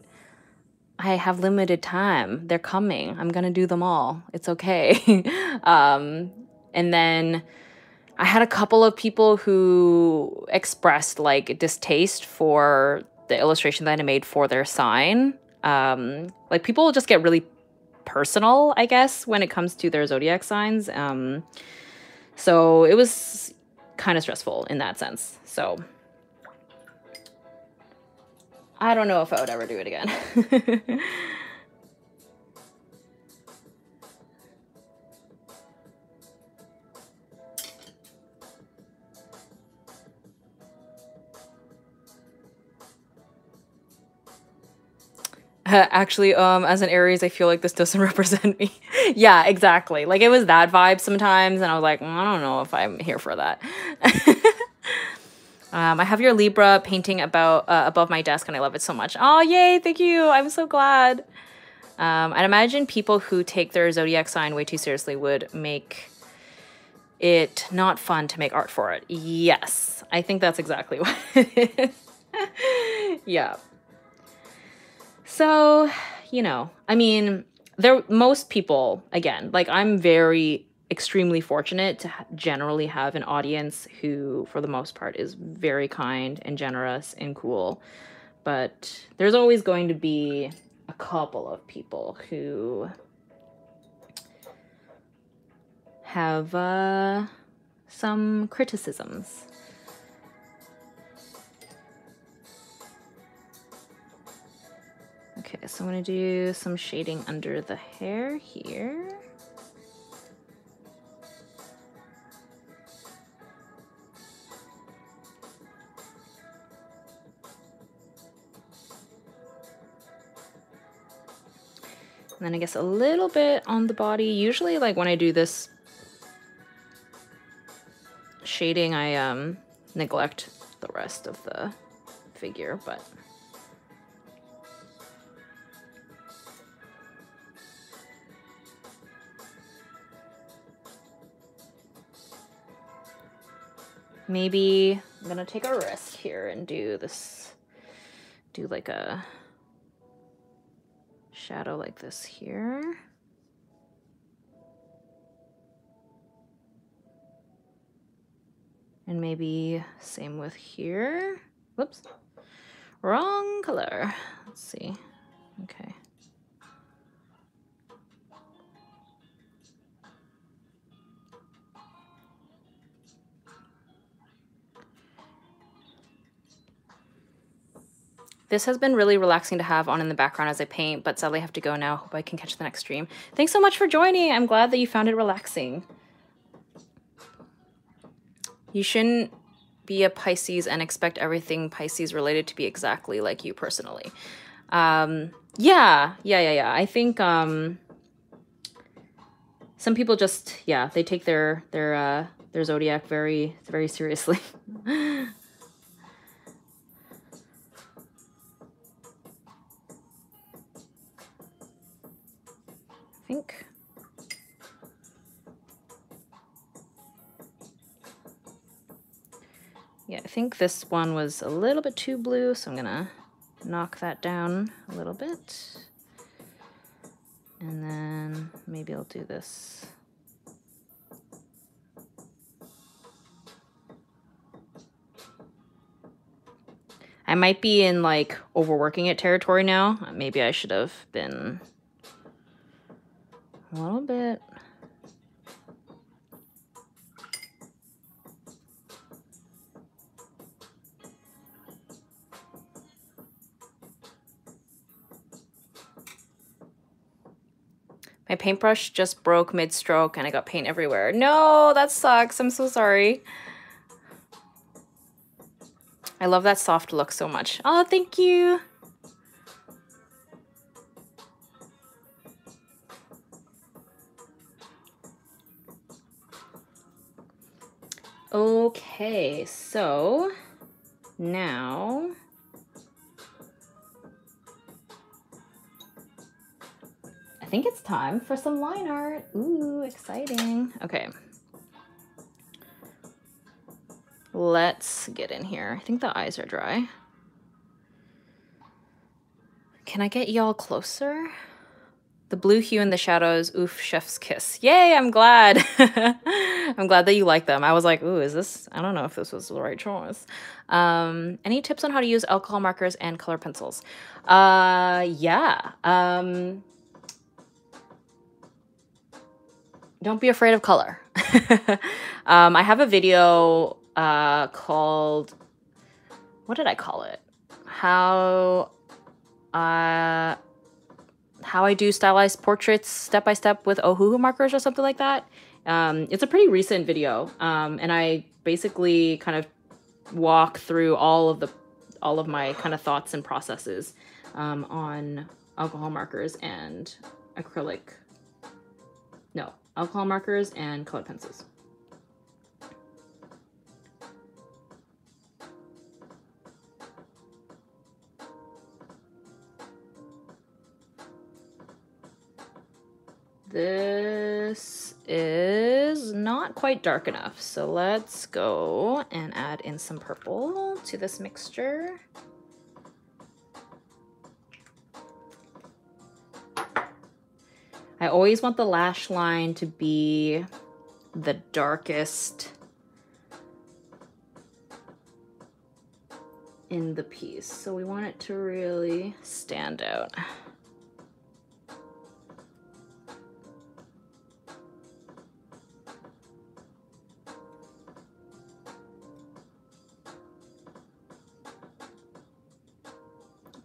I have limited time. They're coming. I'm gonna do them all. It's okay. And then I had a couple of people who expressed like distaste for the illustration that I made for their sign. Like people just get really personal, I guess, when it comes to their zodiac signs. So it was kind of stressful in that sense. So I don't know if I would ever do it again. Actually, as an Aries, I feel like this doesn't represent me. Yeah, exactly. Like, it was that vibe sometimes, and I was like, I don't know if I'm here for that. I have your Libra painting above my desk, and I love it so much. Oh, yay, thank you. I'm so glad. I'd imagine people who take their zodiac sign way too seriously would make it not fun to make art for it. Yes, I think that's exactly what it is. Yeah. So, you know, I mean, most people, again, like I'm very extremely fortunate to generally have an audience who, for the most part, is very kind and generous and cool. But there's always going to be a couple of people who have some criticisms. Okay, so I'm going to do some shading under the hair here. And then I guess a little bit on the body. Usually like when I do this shading, I neglect the rest of the figure, but maybe I'm gonna take a risk here and do this, do like a shadow like this here. And maybe same with here. Whoops, wrong color. Let's see, okay. This has been really relaxing to have on in the background as I paint, but sadly I have to go now. Hope I can catch the next stream. Thanks so much for joining. I'm glad that you found it relaxing. You shouldn't be a Pisces and expect everything Pisces related to be exactly like you personally. Yeah. I think some people just, yeah, they take their zodiac very, very seriously. I think. Yeah, I think this one was a little bit too blue, so I'm gonna knock that down a little bit. And then maybe I'll do this. I might be in like overworking it territory now. Maybe I should have been a little bit. My paintbrush just broke mid-stroke and I got paint everywhere. No, that sucks. I'm so sorry. I love that soft look so much. Oh, thank you. Okay, so now I think it's time for some line art. Ooh, exciting. Okay. Let's get in here. I think the eyes are dry. Can I get y'all closer? The blue hue in the shadows, oof, chef's kiss. Yay, I'm glad. I'm glad that you like them. I was like, ooh, is this, I don't know if this was the right choice. Any tips on how to use alcohol markers and color pencils? Yeah. Don't be afraid of color. I have a video called, what did I call it? How I do stylized portraits step by step with Ohuhu markers or something like that. It's a pretty recent video, and I basically kind of walk through all of my kind of thoughts and processes on alcohol markers and alcohol markers and colored pencils. This is not quite dark enough, so let's go and add in some purple to this mixture. I always want the lash line to be the darkest in the piece, so we want it to really stand out.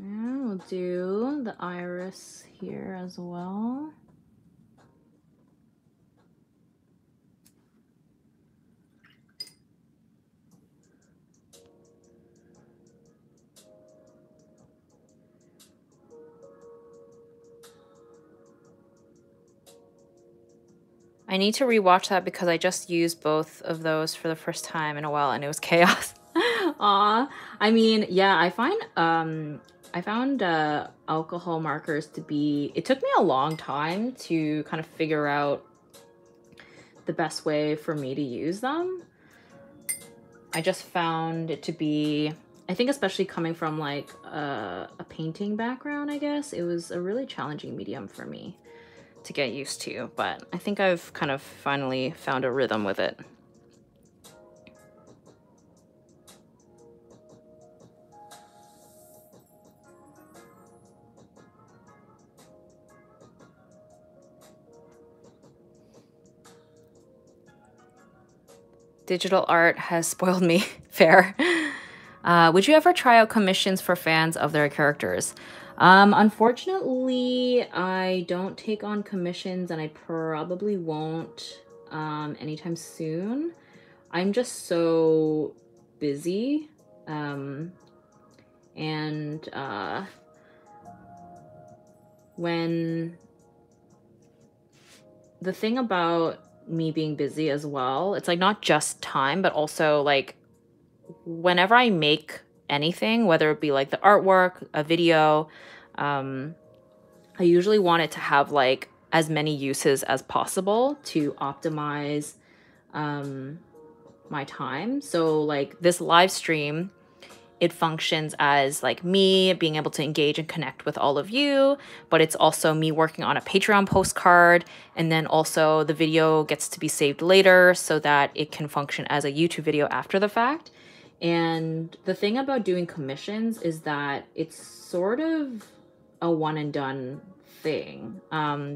And we'll do the iris here as well. I need to rewatch that because I just used both of those for the first time in a while and it was chaos. Aw. I mean, yeah, I found alcohol markers to be, it took me a long time to kind of figure out the best way for me to use them. I just found it to be, I think especially coming from like a painting background, I guess, it was a really challenging medium for me to get used to, but I think I've kind of finally found a rhythm with it. Digital art has spoiled me. Fair. Would you ever try out commissions for fans of their characters? Unfortunately, I don't take on commissions and I probably won't anytime soon. I'm just so busy. And when the thing about me being busy as well, it's like not just time, but also like whenever I make anything, whether it be like the artwork, a video, I usually want it to have like as many uses as possible to optimize my time. So like this live stream, it functions as like me being able to engage and connect with all of you, but it's also me working on a Patreon postcard. And then also the video gets to be saved later so that it can function as a YouTube video after the fact. And the thing about doing commissions is that it's sort of a one and done thing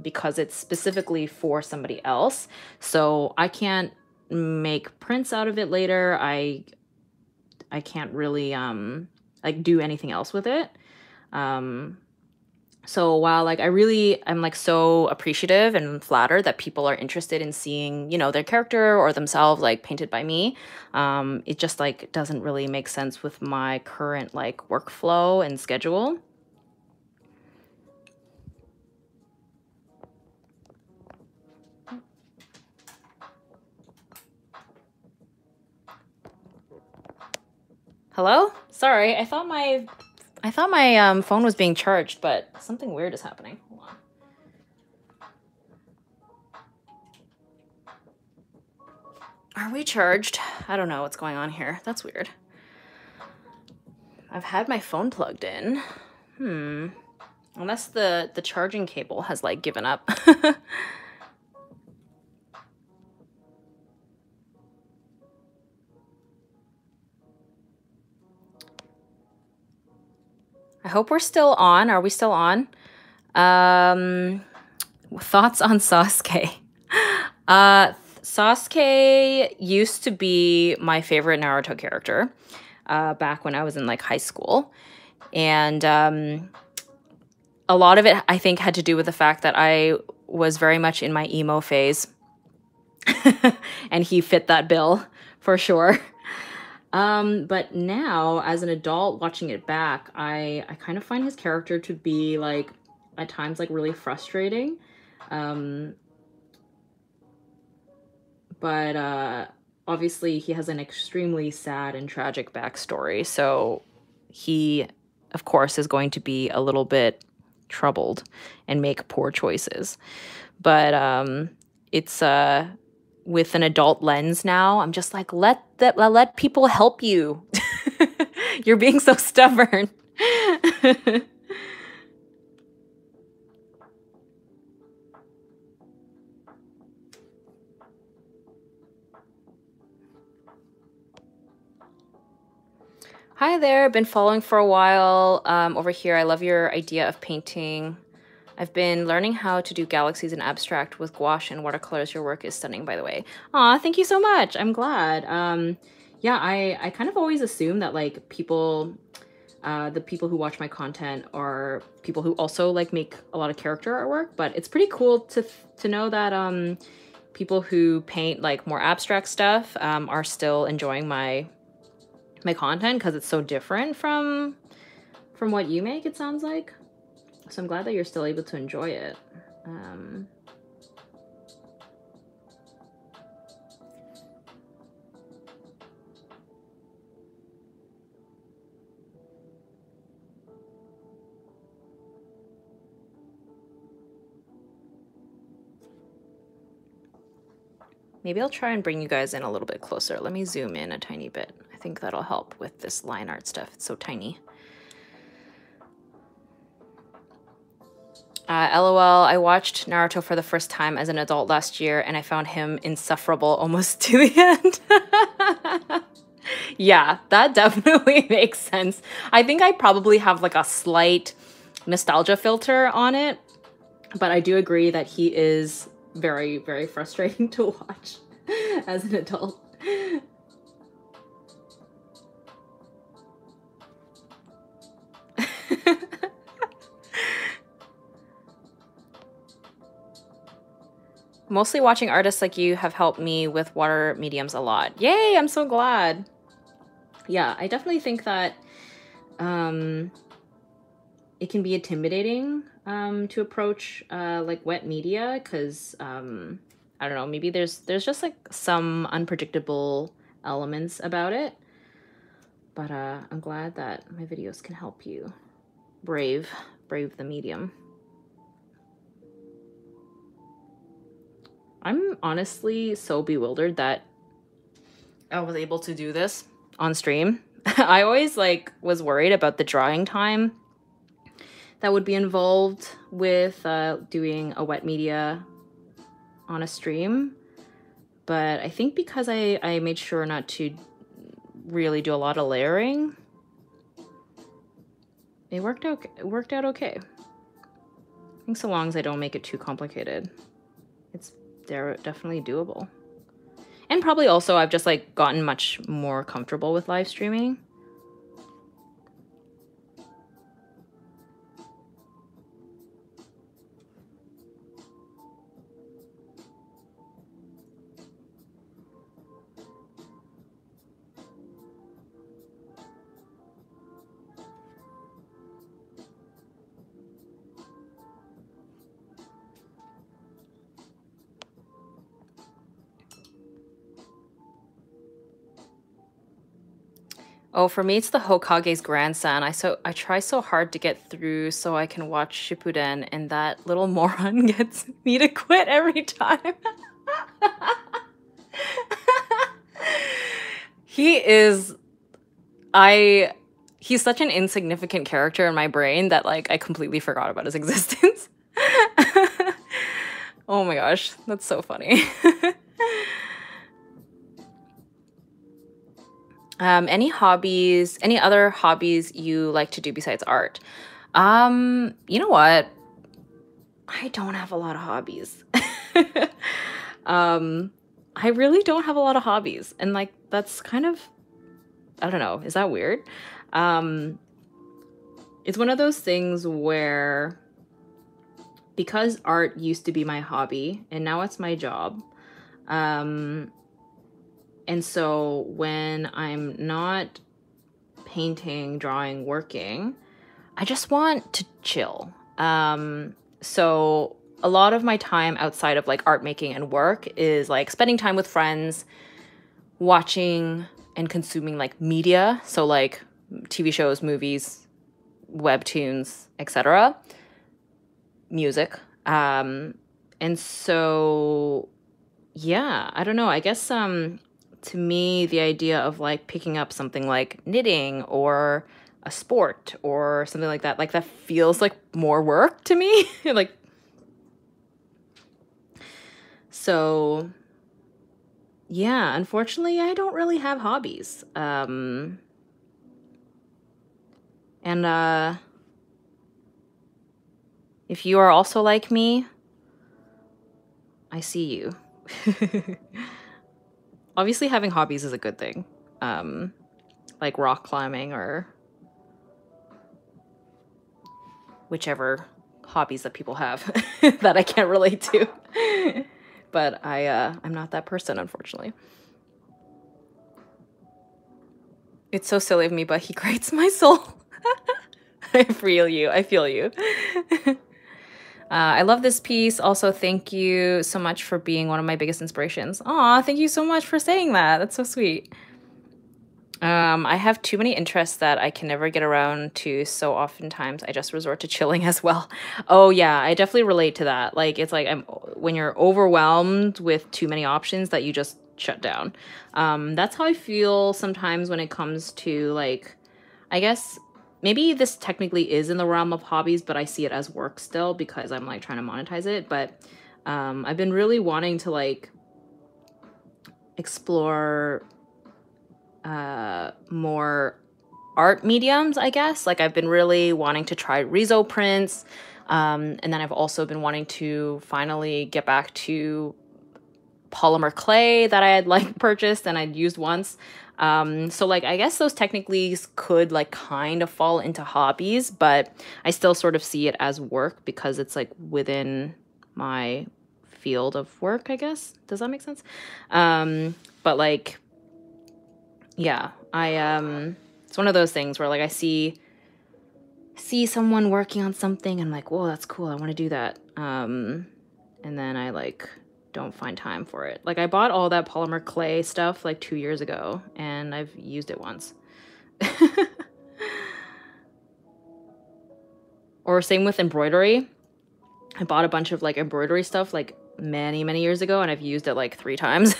because it's specifically for somebody else. So I can't make prints out of it later. I can't really like do anything else with it. So while like I'm like so appreciative and flattered that people are interested in seeing, you know, their character or themselves like painted by me, it just like doesn't really make sense with my current like workflow and schedule. Hello? Sorry, I thought my phone was being charged, but something weird is happening. Hold on. Are we charged? I don't know what's going on here. That's weird. I've had my phone plugged in. Unless the charging cable has like given up. I hope we're still on. Are we still on? Thoughts on Sasuke? Sasuke used to be my favorite Naruto character back when I was in like high school. And a lot of it, I think, had to do with the fact that I was very much in my emo phase. And he fit that bill for sure. But now, as an adult watching it back, I kind of find his character to be like, at times, like really frustrating. But obviously he has an extremely sad and tragic backstory, so he, of course, is going to be a little bit troubled and make poor choices. But it's with an adult lens now, I'm just like, let people help you. You're being so stubborn. Hi there, been following for a while over here. I love your idea of painting. I've been learning how to do galaxies in abstract with gouache and watercolors. Your work is stunning, by the way. Aw, thank you so much. I'm glad. Yeah, I kind of always assume that like people, the people who watch my content are people who also like make a lot of character artwork, but it's pretty cool to know that people who paint like more abstract stuff are still enjoying my content because it's so different from what you make, it sounds like. So I'm glad that you're still able to enjoy it. Maybe I'll try and bring you guys in a little bit closer. Let me zoom in a tiny bit. I think that'll help with this line art stuff. It's so tiny. LOL, I watched Naruto for the first time as an adult last year and I found him insufferable almost to the end. Yeah, that definitely makes sense. I think I probably have like a slight nostalgia filter on it, but I do agree that he is very, very frustrating to watch as an adult. Mostly watching artists like you have helped me with water mediums a lot. Yay, I'm so glad. Yeah, I definitely think that it can be intimidating to approach like wet media because I don't know, maybe there's just like some unpredictable elements about it. But I'm glad that my videos can help you brave the medium. I'm honestly so bewildered that I was able to do this on stream. I always like was worried about the drawing time that would be involved with doing a wet media on a stream. But I think because I made sure not to really do a lot of layering, it worked out okay. I think so long as I don't make it too complicated, they're definitely doable. And probably also I've just like gotten much more comfortable with live streaming. Oh, for me, it's the Hokage's grandson. I try so hard to get through so I can watch Shippuden, and that little moron gets me to quit every time. He's such an insignificant character in my brain that like I completely forgot about his existence. Oh my gosh, that's so funny. Any other hobbies you like to do besides art? You know what? I don't have a lot of hobbies. I really don't have a lot of hobbies. And like, that's kind of, I don't know, is that weird? It's one of those things where because art used to be my hobby and now it's my job, and so when I'm not painting, drawing, working, I just want to chill. So a lot of my time outside of like art making and work is like spending time with friends, watching and consuming like media. So like TV shows, movies, webtoons, etc. Music. And so, yeah, I don't know. I guess to me, the idea of like picking up something like knitting or a sport or something like that feels like more work to me. Like, so yeah, unfortunately, I don't really have hobbies. And if you are also like me, I see you. Obviously, having hobbies is a good thing. Like rock climbing or whichever hobbies that people have that I can't relate to. But I'm not that person, unfortunately. It's so silly of me, but he grates my soul. I feel you. I love this piece. Also, thank you so much for being one of my biggest inspirations. Aw, thank you so much for saying that. That's so sweet. I have too many interests that I can never get around to, so oftentimes I just resort to chilling as well. Oh yeah, I definitely relate to that. Like, it's like when you're overwhelmed with too many options that you just shut down. That's how I feel sometimes when it comes to like, I guess maybe this technically is in the realm of hobbies, but I see it as work still because I'm like trying to monetize it. But I've been really wanting to like explore more art mediums, I guess. Like I've been really wanting to try Riso prints. And then I've also been wanting to finally get back to polymer clay that I had like purchased and I'd used once. So like I guess those technically could like kind of fall into hobbies, but I still sort of see it as work because it's like within my field of work, I guess. Does that make sense? But like, yeah, it's one of those things where like I see someone working on something and I'm like, whoa, that's cool, I want to do that. And then I like don't find time for it. Like I bought all that polymer clay stuff like 2 years ago and I've used it once. Or same with embroidery. I bought a bunch of like embroidery stuff like many years ago and I've used it like 3 times.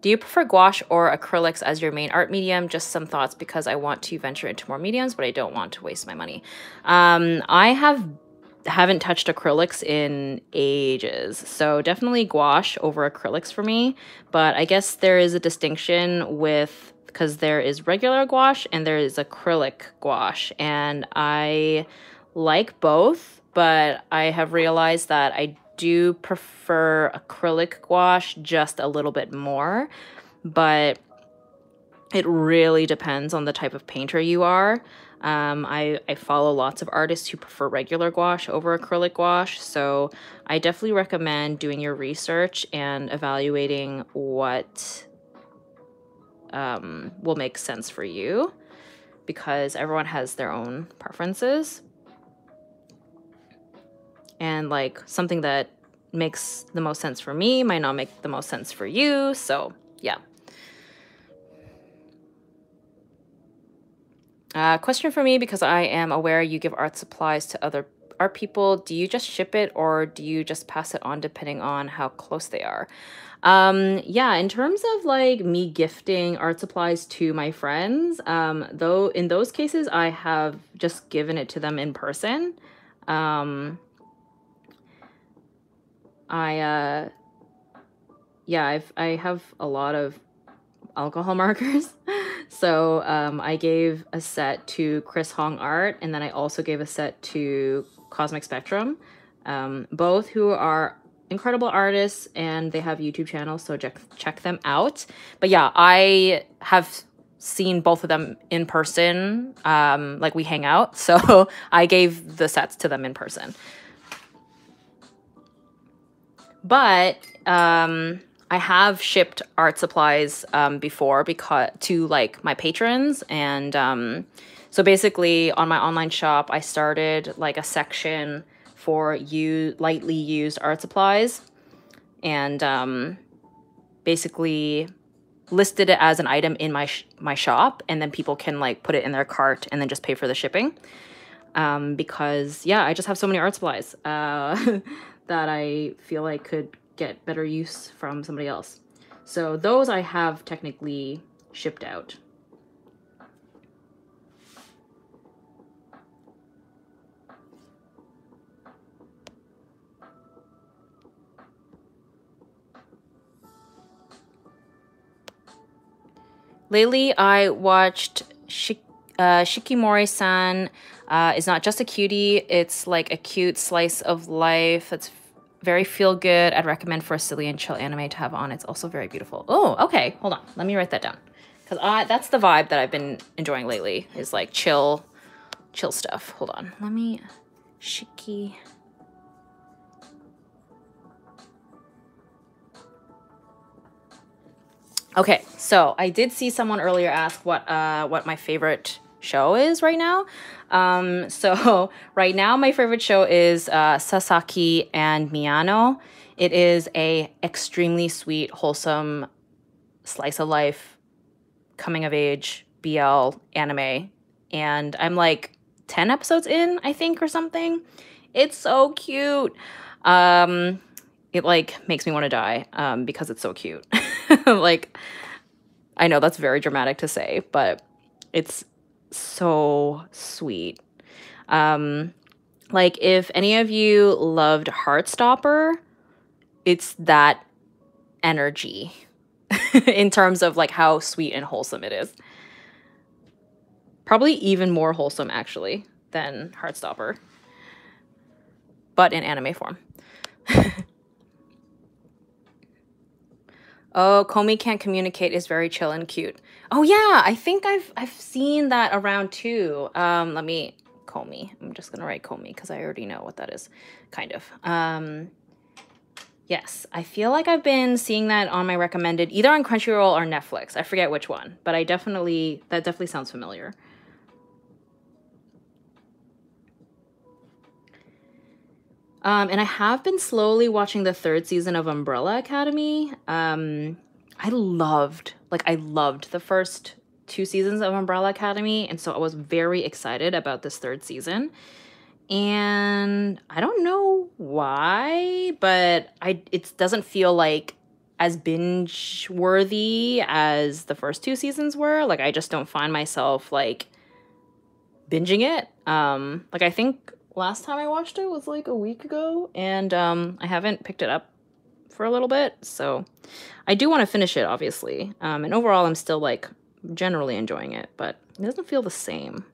Do you prefer gouache or acrylics as your main art medium? Just some thoughts because I want to venture into more mediums, but I don't want to waste my money. I haven't touched acrylics in ages, so definitely gouache over acrylics for me. But I guess there is a distinction with, because there is regular gouache and there is acrylic gouache, and I like both, but I have realized that I do prefer acrylic gouache just a little bit more, but it really depends on the type of painter you are. I follow lots of artists who prefer regular gouache over acrylic gouache, so I definitely recommend doing your research and evaluating what will make sense for you, because everyone has their own preferences. And like something that makes the most sense for me might not make the most sense for you. So yeah. Question for me, because I am aware you give art supplies to other art people. Do you just ship it or do you just pass it on depending on how close they are? Yeah, in terms of like me gifting art supplies to my friends, though in those cases I have just given it to them in person. Yeah, I have a lot of alcohol markers. So I gave a set to Chris Hong Art, and then I also gave a set to Cosmic Spectrum, both who are incredible artists, and they have YouTube channels, so check them out. But yeah, I have seen both of them in person, like we hang out, so I gave the sets to them in person. But I have shipped art supplies before to like my patrons, and so basically on my online shop I started like a section for lightly used art supplies, and basically listed it as an item in my shop, and then people can like put it in their cart and then just pay for the shipping. Because yeah, I just have so many art supplies that I feel like could get better use from somebody else. So those I have technically shipped out. Lately, I watched Shikimori-san. Is not just a cutie, it's like a cute slice of life that's very feel good. I'd recommend for a silly and chill anime to have on. It's also very beautiful. Oh, okay. Hold on. Let me write that down. Because that's the vibe that I've been enjoying lately, is like chill stuff. Hold on. Let me... Shiki... Okay, so I did see someone earlier ask what my favorite show is right now. So right now my favorite show is Sasaki and Miyano. It is a extremely sweet, wholesome slice of life, coming of age BL anime, and I'm like 10 episodes in, I think, or something. It's so cute. It like makes me want to die because it's so cute. Like, I know that's very dramatic to say, but it's so sweet. Like, if any of you loved Heartstopper, it's that energy in terms of like how sweet and wholesome it is. Probably even more wholesome, actually, than Heartstopper, but in anime form. Oh, Komi Can't Communicate is very chill and cute. Oh yeah, I think I've seen that around too. Let me Komi. I'm just gonna write Komi because I already know what that is, kind of. Yes, I feel like I've been seeing that on my recommended, either on Crunchyroll or Netflix. I forget which one, but that definitely sounds familiar. And I have been slowly watching the 3rd season of Umbrella Academy. I loved the first 2 seasons of Umbrella Academy, and so I was very excited about this 3rd season. And I don't know why, but it doesn't feel like as binge worthy as the first 2 seasons were. Like, I just don't find myself like binging it. Like, I think last time I watched it was like a week ago, and I haven't picked it up for a little bit, so I do want to finish it, obviously. And overall, I'm still like generally enjoying it, but it doesn't feel the same.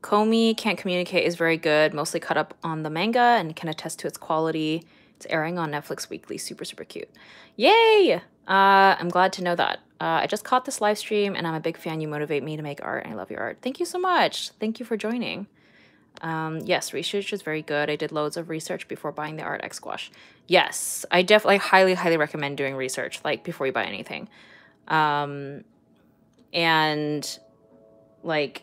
Komi Can't Communicate is very good, mostly caught up on the manga and can attest to its quality. It's airing on Netflix weekly. Super, super cute. Yay! I'm glad to know that. I just caught this live stream and I'm a big fan. You motivate me to make art and I love your art. Thank you so much. Thank you for joining. Yes, research is very good. I did loads of research before buying the art X Squash. Yes, I definitely highly, highly recommend doing research, like, before you buy anything. And, like,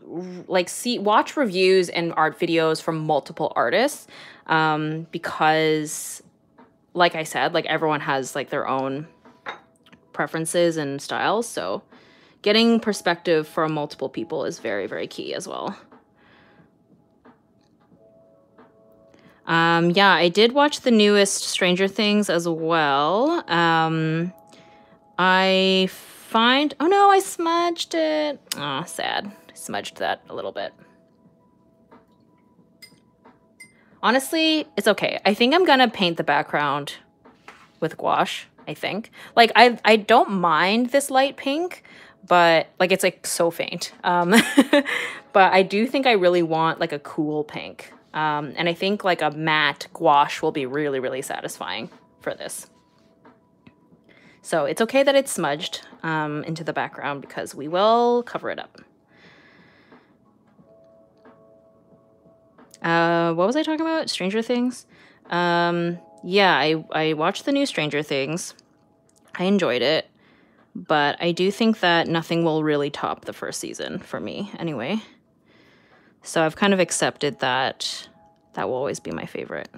watch reviews and art videos from multiple artists, because, like I said, like, everyone has like their own preferences and styles, so getting perspective from multiple people is very, very key as well. Yeah, I did watch the newest Stranger Things as well. Oh no, I smudged it. Oh, sad. I smudged that a little bit. Honestly, it's okay. I think I'm gonna paint the background with gouache, I think. Like, I don't mind this light pink, but like, it's like so faint. But I do think I really want like a cool pink. And I think like a matte gouache will be really, really satisfying for this. So it's okay that it's smudged into the background because we will cover it up. What was I talking about? Stranger Things? Yeah, I watched the new Stranger Things. I enjoyed it, but I do think that nothing will really top the first season for me anyway. So I've kind of accepted that that will always be my favorite.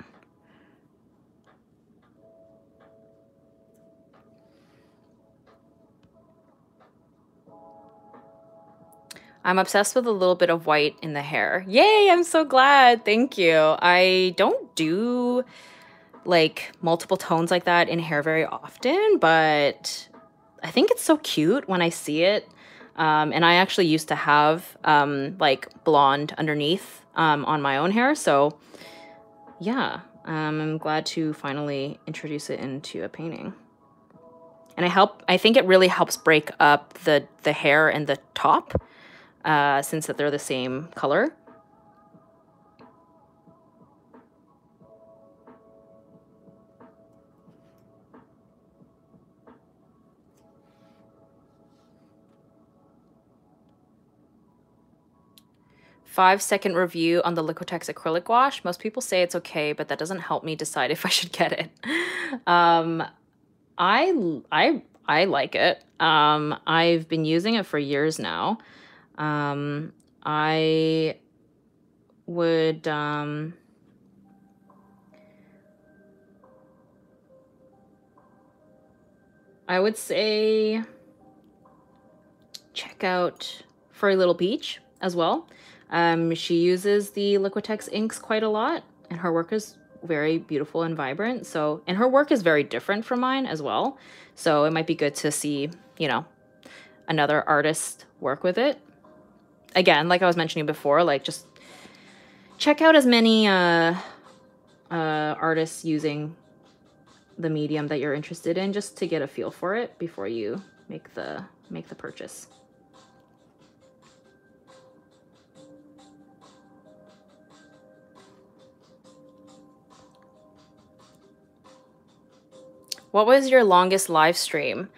I'm obsessed with a little bit of white in the hair. Yay, I'm so glad. Thank you. I don't do like multiple tones like that in hair very often, but I think it's so cute when I see it. And I actually used to have like blonde underneath on my own hair. So yeah, I'm glad to finally introduce it into a painting. And I think it really helps break up the hair and the top, since that they're the same color. Five-second review on the Liquitex acrylic gouache. Most people say it's okay, but that doesn't help me decide if I should get it. I I like it. I've been using it for years now. I would, I would say check out Furry Little Peach as well. She uses the Liquitex inks quite a lot, and her work is very beautiful and vibrant. So, and her work is very different from mine as well. So it might be good to see, you know, another artist work with it. Again, like I was mentioning before, like just check out as many artists using the medium that you're interested in, just to get a feel for it before you make the purchase. What was your longest live stream?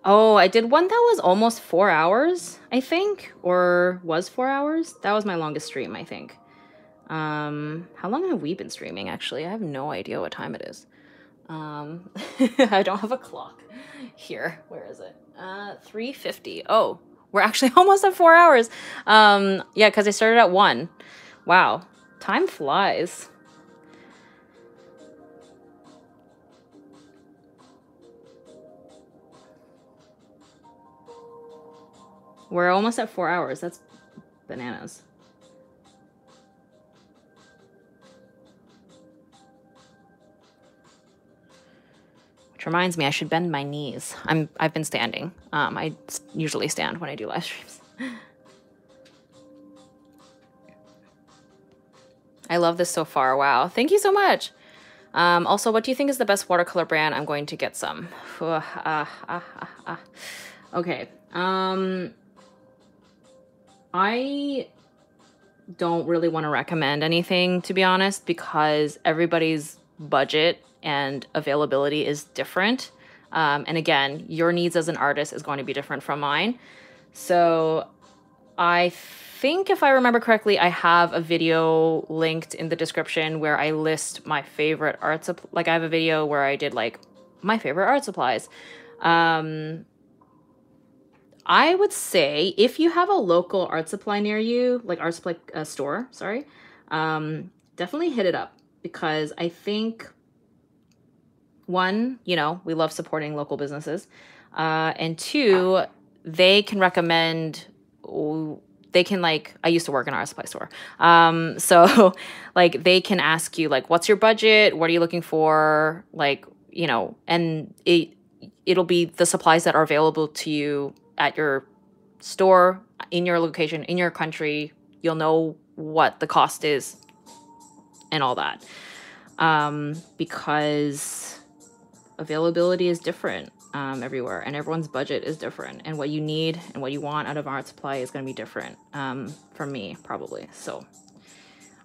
Oh, I did one that was almost 4 hours, I think, or was 4 hours. That was my longest stream, I think. How long have we been streaming, actually? I have no idea what time it is. I don't have a clock here. Where is it? 3:50. Oh, we're actually almost at 4 hours. Yeah, because I started at 1. Wow, time flies. We're almost at 4 hours. That's bananas. Which reminds me, I should bend my knees. I've been standing. I usually stand when I do live streams. I love this so far. Wow. Thank you so much. Also, what do you think is the best watercolor brand? I'm going to get some. Okay. I don't really want to recommend anything, to be honest, because everybody's budget and availability is different. And again, your needs as an artist is going to be different from mine. So I think, if I remember correctly, I have a video linked in the description where I list my favorite art supplies. Like, I have a video where I did like my favorite art supplies. I would say if you have a local art supply near you, like art supply store, sorry, definitely hit it up, because I think, one, you know, we love supporting local businesses, and two, they can recommend, they can, like, I used to work in an art supply store, so like they can ask you like, what's your budget? What are you looking for? Like, you know, and it'll be the supplies that are available to you at your store, in your location, in your country. You'll know what the cost is and all that, because availability is different everywhere, and everyone's budget is different, and what you need and what you want out of art supply is going to be different from me, probably. So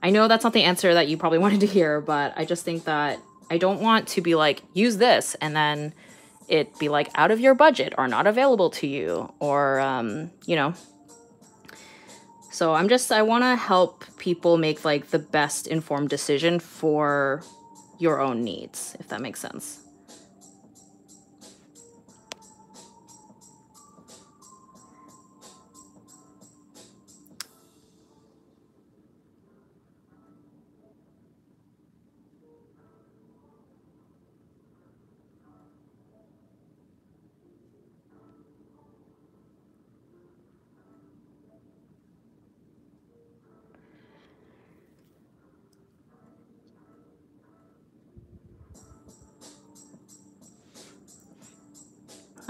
I know that's not the answer that you probably wanted to hear, but I just think that I don't want to be like, use this, and then it be like out of your budget or not available to you, or you know. So I want to help people make like the best informed decision for your own needs, if that makes sense.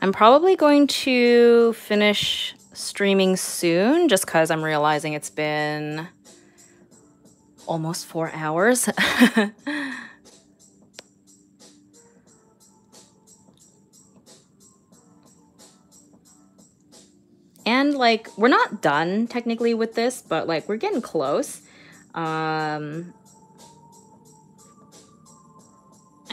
I'm probably going to finish streaming soon, just because I'm realizing it's been almost 4 hours. And like, we're not done technically with this, but like, we're getting close. I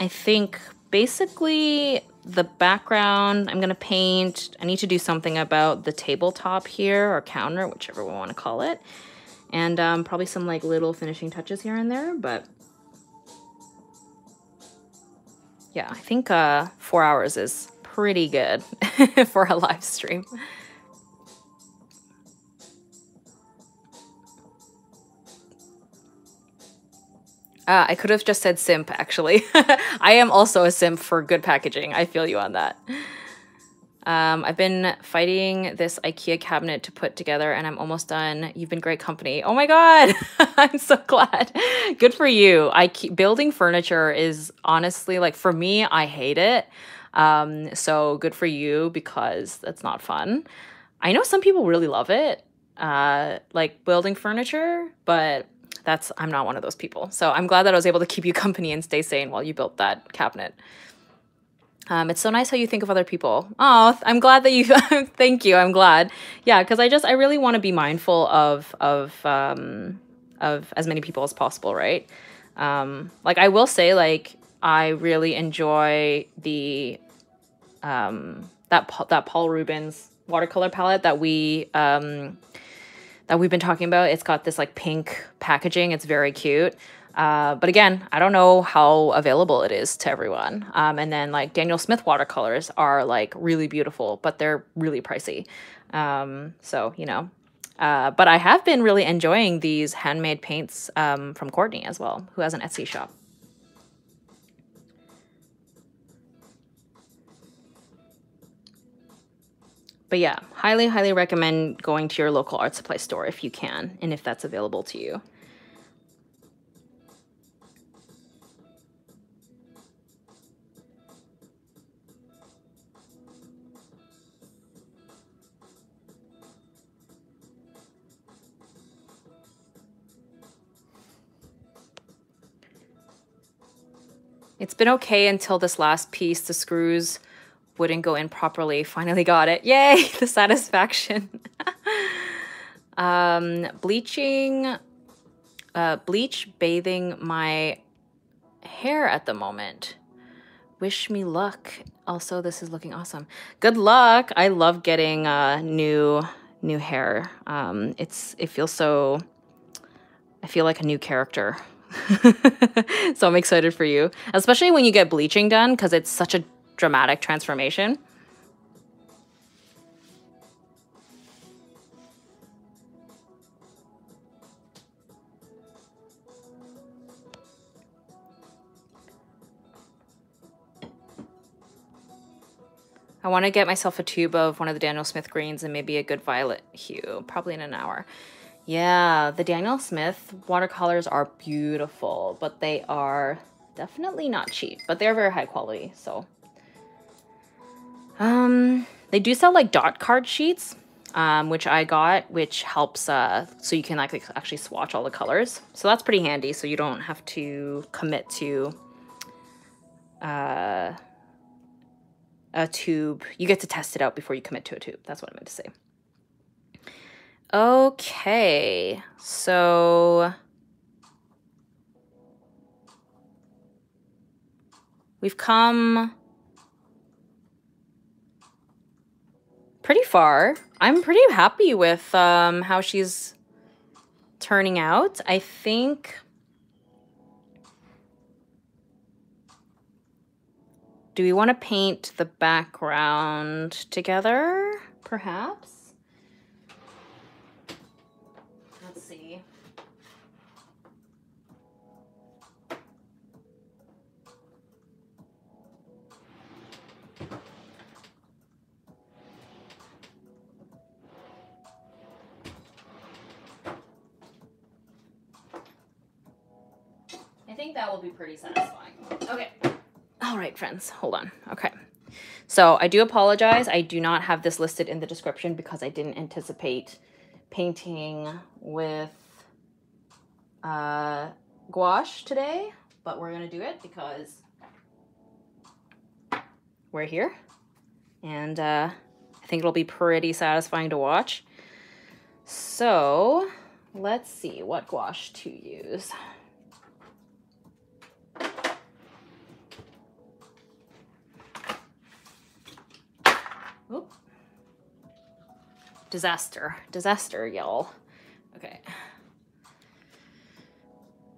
think basically the background I'm gonna paint. I need to do something about the tabletop here, or counter, whichever we want to call it, and probably some like little finishing touches here and there. But yeah, I think 4 hours is pretty good for a live stream. I could have just said simp, actually. I am also a simp for good packaging. I feel you on that. I've been fighting this IKEA cabinet to put together and I'm almost done. You've been great company. Oh my God. I'm so glad. Good for you. Building furniture is honestly, like, for me, I hate it. So good for you because that's not fun. I know some people really love it, like building furniture, but I'm not one of those people. So I'm glad that I was able to keep you company and stay sane while you built that cabinet. It's so nice how you think of other people. Oh, I'm glad that you, thank you. I'm glad. Yeah. Cause I really want to be mindful of as many people as possible. Right. Like I will say, like, I really enjoy the, that Paul Rubens watercolor palette that we've been talking about. It's got this like pink packaging. It's very cute. But again, I don't know how available it is to everyone. And then like Daniel Smith watercolors are like really beautiful, but they're really pricey. So, you know, but I have been really enjoying these handmade paints from Courtney as well, who has an Etsy shop. But yeah, highly, highly recommend going to your local art supply store if you can, and if that's available to you. It's been okay until this last piece. The screws wouldn't go in properly. Finally got it. Yay, the satisfaction. Bleach bathing my hair at the moment. Wish me luck. Also, this is looking awesome. Good luck. I love getting new hair. It feels so, I feel like a new character. So I'm excited for you, especially when you get bleaching done, because it's such a dramatic transformation. I want to get myself a tube of one of the Daniel Smith greens and maybe a good violet hue, probably in an hour. Yeah, the Daniel Smith watercolors are beautiful, but they are definitely not cheap, but they're very high quality, so. They do sell like dot card sheets, which I got, which helps, so you can like actually swatch all the colors. So that's pretty handy, so you don't have to commit to a tube. You get to test it out before you commit to a tube. That's what I meant to say. Okay, so we've come pretty far. I'm pretty happy with how she's turning out. I think, do we want to paint the background together, perhaps? Let's see. I think that will be pretty satisfying. Okay. All right, friends, hold on. Okay. So I do apologize. I do not have this listed in the description because I didn't anticipate painting with gouache today, but we're going to do it because we're here. And I think it'll be pretty satisfying to watch. So let's see what gouache to use. Oop. Disaster, y'all. Okay.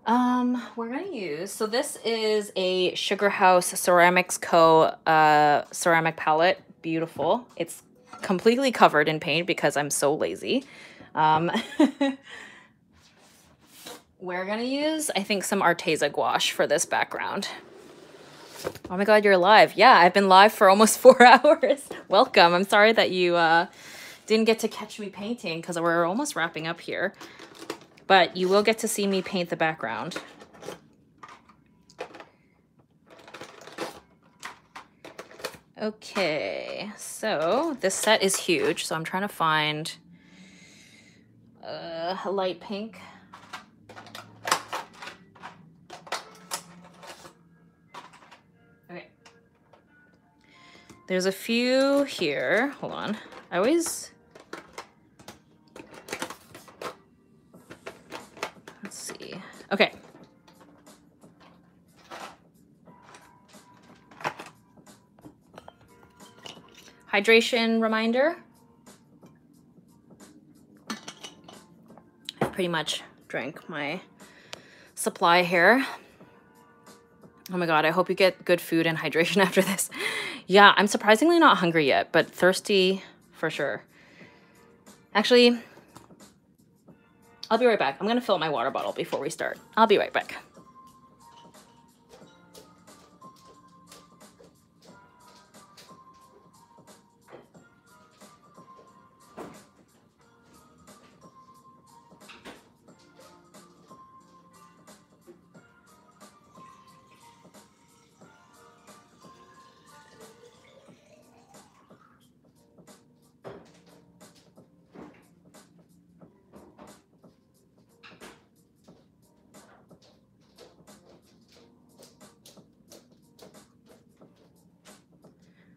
We're gonna use, so this is a Sugar House Ceramics Co. Ceramic palette. Beautiful. It's completely covered in paint because I'm so lazy. We're gonna use, I think, some Arteza gouache for this background. Oh my god, you're live. Yeah, I've been live for almost 4 hours. Welcome. I'm sorry that you didn't get to catch me painting because we're almost wrapping up here. But you will get to see me paint the background. Okay, so this set is huge, so I'm trying to find a light pink. Okay. There's a few here. Hold on. I always... Let's see. Okay. Hydration reminder. I pretty much drank my supply here. Oh my god, I hope you get good food and hydration after this. Yeah, I'm surprisingly not hungry yet, but thirsty for sure. Actually, I'll be right back. I'm gonna fill up my water bottle before we start. I'll be right back.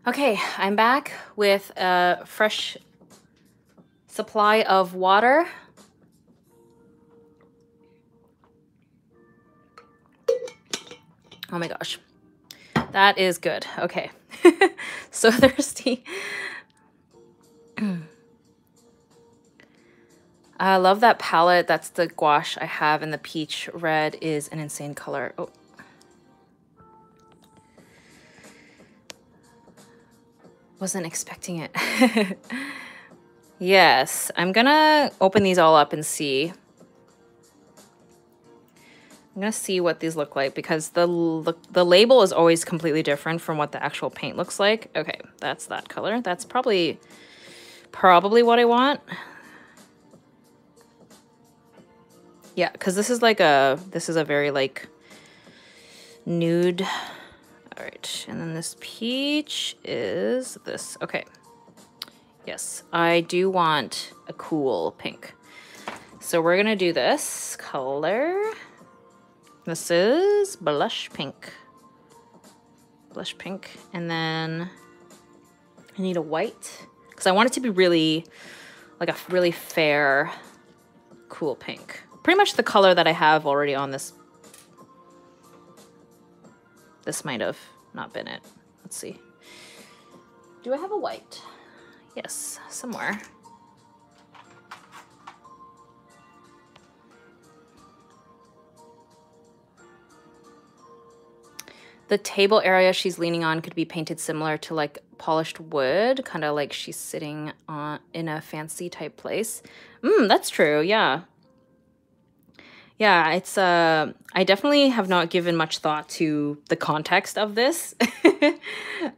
Okay, I'm back with a fresh supply of water. Oh my gosh, that is good. Okay, so thirsty. I love that palette. That's the gouache I have, and the peach red is an insane color. Oh. Wasn't expecting it. Yes, I'm gonna open these all up and see. I'm gonna see what these look like because the label is always completely different from what the actual paint looks like. Okay, that's that color. That's probably what I want. Yeah, because this is a very like nude. All right, and then this peach is this. Okay. Yes, I do want a cool pink. So we're gonna do this color. This is blush pink. Blush pink. And then I need a white because I want it to be really, like a really fair, cool pink. Pretty much the color that I have already on this. This might have not been it. Let's see. Do I have a white? Yes, somewhere. The table area she's leaning on could be painted similar to like polished wood, kind of like she's sitting on in a fancy type place. That's true. Yeah. Yeah, it's I definitely have not given much thought to the context of this.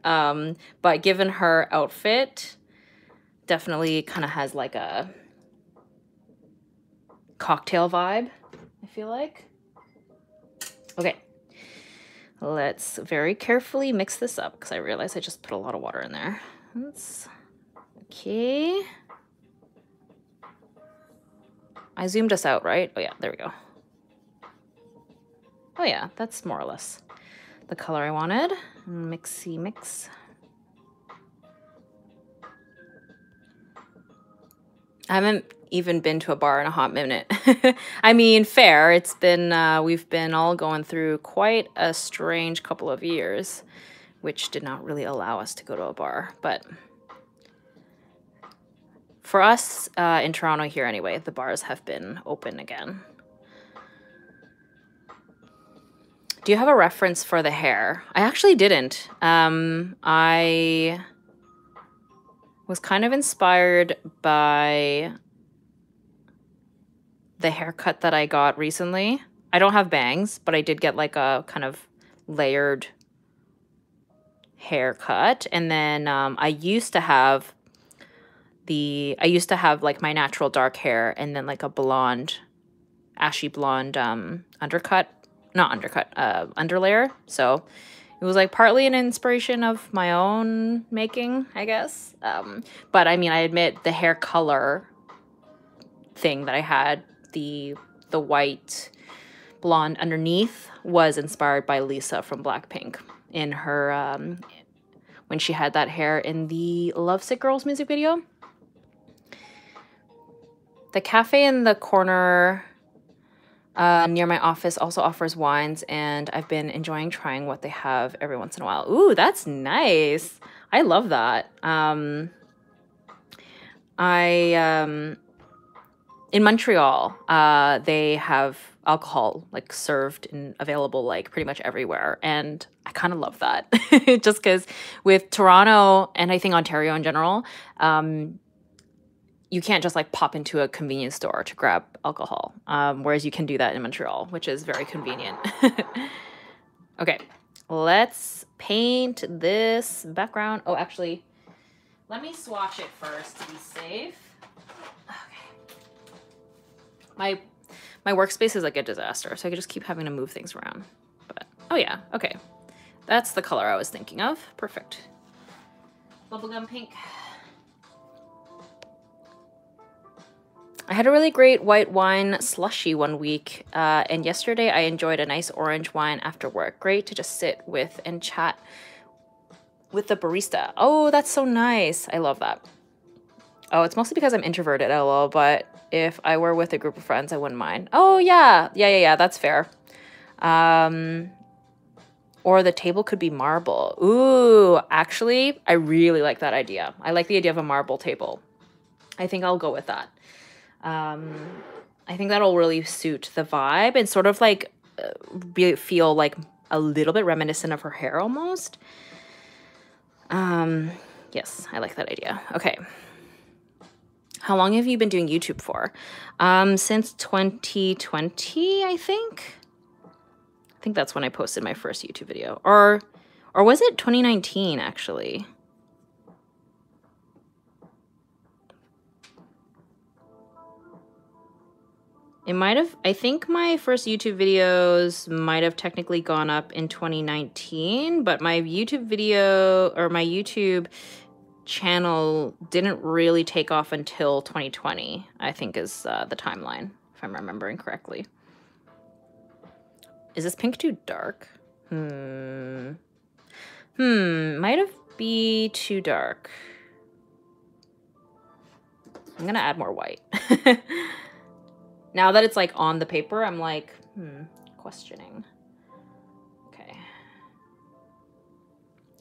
But given her outfit, definitely kind of has like a cocktail vibe, I feel like. Okay. Let's very carefully mix this up because I realized I just put a lot of water in there. Okay. I zoomed us out, right? Oh yeah, there we go. Oh yeah, that's more or less the color I wanted. Mixy mix. I haven't even been to a bar in a hot minute. I mean, fair. It's been, we've been all going through quite a strange couple of years, which did not really allow us to go to a bar. But for us in Toronto here anyway, the bars have been open again. Do you have a reference for the hair? I actually didn't. I was kind of inspired by the haircut that I got recently. I don't have bangs, but I did get like a kind of layered haircut. And then I used to have like my natural dark hair and then like a blonde, ashy blonde underlayer. So it was like partly an inspiration of my own making, I guess. But I mean, I admit the hair color thing that I had, the white blonde underneath, was inspired by Lisa from Blackpink in her when she had that hair in the Lovesick Girls music video. The cafe in the corner near my office also offers wines, and I've been enjoying trying what they have every once in a while. Ooh, that's nice. I love that. In Montreal, they have alcohol like served and available like pretty much everywhere, and I kind of love that. Just because with Toronto and I think Ontario in general, you can't just like pop into a convenience store to grab alcohol, whereas you can do that in Montreal, which is very convenient. Okay, let's paint this background. Oh, actually, let me swatch it first to be safe. Okay. My workspace is like a disaster, so I could just keep having to move things around. But oh yeah, okay. That's the color I was thinking of. Perfect. Bubblegum pink. I had a really great white wine slushy one week, and yesterday I enjoyed a nice orange wine after work. Great to just sit with and chat with the barista. Oh, that's so nice. I love that. Oh, it's mostly because I'm introverted, lol, but if I were with a group of friends, I wouldn't mind. Oh, yeah. Yeah, that's fair. Or the table could be marble. Ooh, actually, I really like that idea. I like the idea of a marble table. I think I'll go with that. I think that'll really suit the vibe and sort of like feel like a little bit reminiscent of her hair almost. Yes, I like that idea. Okay. How long have you been doing YouTube for? Since 2020, I think. I think that's when I posted my first YouTube video. Or was it 2019 actually? It might have, I think my first YouTube videos might have technically gone up in 2019, but my YouTube video or my YouTube channel didn't really take off until 2020, I think is the timeline, if I'm remembering correctly. Is this pink too dark? Might have be too dark. I'm gonna add more white. Now that it's like on the paper, I'm like, questioning. Okay. I'm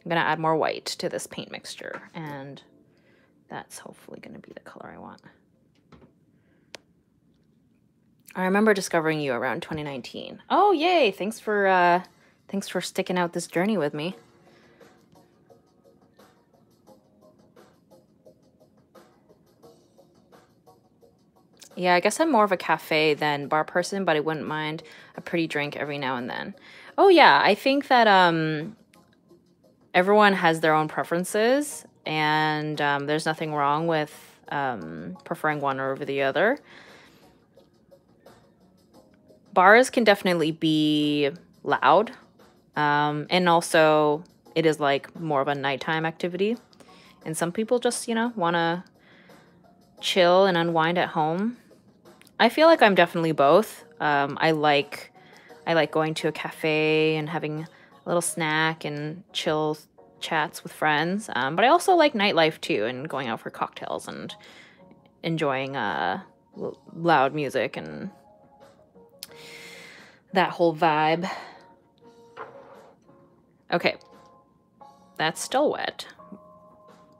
gonna add more white to this paint mixture, and that's hopefully gonna be the color I want. I remember discovering you around 2019. Oh, yay! Thanks for sticking out this journey with me. Yeah, I guess I'm more of a cafe than bar person, but I wouldn't mind a pretty drink every now and then. Oh yeah, I think that everyone has their own preferences, and there's nothing wrong with preferring one over the other. Bars can definitely be loud, and also it is like more of a nighttime activity, and some people just, you know, want to chill and unwind at home. I feel like I'm definitely both. I like going to a cafe and having a little snack and chill chats with friends. But I also like nightlife too, and going out for cocktails and enjoying loud music and that whole vibe. Okay, that's still wet,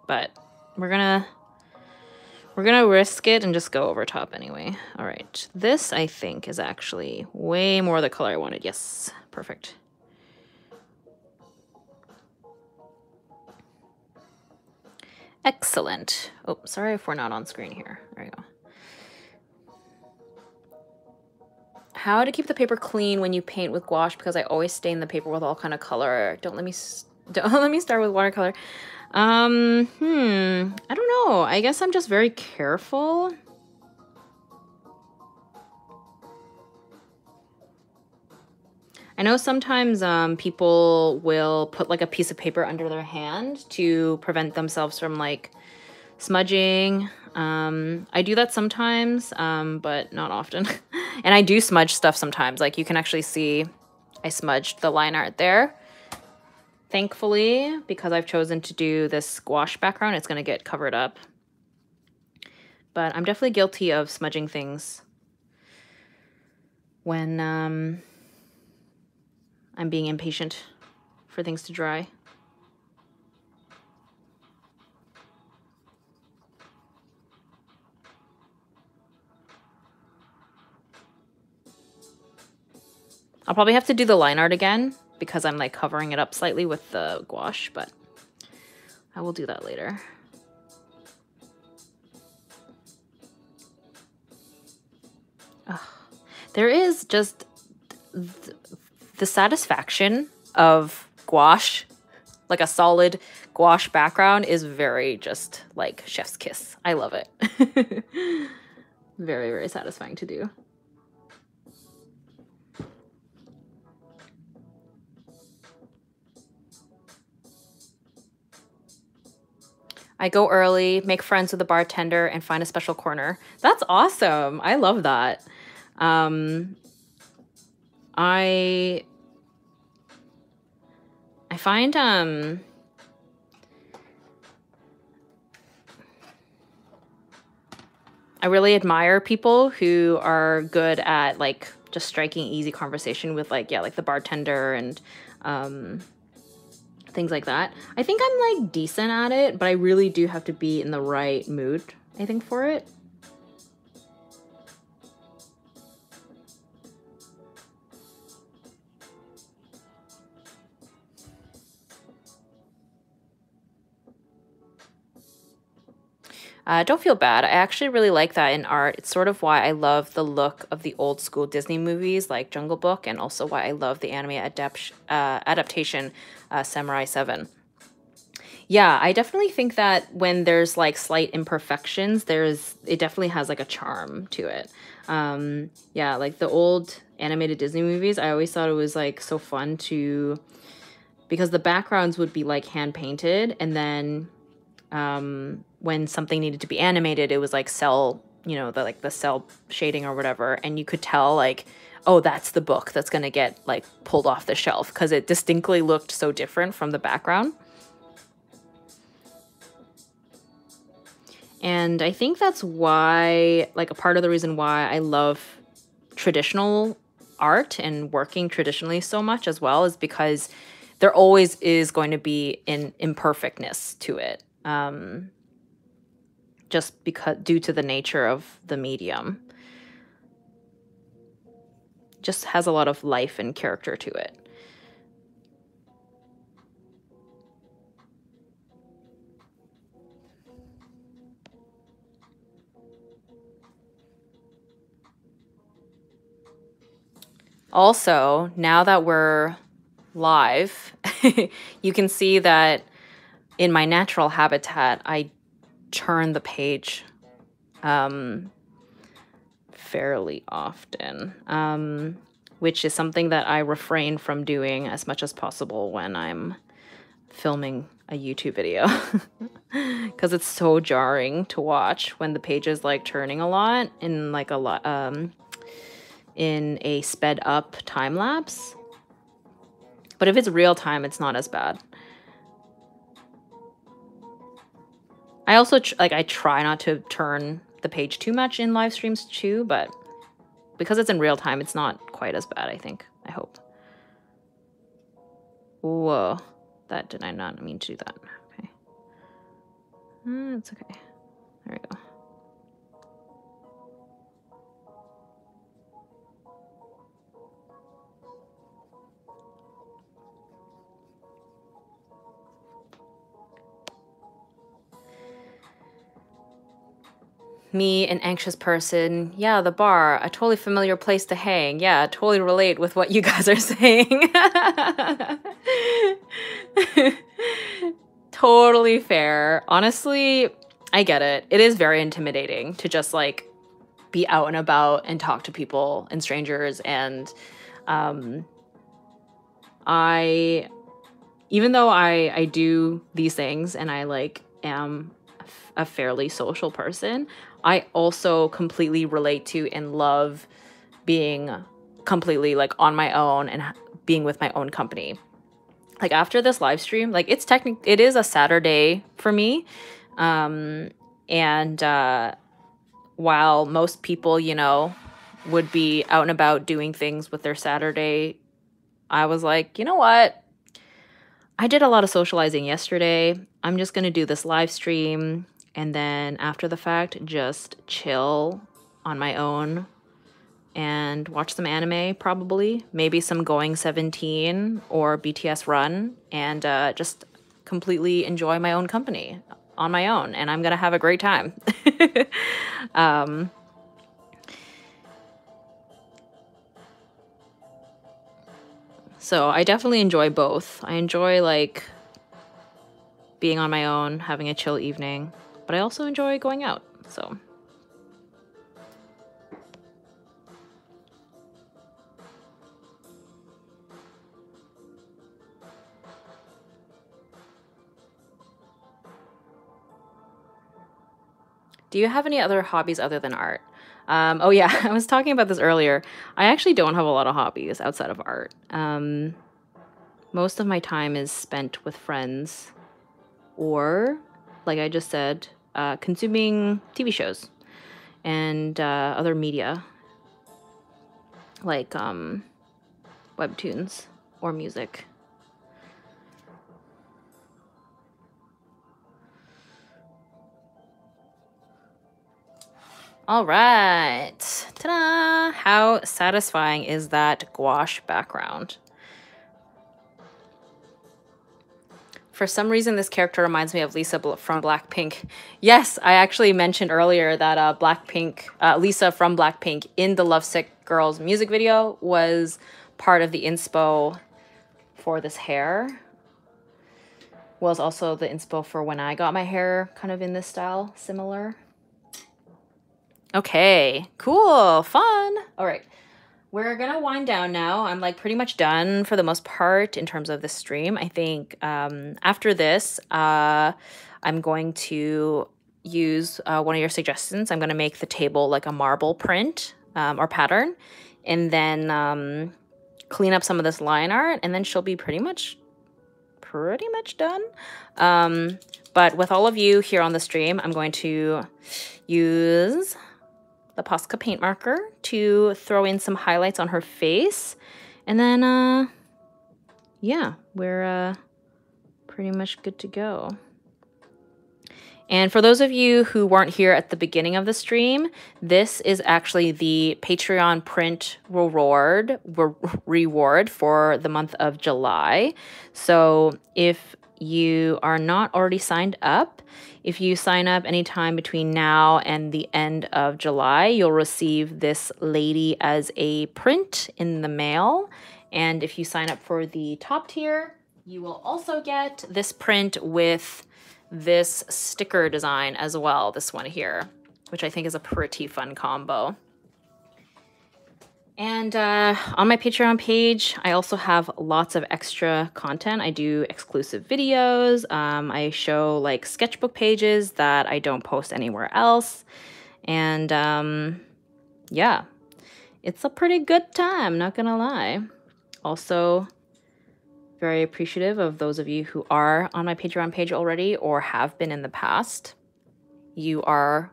but we're gonna risk it and just go over top anyway. All right, this I think is actually way more the color I wanted. Yes, perfect. Excellent. Oh, sorry if we're not on screen here. There you go. How to keep the paper clean when you paint with gouache, because I always stain the paper with all kind of color. Don't let me start with watercolor. I don't know. I guess I'm just very careful. I know sometimes people will put like a piece of paper under their hand to prevent themselves from like smudging. I do that sometimes, but not often. And I do smudge stuff sometimes. Like you can actually see I smudged the line art there. Thankfully, because I've chosen to do this gouache background, it's going to get covered up. But I'm definitely guilty of smudging things when I'm being impatient for things to dry. I'll probably have to do the line art again because I'm like covering it up slightly with the gouache, but I will do that later. Ugh. There is just the satisfaction of gouache, like a solid gouache background, is very just like chef's kiss. I love it. Very, very satisfying to do. I go early, make friends with the bartender, and find a special corner. That's awesome. I love that. I find I really admire people who are good at like just striking easy conversation with like, yeah, like the bartender and things like that. I think I'm like decent at it, but I really do have to be in the right mood, I think, for it. Don't feel bad. I actually really like that in art. It's sort of why I love the look of the old school Disney movies like Jungle Book, and also why I love the anime adaptation Samurai 7. Yeah, I definitely think that when there's like slight imperfections, it definitely has like a charm to it. Yeah, like the old animated Disney movies, I always thought it was like so fun because the backgrounds would be like hand painted, and then when something needed to be animated, it was like cell, the cell shading or whatever, and you could tell like, oh, that's the book that's gonna get like pulled off the shelf because it distinctly looked so different from the background. And I think that's why, like, a part of the reason why I love traditional art and working traditionally so much as well is because there always is going to be an imperfectness to it. Just because due to the nature of the medium. Just has a lot of life and character to it. Also, now that we're live, you can see that in my natural habitat, I turn the page fairly often, which is something that I refrain from doing as much as possible when I'm filming a YouTube video. Because it's so jarring to watch when the page is like turning a lot in like in a sped up time lapse. But if it's real time, it's not as bad. I also I try not to turn the page too much in live streams too, but because it's in real time, it's not quite as bad, I think. I hope. Whoa. That did I not mean to do that. Okay. It's okay. There we go. Me, an anxious person. Yeah, the bar, a totally familiar place to hang. Yeah, totally relate with what you guys are saying. Totally fair. Honestly, I get it. It is very intimidating to just like be out and about and talk to people and strangers. And I, even though I do these things and I like am a fairly social person, I also completely relate to and love being completely like on my own and being with my own company. Like after this live stream, like it is a Saturday for me. And while most people, you know, would be out and about doing things with their Saturday, I was like, you know what? I did a lot of socializing yesterday. I'm just going to do this live stream and then after the fact, just chill on my own and watch some anime, probably. Maybe some Going 17 or BTS Run, and just completely enjoy my own company on my own. And I'm going to have a great time. So I definitely enjoy both. I enjoy like being on my own, having a chill evening, but I also enjoy going out. So do you have any other hobbies other than art? Oh yeah, I was talking about this earlier. I actually don't have a lot of hobbies outside of art. Most of my time is spent with friends or, like I just said, consuming TV shows and other media like webtoons or music. All right. Ta-da! How satisfying is that gouache background? For some reason, this character reminds me of Lisa from Blackpink. Yes, I actually mentioned earlier that Lisa from Blackpink in the Lovesick Girls music video was part of the inspo for this hair. Was also the inspo for when I got my hair kind of in this style, similar. Okay, cool, fun. All right. We're gonna wind down now. I'm like pretty much done for the most part in terms of the stream. I think after this, I'm going to use one of your suggestions. I'm gonna make the table like a marble print or pattern, and then clean up some of this line art, and then she'll be pretty much done. But with all of you here on the stream, I'm going to use the Posca paint marker to throw in some highlights on her face. And then, yeah, we're pretty much good to go. And for those of you who weren't here at the beginning of the stream, this is actually the Patreon print reward for the month of July. So if you are not already signed up, if you sign up anytime between now and the end of July, you'll receive this lady as a print in the mail. And if you sign up for the top tier, you will also get this print with this sticker design as well, this one here, which I think is a pretty fun combo. And on my Patreon page, I also have lots of extra content. I do exclusive videos. I show like sketchbook pages that I don't post anywhere else. And yeah, it's a pretty good time, not gonna lie. Also, very appreciative of those of you who are on my Patreon page already or have been in the past. You are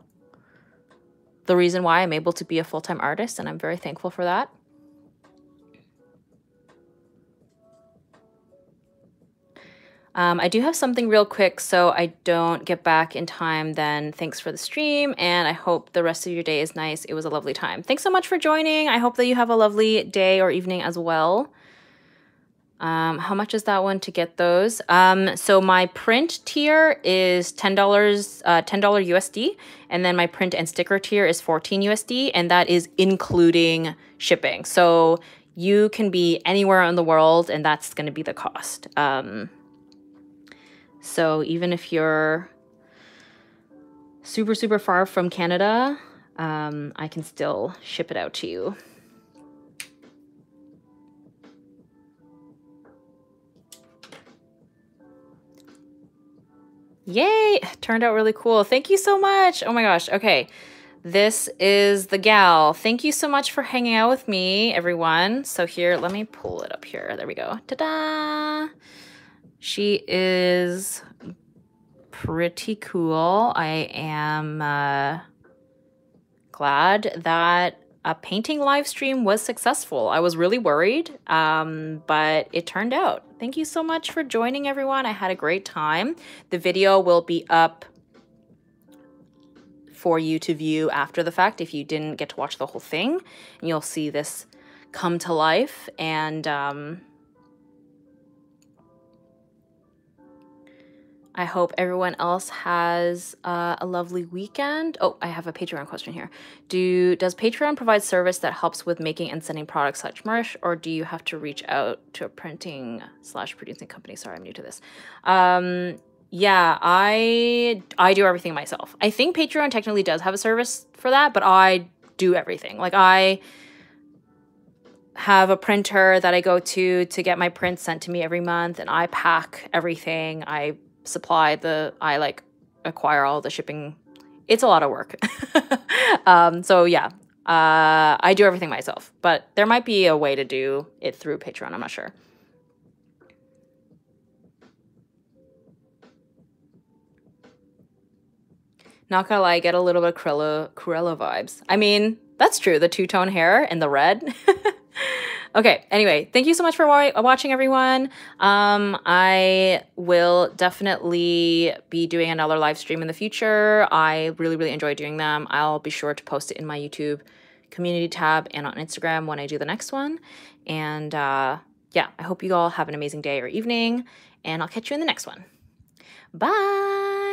the reason why I'm able to be a full-time artist, and I'm very thankful for that. I do have something real quick, so I don't get back in time then. Thanks for the stream, and I hope the rest of your day is nice. It was a lovely time. Thanks so much for joining. I hope that you have a lovely day or evening as well. How much is that one to get those? So my print tier is $10, $10 USD, and then my print and sticker tier is 14 USD, and that is including shipping. So you can be anywhere in the world, and that's going to be the cost. So even if you're super, super far from Canada, I can still ship it out to you. Yay! Turned out really cool. Thank you so much. Oh my gosh. Okay. This is the gal. Thank you so much for hanging out with me, everyone. So here, let me pull it up here. There we go. Ta-da! She is pretty cool. I am glad that a painting live stream was successful. I was really worried, but it turned out. Thank you so much for joining, everyone. I had a great time. The video will be up for you to view after the fact if you didn't get to watch the whole thing. And you'll see this come to life. And I hope everyone else has a lovely weekend. Oh, I have a Patreon question here. Does Patreon provide service that helps with making and sending products such merch, or do you have to reach out to a printing/producing company? Sorry, I'm new to this. Yeah, I do everything myself. I think Patreon technically does have a service for that, but I do everything. Like, I have a printer that I go to get my prints sent to me every month, and I pack everything. I like acquire all the shipping. It's a lot of work. So yeah, I do everything myself, but there might be a way to do it through Patreon. I'm not sure. Not gonna lie, I get a little bit Cruella vibes. I mean, that's true. The two-tone hair and the red. Okay, anyway, thank you so much for watching, everyone. I will definitely be doing another live stream in the future. I really, really enjoy doing them. I'll be sure to post it in my YouTube community tab and on Instagram when I do the next one. And yeah, I hope you all have an amazing day or evening, and I'll catch you in the next one. Bye!